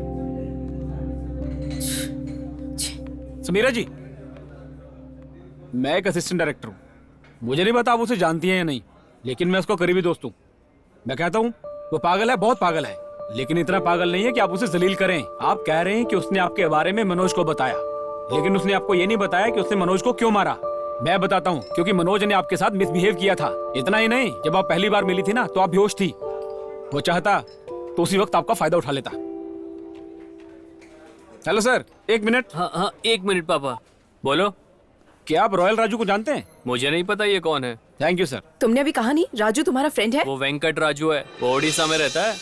[SPEAKER 3] समीरा जी, मैं एक असिस्टेंट डायरेक्टर हूँ। मुझे नहीं पता आप उसे जानती हैं या नहीं, लेकिन मैं उसका करीबी दोस्त हूँ। मैं कहता हूँ वो पागल है, बहुत पागल है, लेकिन इतना पागल नहीं है कि आप उसे जलील करें। आप कह रहे हैं कि उसने आपके बारे में मनोज को बताया, लेकिन उसने आपको ये नहीं बताया कि उसने मनोज को क्यों मारा। मैं बताता हूँ, क्योंकि मनोज ने आपके साथ मिसबिहेव किया था। इतना ही नहीं, जब आप पहली बार मिली थी ना, तो आप बेहोश थी। वो चाहता तो उसी वक्त आपका फायदा उठा लेता। Hello sir, 1 minute.
[SPEAKER 16] हाँ 1 मिनट पापा। बोलो।
[SPEAKER 3] क्या आप रॉयल राजू को जानते हैं?
[SPEAKER 16] मुझे नहीं पता ये कौन है।
[SPEAKER 3] Thank you sir.
[SPEAKER 8] तुमने अभी कहा नहीं राजू तुम्हारा फ्रेंड है?
[SPEAKER 16] वो वेंकट राजू है, वो ओडिशा में रहता है।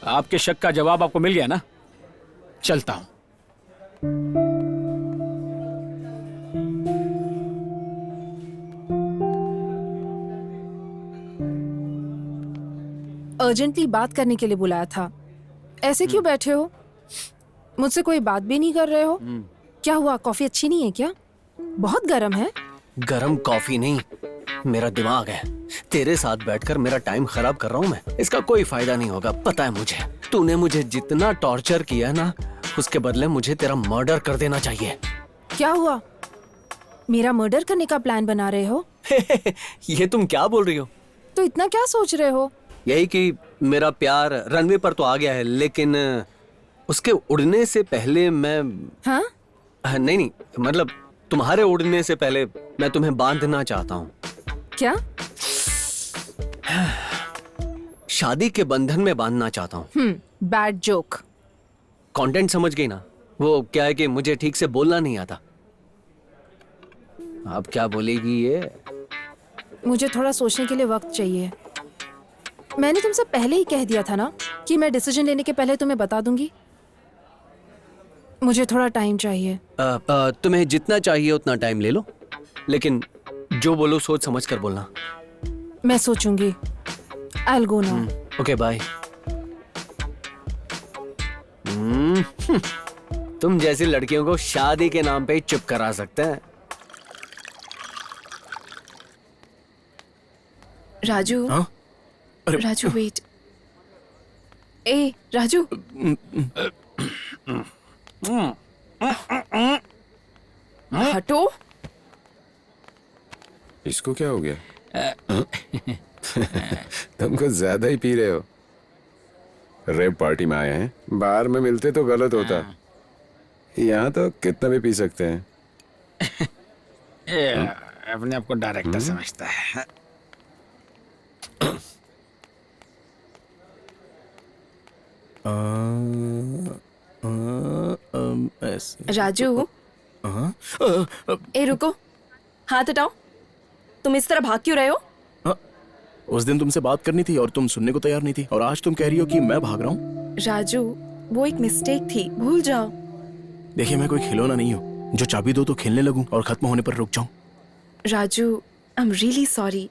[SPEAKER 3] आपके शक का जवाब आपको मिल गया ना? चलता हूं।
[SPEAKER 14] अर्जेंटली बात करने के लिए बुलाया था। ऐसे क्यों बैठे हो? मुझसे कोई बात भी नहीं कर रहे हो? क्या हुआ, कॉफी अच्छी नहीं है क्या? बहुत गर्म है।
[SPEAKER 10] गरम कॉफी नहीं, मेरा दिमाग है। तेरे साथ बैठकर मेरा टाइम खराब कर रहा हूँ मैं। इसका कोई फायदा नहीं होगा, पता है मुझे। तूने मुझे जितना टॉर्चर किया ना, उसके बदले मुझे तेरा मर्डर कर देना चाहिए।
[SPEAKER 14] क्या हुआ? मेरा मर्डर करने का प्लान बना रहे हो?
[SPEAKER 10] ये तुम क्या बोल रही हो?
[SPEAKER 14] तो इतना क्या सोच रहे हो?
[SPEAKER 10] यही कि मेरा प्यार रनवे पर तो आ गया है, लेकिन उसके उड़ने से पहले मैं
[SPEAKER 14] हाँ?
[SPEAKER 10] नहीं, मतलब तुम्हारे उड़ने से पहले मैं तुम्हें बांधना चाहता हूँ।
[SPEAKER 14] क्या?
[SPEAKER 10] शादी के बंधन में बांधना चाहता हूँ।
[SPEAKER 14] Bad joke.
[SPEAKER 10] कंटेंट समझ गई ना? वो क्या है कि मुझे ठीक से बोलना नहीं आता। अब क्या बोलेगी ये?
[SPEAKER 14] मुझे थोड़ा सोचने के लिए वक्त चाहिए। मैंने तुमसे पहले ही कह दिया था ना कि मैं डिसीजन लेने के पहले तुम्हें बता दूंगी। मुझे थोड़ा टाइम चाहिए।
[SPEAKER 10] तुम्हें जितना चाहिए उतना टाइम ले लो, लेकिन जो बोलो सोच समझ कर बोलना।
[SPEAKER 14] मैं सोचूंगी। I'll go now.
[SPEAKER 10] Okay bye. तुम जैसी लड़कियों को शादी के नाम पे ही चुप करा सकते हैं।
[SPEAKER 8] राजू।
[SPEAKER 2] हाँ?
[SPEAKER 8] राजू वेट। ए राजू। हटो।
[SPEAKER 5] इसको क्या हो गया? तुम कुछ ज्यादा ही पी रहे हो। रेप पार्टी में आए हैं, बाहर में मिलते तो गलत होता। यहाँ तो कितना भी पी सकते हैं।
[SPEAKER 3] अपने आप को डायरेक्टर समझता है।
[SPEAKER 8] राजू, ए रुको, हाथ हटाओ। तुम इस तरह भाग क्यों रहे हो?
[SPEAKER 2] उस दिन तुमसे बात करनी थी और तुम सुनने को तैयार नहीं थी, और आज तुम कह रही हो कि मैं भाग रहा हूँ।
[SPEAKER 8] राजू, वो एक मिस्टेक थी, भूल जाओ।
[SPEAKER 2] देखिए, मैं कोई खिलौना नहीं हूँ जो चाबी दो तो खेलने लगूं और खत्म होने पर रुक जाऊं।
[SPEAKER 8] राजू, आई एम रियली सॉरी।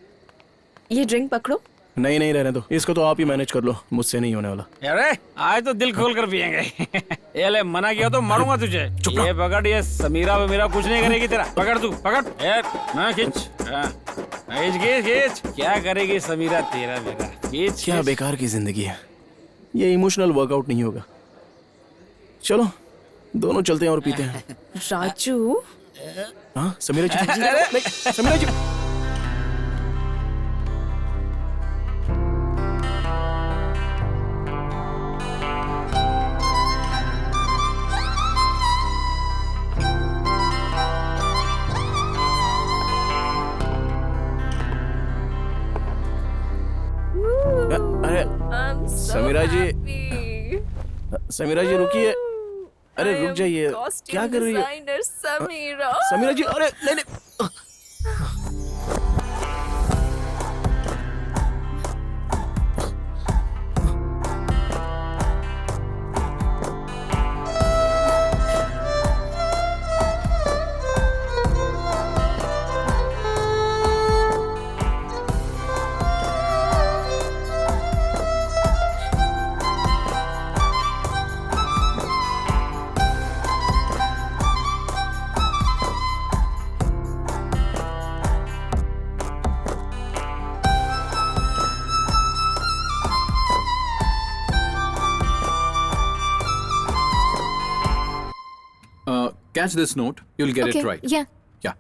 [SPEAKER 8] ये ड्रिंक पकड़ो।
[SPEAKER 2] नहीं नहीं, रहने दो, इसको तो आप ही मैनेज कर लो, मुझसे नहीं होने वाला।
[SPEAKER 3] अरे आज तो दिल खोल कर पियेंगे। ये ले, मना किया तो मारूंगा तुझे। ये पकड़, ये समीरा वमीरा कुछ नहीं करेगी तेरा। पकड़ तू, पकड़। खींच, खींच खींच। क्या करेगी समीरा तेरा मेरा? खींच।
[SPEAKER 2] क्या बेकार की जिंदगी है, ये इमोशनल वर्कआउट नहीं होगा। चलो दोनों चलते हैं और पीते हैं।
[SPEAKER 8] राजू।
[SPEAKER 2] हाँ समीरा जी, समीरा जी। समीरा जी, समीरा जी रुकिए। अरे रुक जाइए, क्या कर रही है समीरा जी? अरे नहीं नहीं।
[SPEAKER 12] Catch this note, you'll get it right.
[SPEAKER 17] Yeah.
[SPEAKER 12] Yeah.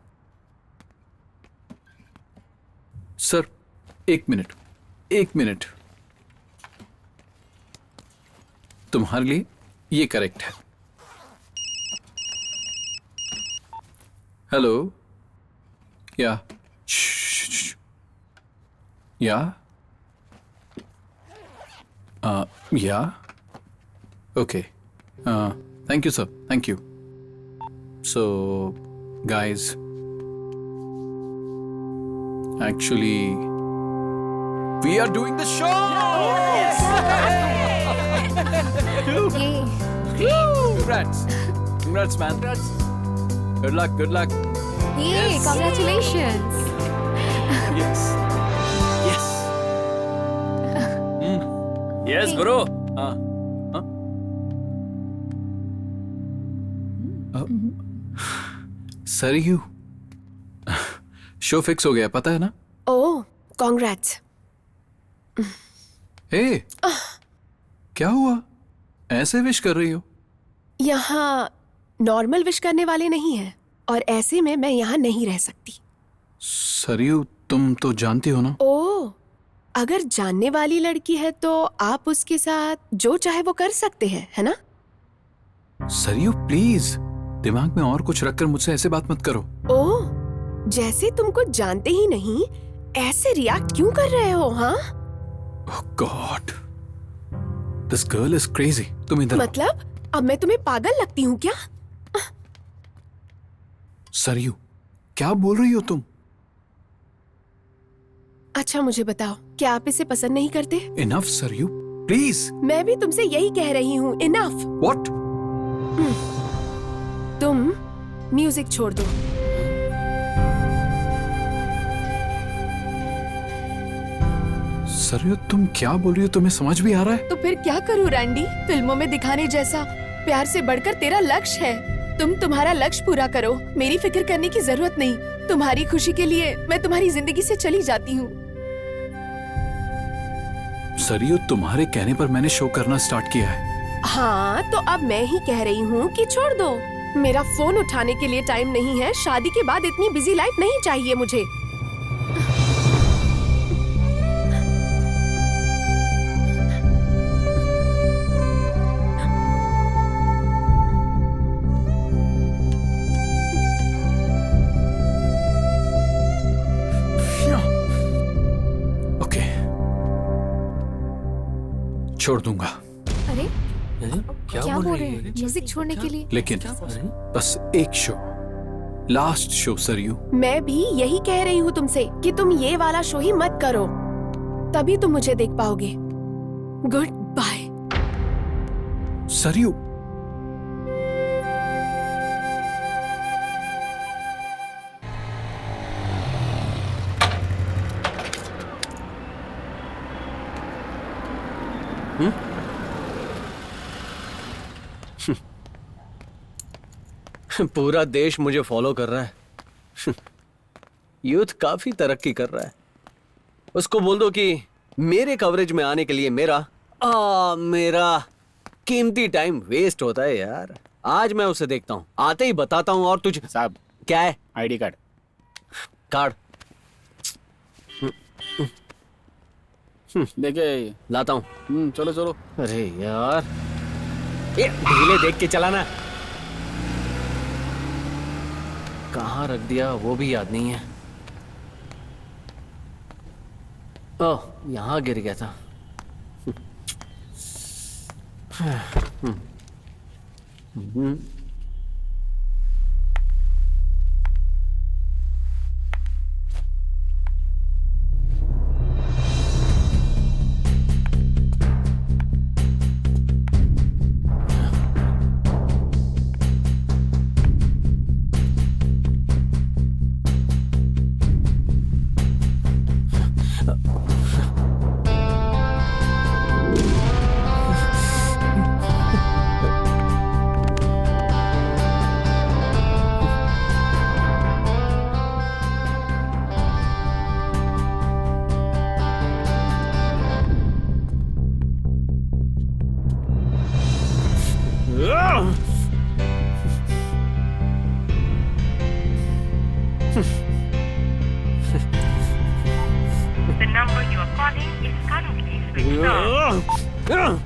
[SPEAKER 12] Sir, एक मिनट। तुम्हारे लिए ये करेक्ट है। हेलो, या okay, thank you sir, thank you. So, guys, actually, we are doing the show! Yes! Congrats, man. Good luck.
[SPEAKER 14] Yay, congratulations.
[SPEAKER 12] Yes.
[SPEAKER 16] Yes, bro.
[SPEAKER 12] Saryu, show fix हो गया, पता है ना?
[SPEAKER 1] ओह, कांग्रेट्स।
[SPEAKER 12] हे, क्या हुआ? ऐसे विश कर रही हो?
[SPEAKER 1] यहाँ नॉर्मल विश करने वाले नहीं हैं, और ऐसे में मैं यहाँ नहीं रह सकती।
[SPEAKER 12] सरयू, तुम तो जानती हो ना?
[SPEAKER 1] ओह, अगर जानने वाली लड़की है तो आप उसके साथ जो चाहे वो कर सकते हैं, है ना?
[SPEAKER 12] सरयू प्लीज, दिमाग में और कुछ रखकर मुझसे ऐसे बात मत करो।
[SPEAKER 1] ओह, जैसे तुमको जानते ही नहीं ऐसे रिएक्ट क्यों कर रहे हो? हाँ,
[SPEAKER 12] oh God, this girl is crazy. तुम इधर
[SPEAKER 1] मतलब अब मैं तुम्हें पागल लगती हूँ क्या?
[SPEAKER 12] सरयू, क्या बोल रही हो तुम?
[SPEAKER 1] अच्छा मुझे बताओ, क्या आप इसे पसंद नहीं करते?
[SPEAKER 12] Enough Saryu, please.
[SPEAKER 1] मैं भी तुमसे यही कह रही हूँ, इनफ।
[SPEAKER 12] व्हाट?
[SPEAKER 1] तुम म्यूजिक छोड़ दो।
[SPEAKER 12] सरयू, तुम क्या बोल रही हो? तुम्हें समझ भी आ रहा है?
[SPEAKER 1] तो फिर क्या करूँ रैंडी? फिल्मों में दिखाने जैसा प्यार से बढ़कर तेरा लक्ष्य है। तुम तुम्हारा लक्ष्य पूरा करो, मेरी फिक्र करने की जरूरत नहीं। तुम्हारी खुशी के लिए मैं तुम्हारी जिंदगी से चली जाती हूँ।
[SPEAKER 12] सरयू, तुम्हारे कहने पर मैंने शो करना स्टार्ट किया है।
[SPEAKER 1] हाँ, तो अब मैं ही कह रही हूँ कि छोड़ दो। मेरा फोन उठाने के लिए टाइम नहीं है। शादी के बाद इतनी बिजी लाइफ नहीं चाहिए मुझे।
[SPEAKER 12] ओके, छोड़ दूंगा।
[SPEAKER 14] अरे
[SPEAKER 12] क्या
[SPEAKER 14] बोल रहे हैं? म्यूजिक छोड़ने के लिए?
[SPEAKER 12] लेकिन बस एक शो, लास्ट शो सरयू।
[SPEAKER 1] मैं भी यही कह रही हूँ तुमसे कि तुम ये वाला शो ही मत करो, तभी तुम मुझे देख पाओगे। Good bye.
[SPEAKER 12] सरयू,
[SPEAKER 10] पूरा देश मुझे फॉलो कर रहा है। यूथ काफी तरक्की कर रहा है। उसको बोल दो कि मेरे कवरेज में आने के लिए मेरा कीमती टाइम वेस्ट होता है यार। आज मैं उसे देखता हूँ, आते ही बताता हूँ। और तुझे
[SPEAKER 3] साहब
[SPEAKER 10] क्या है?
[SPEAKER 3] ID card.
[SPEAKER 10] कार्ड
[SPEAKER 3] देखिए
[SPEAKER 10] लाता हूँ।
[SPEAKER 3] चलो चलो।
[SPEAKER 10] अरे यार, ये ढीले देख के चलाना। कहाँ रख दिया वो भी याद नहीं है। ओह, यहाँ गिर गया था।
[SPEAKER 18] The number you are calling is currently switched off.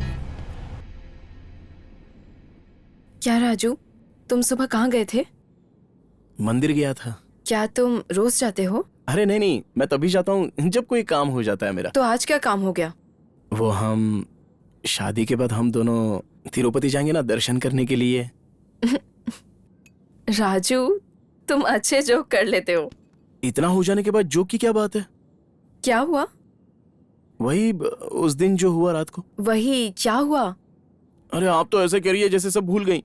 [SPEAKER 8] क्या राजू, तुम सुबह कहाँ गए थे?
[SPEAKER 2] मंदिर गया था।
[SPEAKER 8] क्या तुम रोज जाते हो?
[SPEAKER 2] अरे नहीं नहीं, मैं तभी जाता हूँ जब कोई काम हो जाता है मेरा।
[SPEAKER 8] तो आज क्या काम हो गया?
[SPEAKER 2] वो हम शादी के बाद हम दोनों तिरुपति जाएंगे ना दर्शन करने के लिए।
[SPEAKER 8] राजू, तुम अच्छे जोक कर लेते हो।
[SPEAKER 2] इतना हो जाने के बाद जोक की क्या बात है?
[SPEAKER 8] क्या हुआ?
[SPEAKER 2] वही उस दिन जो हुआ रात को।
[SPEAKER 8] वही क्या हुआ?
[SPEAKER 2] अरे आप तो ऐसे कह रही है जैसे सब भूल गई।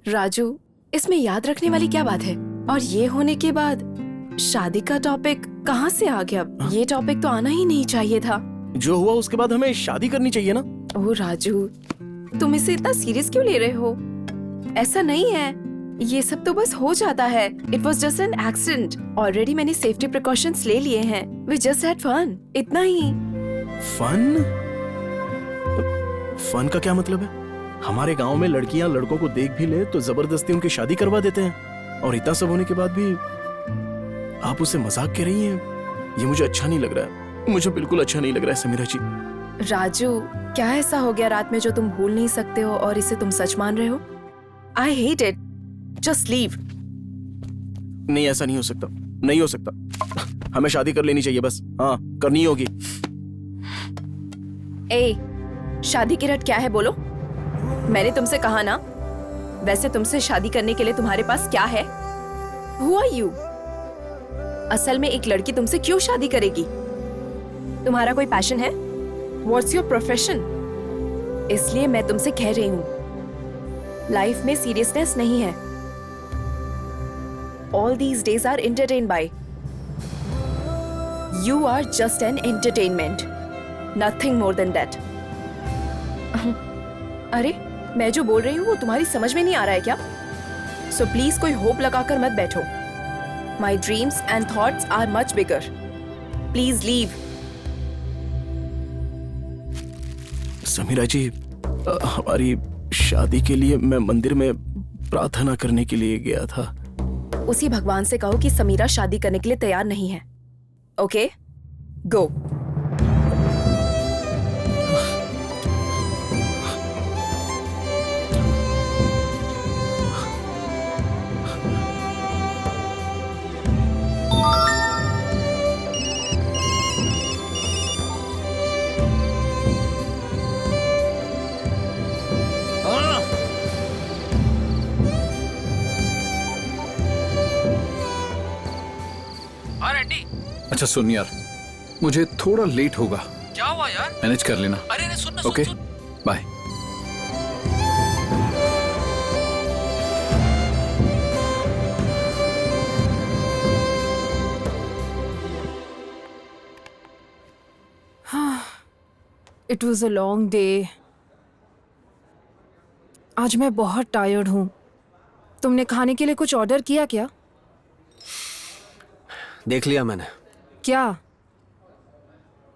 [SPEAKER 8] राजू, इसमें याद रखने वाली क्या बात है? और ये होने के बाद शादी का टॉपिक कहाँ से आ गया? ये टॉपिक तो आना ही नहीं चाहिए था।
[SPEAKER 2] जो हुआ उसके बाद हमें शादी करनी चाहिए ना।
[SPEAKER 8] ओह राजू, तुम इसे इतना सीरियस क्यों ले रहे हो? ऐसा नहीं है, ये सब तो बस हो जाता है। It was just an accident. Already मैंने सेफ्टी प्रिकॉशंस ले लिए हैं। वी जस्ट हैड फन, इतना ही।
[SPEAKER 2] फन? फन का क्या मतलब है? हमारे गांव में लड़कियां लड़कों को देख भी ले तो जबरदस्ती उनकी शादी करवा देते हैं, और इतना सब होने के बाद भी आप उससे मजाक कर रही हैं। ये मुझे अच्छा नहीं लग रहा है, मुझे बिल्कुल अच्छा नहीं लग रहा है समीरा जी।
[SPEAKER 8] राजू, क्या ऐसा हो गया रात में जो तुम भूल नहीं सकते हो और इसे तुम सच मान रहे हो? I hate it, just leave.
[SPEAKER 2] नहीं, ऐसा नहीं हो सकता, नहीं हो सकता। हमें शादी कर लेनी चाहिए बस। हाँ, करनी होगी।
[SPEAKER 8] ए, शादी की रट क्या है बोलो? मैंने तुमसे कहा ना। वैसे तुमसे शादी करने के लिए तुम्हारे पास क्या है? Who are you? असल में एक लड़की तुमसे क्यों शादी करेगी? तुम्हारा कोई पैशन है? What's your profession? इसलिए मैं तुमसे कह रही हूँ, लाइफ में सीरियसनेस नहीं है। All these days are entertained by. You are just an entertainment. Nothing more than that. अरे, मैं जो बोल रही हूँ वो तुम्हारी समझ में नहीं आ रहा है क्या? So please कोई होप लगाकर मत बैठो। My dreams and thoughts are much bigger. Please leave.
[SPEAKER 2] Samira जी, हमारी शादी के लिए मैं मंदिर में प्रार्थना करने के लिए गया था।
[SPEAKER 8] उसी भगवान से कहो कि समीरा शादी करने के लिए तैयार नहीं है। ओके, गो।
[SPEAKER 12] अच्छा सुन यार, मुझे थोड़ा लेट होगा,
[SPEAKER 11] क्या हुआ यार?
[SPEAKER 12] मैनेज कर लेना।
[SPEAKER 11] अरे सुन
[SPEAKER 12] okay bye.
[SPEAKER 14] It was a long day. आज मैं बहुत टायर्ड हूँ। तुमने खाने के लिए कुछ ऑर्डर किया क्या?
[SPEAKER 10] देख लिया मैंने।
[SPEAKER 14] क्या?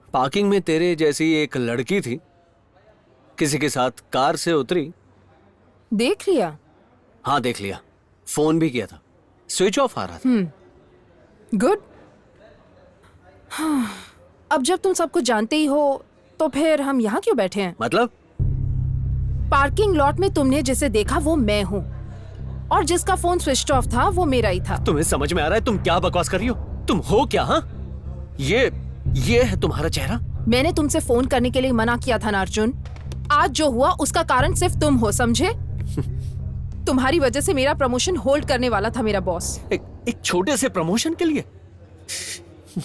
[SPEAKER 10] पार्किंग में तेरे जैसी एक लड़की थी, किसी के साथ कार से उतरी।
[SPEAKER 14] देख लिया?
[SPEAKER 10] हाँ देख लिया, फोन भी किया था, स्विच ऑफ आ रहा था।
[SPEAKER 14] गुड। अब जब तुम सब कुछ जानते ही हो तो फिर हम यहाँ क्यों बैठे हैं?
[SPEAKER 10] मतलब?
[SPEAKER 14] पार्किंग लॉट में तुमने जिसे देखा वो मैं हूँ, और जिसका फोन स्विच ऑफ था वो मेरा ही था।
[SPEAKER 10] तुम्हें समझ में आ रहा है तुम क्या बकवास कर रही हो? तुम हो क्या? हाँ, ये है तुम्हारा चेहरा?
[SPEAKER 14] मैंने तुमसे फोन करने के लिए मना किया था ना अर्जुन। आज जो हुआ उसका कारण सिर्फ तुम हो, समझे? तुम्हारी वजह से मेरा प्रमोशन होल्ड करने वाला था मेरा बॉस।
[SPEAKER 10] एक छोटे से प्रमोशन के लिए?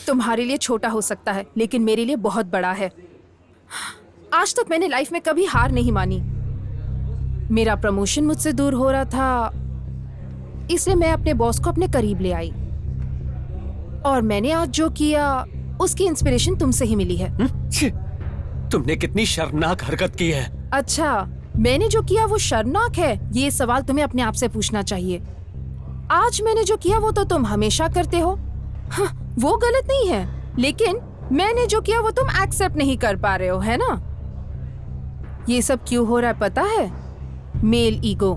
[SPEAKER 14] तुम्हारे लिए छोटा हो सकता है, लेकिन मेरे लिए बहुत बड़ा है। आज तक मैंने लाइफ में कभी हार नहीं मानी। मेरा प्रमोशन मुझसे दूर हो रहा था, इसलिए मैं अपने बॉस को अपने करीब ले आई, और मैंने आज जो किया उसकी इंस्पिरेशन तुमसे ही मिली है।
[SPEAKER 10] तुमने कितनी शर्मनाक हरकत की है।
[SPEAKER 14] अच्छा, मैंने जो किया वो शर्मनाक है, ये सवाल तुम्हें अपने आप से पूछना चाहिए। आज मैंने जो किया वो तो तुम हमेशा करते हो। हाँ, वो गलत नहीं है, लेकिन मैंने जो किया वो तुम एक्सेप्ट नहीं कर पा रहे हो, है ना? ये सब क्यों हो रहा है पता है? Male ego.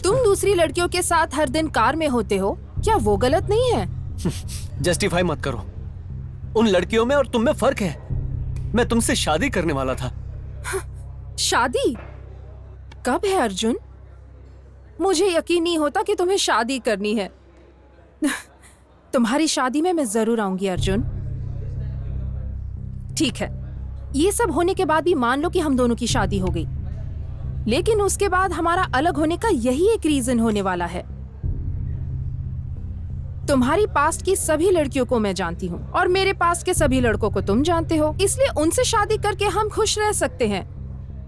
[SPEAKER 14] तुम दूसरी लड़कियों के साथ हर दिन कार में होते हो, क्या वो गलत नहीं है?
[SPEAKER 10] जस्टिफाई मत करो। उन लड़कियों में और तुम में फर्क है। मैं तुमसे शादी करने वाला था।
[SPEAKER 14] शादी? कब है अर्जुन? मुझे यकीन नहीं होता कि तुम्हें शादी करनी है। तुम्हारी शादी में मैं जरूर आऊंगी अर्जुन। ठीक है, ये सब होने के बाद भी मान लो कि हम दोनों की शादी हो गई, लेकिन उसके बाद हमारा अलग होने का यही एक रीजन होने वाला है। तुम्हारी पास्ट की सभी लड़कियों को मैं जानती हूँ, और मेरे पास्ट के सभी लड़कों को तुम जानते हो, इसलिए उनसे शादी करके हम खुश रह सकते हैं।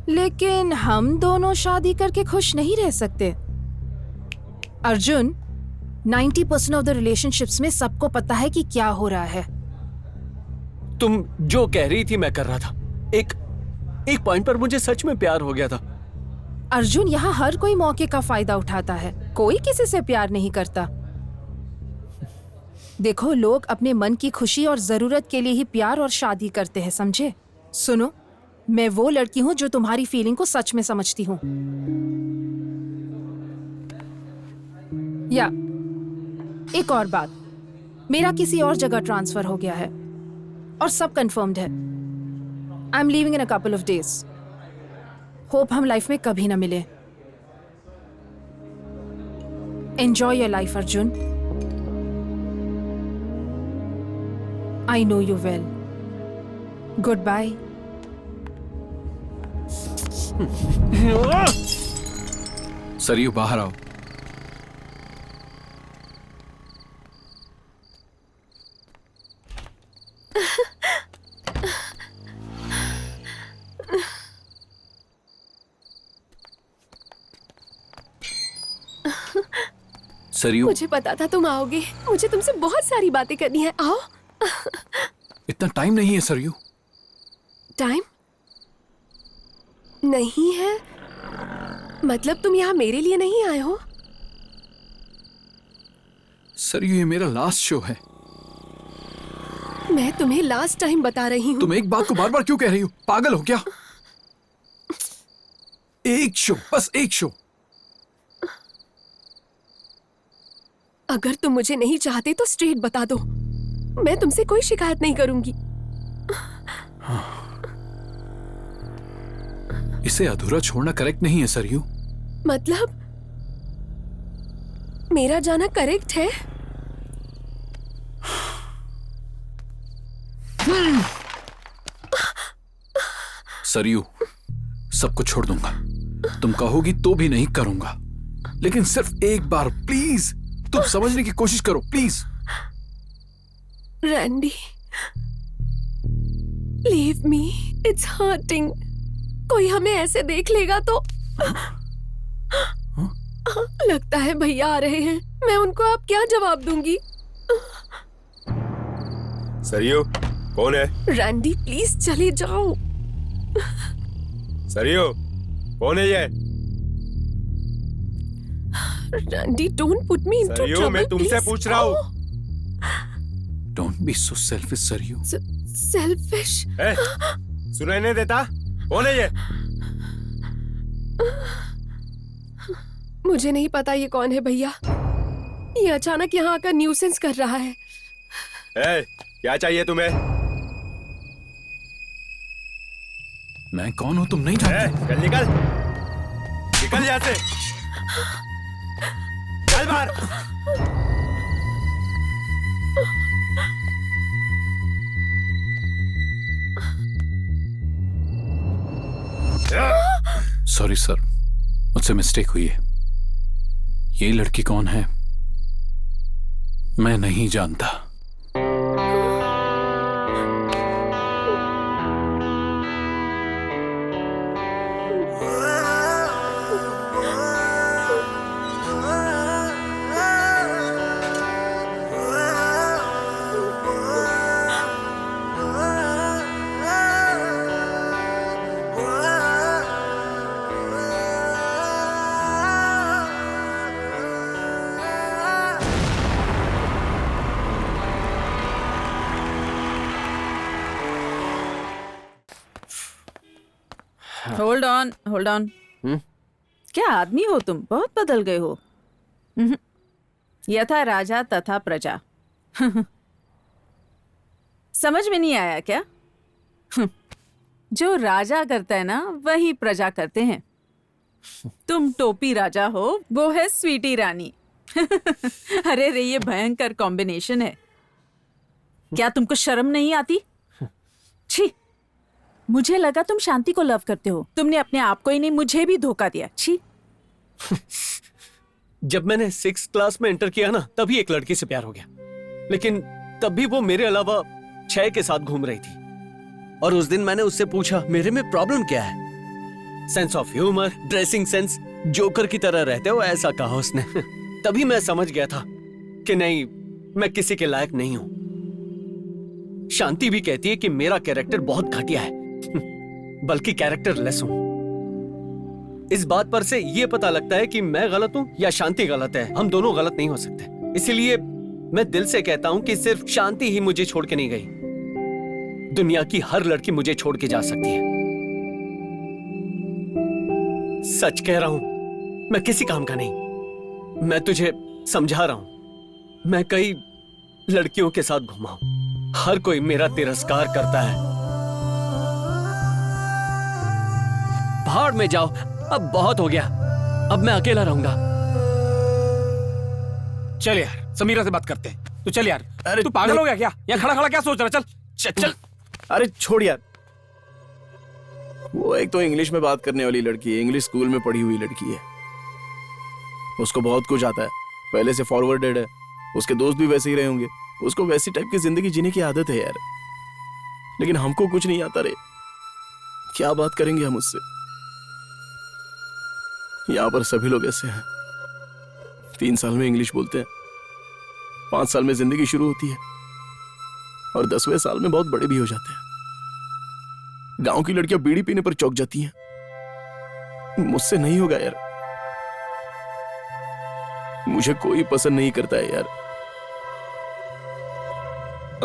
[SPEAKER 14] लेकिन हम दोनों शादी करके खुश नहीं रह सकते अर्जुन। 90% ऑफ द रिलेशनशिप्स में सबको पता है कि क्या हो रहा है।
[SPEAKER 10] तुम जो कह रही थी मैं कर रहा था। एक पॉइंट पर मुझे सच में प्यार हो गया था।
[SPEAKER 14] अर्जुन, यहाँ हर कोई मौके का फायदा उठाता है, कोई किसी से प्यार नहीं करता। देखो, लोग अपने मन की खुशी और जरूरत के लिए ही प्यार और शादी करते हैं, समझे? सुनो, मैं वो लड़की हूँ जो तुम्हारी फीलिंग को सच में समझती हूँ। या एक और बात, मेरा किसी और जगह ट्रांसफर हो गया है और सब कंफर्म्ड है। I am leaving in a couple of days. Hope हम लाइफ में कभी ना मिले। Enjoy your life Arjun. I know you well. Goodbye.
[SPEAKER 12] Saryu बाहर आओ। सरयू,
[SPEAKER 1] मुझे पता था तुम आओगे। मुझे तुमसे बहुत सारी बातें करनी है। आओ।
[SPEAKER 12] इतना टाइम नहीं है सरयू।
[SPEAKER 1] टाइम नहीं है? मतलब तुम यहाँ मेरे लिए नहीं आए हो?
[SPEAKER 12] सरयू, ये मेरा लास्ट शो है।
[SPEAKER 1] मैं तुम्हें लास्ट टाइम बता रही हूँ।
[SPEAKER 12] तुम एक बात को बार बार क्यों कह रही हो? पागल हो क्या? एक शो, बस एक शो।
[SPEAKER 1] अगर तुम मुझे नहीं चाहते तो स्ट्रेट बता दो, मैं तुमसे कोई शिकायत नहीं करूंगी।
[SPEAKER 12] इसे अधूरा छोड़ना करेक्ट नहीं है सरयू।
[SPEAKER 1] मतलब मेरा जाना करेक्ट है?
[SPEAKER 12] सरयू, सबको छोड़ दूंगा। तुम कहोगी तो भी नहीं करूंगा, लेकिन सिर्फ एक बार प्लीज तुम समझने की कोशिश करो, please.
[SPEAKER 1] Randy, leave me, it's hurting. कोई हमें ऐसे देख लेगा तो। लगता है भैया आ रहे हैं। मैं उनको अब क्या जवाब दूंगी?
[SPEAKER 7] सरियो, कौन है?
[SPEAKER 1] रैंडी प्लीज चले जाओ।
[SPEAKER 7] सरियो, कौन है ये?
[SPEAKER 1] Randy don't put me into trouble.
[SPEAKER 7] सरियो, मैं तुमसे पूछ रहा हूँ।
[SPEAKER 12] डोंट बी सो सेल्फिश सरियो।
[SPEAKER 1] सेल्फिश?
[SPEAKER 7] सुनाई नहीं देता? कौन है ये?
[SPEAKER 1] मुझे नहीं पता ये कौन है भैया। ये अचानक यहाँ आकर न्यूसेंस कर रहा है।
[SPEAKER 7] क्या चाहिए तुम्हें?
[SPEAKER 12] मैं कौन हूँ तुम नहीं जानते?
[SPEAKER 7] चल निकल, निकल यहाँ से, चल बाहर।
[SPEAKER 12] सॉरी सर, मुझसे मिस्टेक हुई है। ये लड़की कौन है मैं नहीं जानता।
[SPEAKER 9] Hold on. क्या आदमी हो तुम, बहुत बदल गए हो। यथा राजा तथा प्रजा। समझ में नहीं आया क्या? जो राजा करता है ना वही प्रजा करते हैं। तुम टोपी राजा हो, वो है स्वीटी रानी। अरे रे, ये भयंकर कॉम्बिनेशन है। क्या तुमको शर्म नहीं आती? छी, मुझे लगा तुम शांति को लव करते हो। तुमने अपने आप को ही नहीं, मुझे भी धोखा दिया। छी।
[SPEAKER 16] जब मैंने 6th क्लास में एंटर किया ना, तभी एक लड़की से प्यार हो गया। लेकिन तब भी वो मेरे अलावा 6 के साथ घूम रही थी। और उस दिन मैंने उससे पूछा मेरे में प्रॉब्लम क्या है। Sense of humour, dressing sense, joker की तरह रहते हो, ऐसा कहा उसने। तभी मैं समझ गया था कि नहीं, मैं किसी के लायक नहीं हूं। शांति भी कहती है कि मेरा कैरेक्टर बहुत घटिया है, बल्कि कैरेक्टर लेस हूं। इस बात पर से यह पता लगता है कि मैं गलत हूं या शांति गलत है। हम दोनों गलत नहीं हो सकते। इसीलिए मैं दिल से कहता हूं कि सिर्फ शांति ही मुझे छोड़ के नहीं गई। दुनिया की हर लड़की मुझे छोड़ के जा सकती है। सच कह रहा हूं, मैं किसी काम का नहीं। मैं तुझे समझा रहा हूं। मैं कई लड़कियों के साथ घूमा हूं, हर कोई मेरा तिरस्कार करता है। भाड़ में जाओ, अब बहुत हो गया। अब मैं अकेला रहूंगा।
[SPEAKER 3] चल यार, समीरा से बात करते हैं। तू चल यार। अरे तू पागल हो गया क्या? यहाँ खड़ा खड़ा क्या सोच रहा? चल चल।
[SPEAKER 2] अरे छोड़ यार, वो एक तो इंग्लिश में बात करने वाली लड़की है, इंग्लिश स्कूल में पढ़ी हुई लड़की है। उसको बहुत कुछ आता है, पहले से फॉरवर्डेड है। उसके दोस्त भी वैसे ही रहे होंगे। उसको वैसी टाइप की जिंदगी जीने की आदत है यार। लेकिन हमको कुछ नहीं आता रे। क्या बात करेंगे हम उससे? यहाँ पर सभी लोग ऐसे हैं। 3 साल में इंग्लिश बोलते हैं, 5 साल में जिंदगी शुरू होती है और 10वें साल में बहुत बड़े भी हो जाते हैं। गांव की लड़कियां बीड़ी पीने पर चौंक जाती हैं। मुझसे नहीं होगा यार। मुझे कोई पसंद नहीं करता है यार।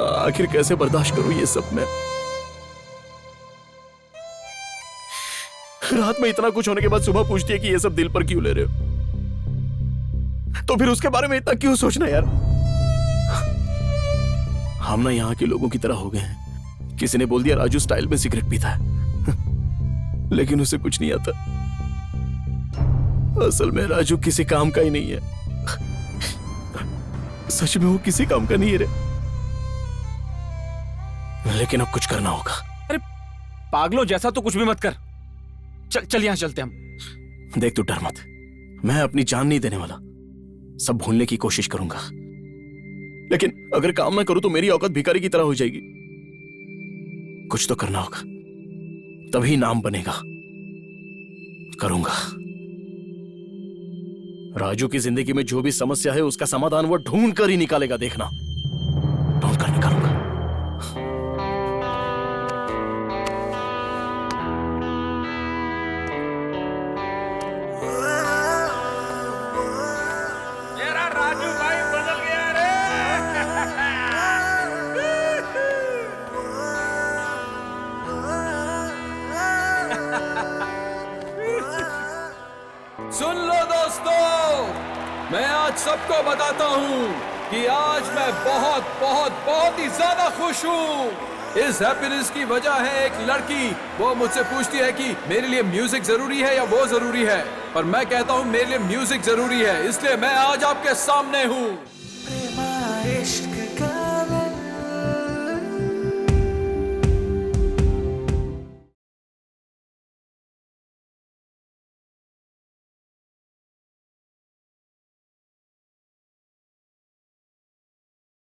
[SPEAKER 2] आखिर कैसे बर्दाश्त करूं ये सब मैं? रात में इतना कुछ होने के बाद सुबह पूछती है कि ये सब दिल पर क्यों ले रहे हो? तो फिर उसके बारे में इतना क्यों सोचना यार? हम ना यहाँ के लोगों की तरह हो गए हैं। किसी ने बोल दिया राजू स्टाइल में सिगरेट पीता है, लेकिन उसे कुछ नहीं आता। असल में राजू किसी काम का ही नहीं है। सच में वो किसी काम का नहीं है रे। लेकिन अब कुछ करना होगा।
[SPEAKER 3] अरे पागलों जैसा तो कुछ भी मत कर। चल चल, यहां चलते हम।
[SPEAKER 2] देख तू डर मत, मैं अपनी जान नहीं देने वाला। सब भूलने की कोशिश करूंगा। लेकिन अगर काम ना करूं तो मेरी औकात भिखारी की तरह हो जाएगी। कुछ तो करना होगा, तभी नाम बनेगा। करूंगा। राजू की जिंदगी में जो भी समस्या है उसका समाधान वो ढूंढ कर ही निकालेगा, देखना। ढूंढ कर निकालूंगा।
[SPEAKER 3] मेरा राजू भाई बदल गया रे। सुन लो दोस्तों, मैं आज सबको बताता हूँ कि आज मैं बहुत बहुत बहुत ही ज्यादा खुश हूँ। इस हैप्पीनेस की वजह है एक लड़की। वो मुझसे पूछती है कि मेरे लिए म्यूजिक जरूरी है या वो जरूरी है, पर मैं कहता हूँ मेरे लिए म्यूजिक जरूरी है, इसलिए मैं आज आपके सामने हूँ।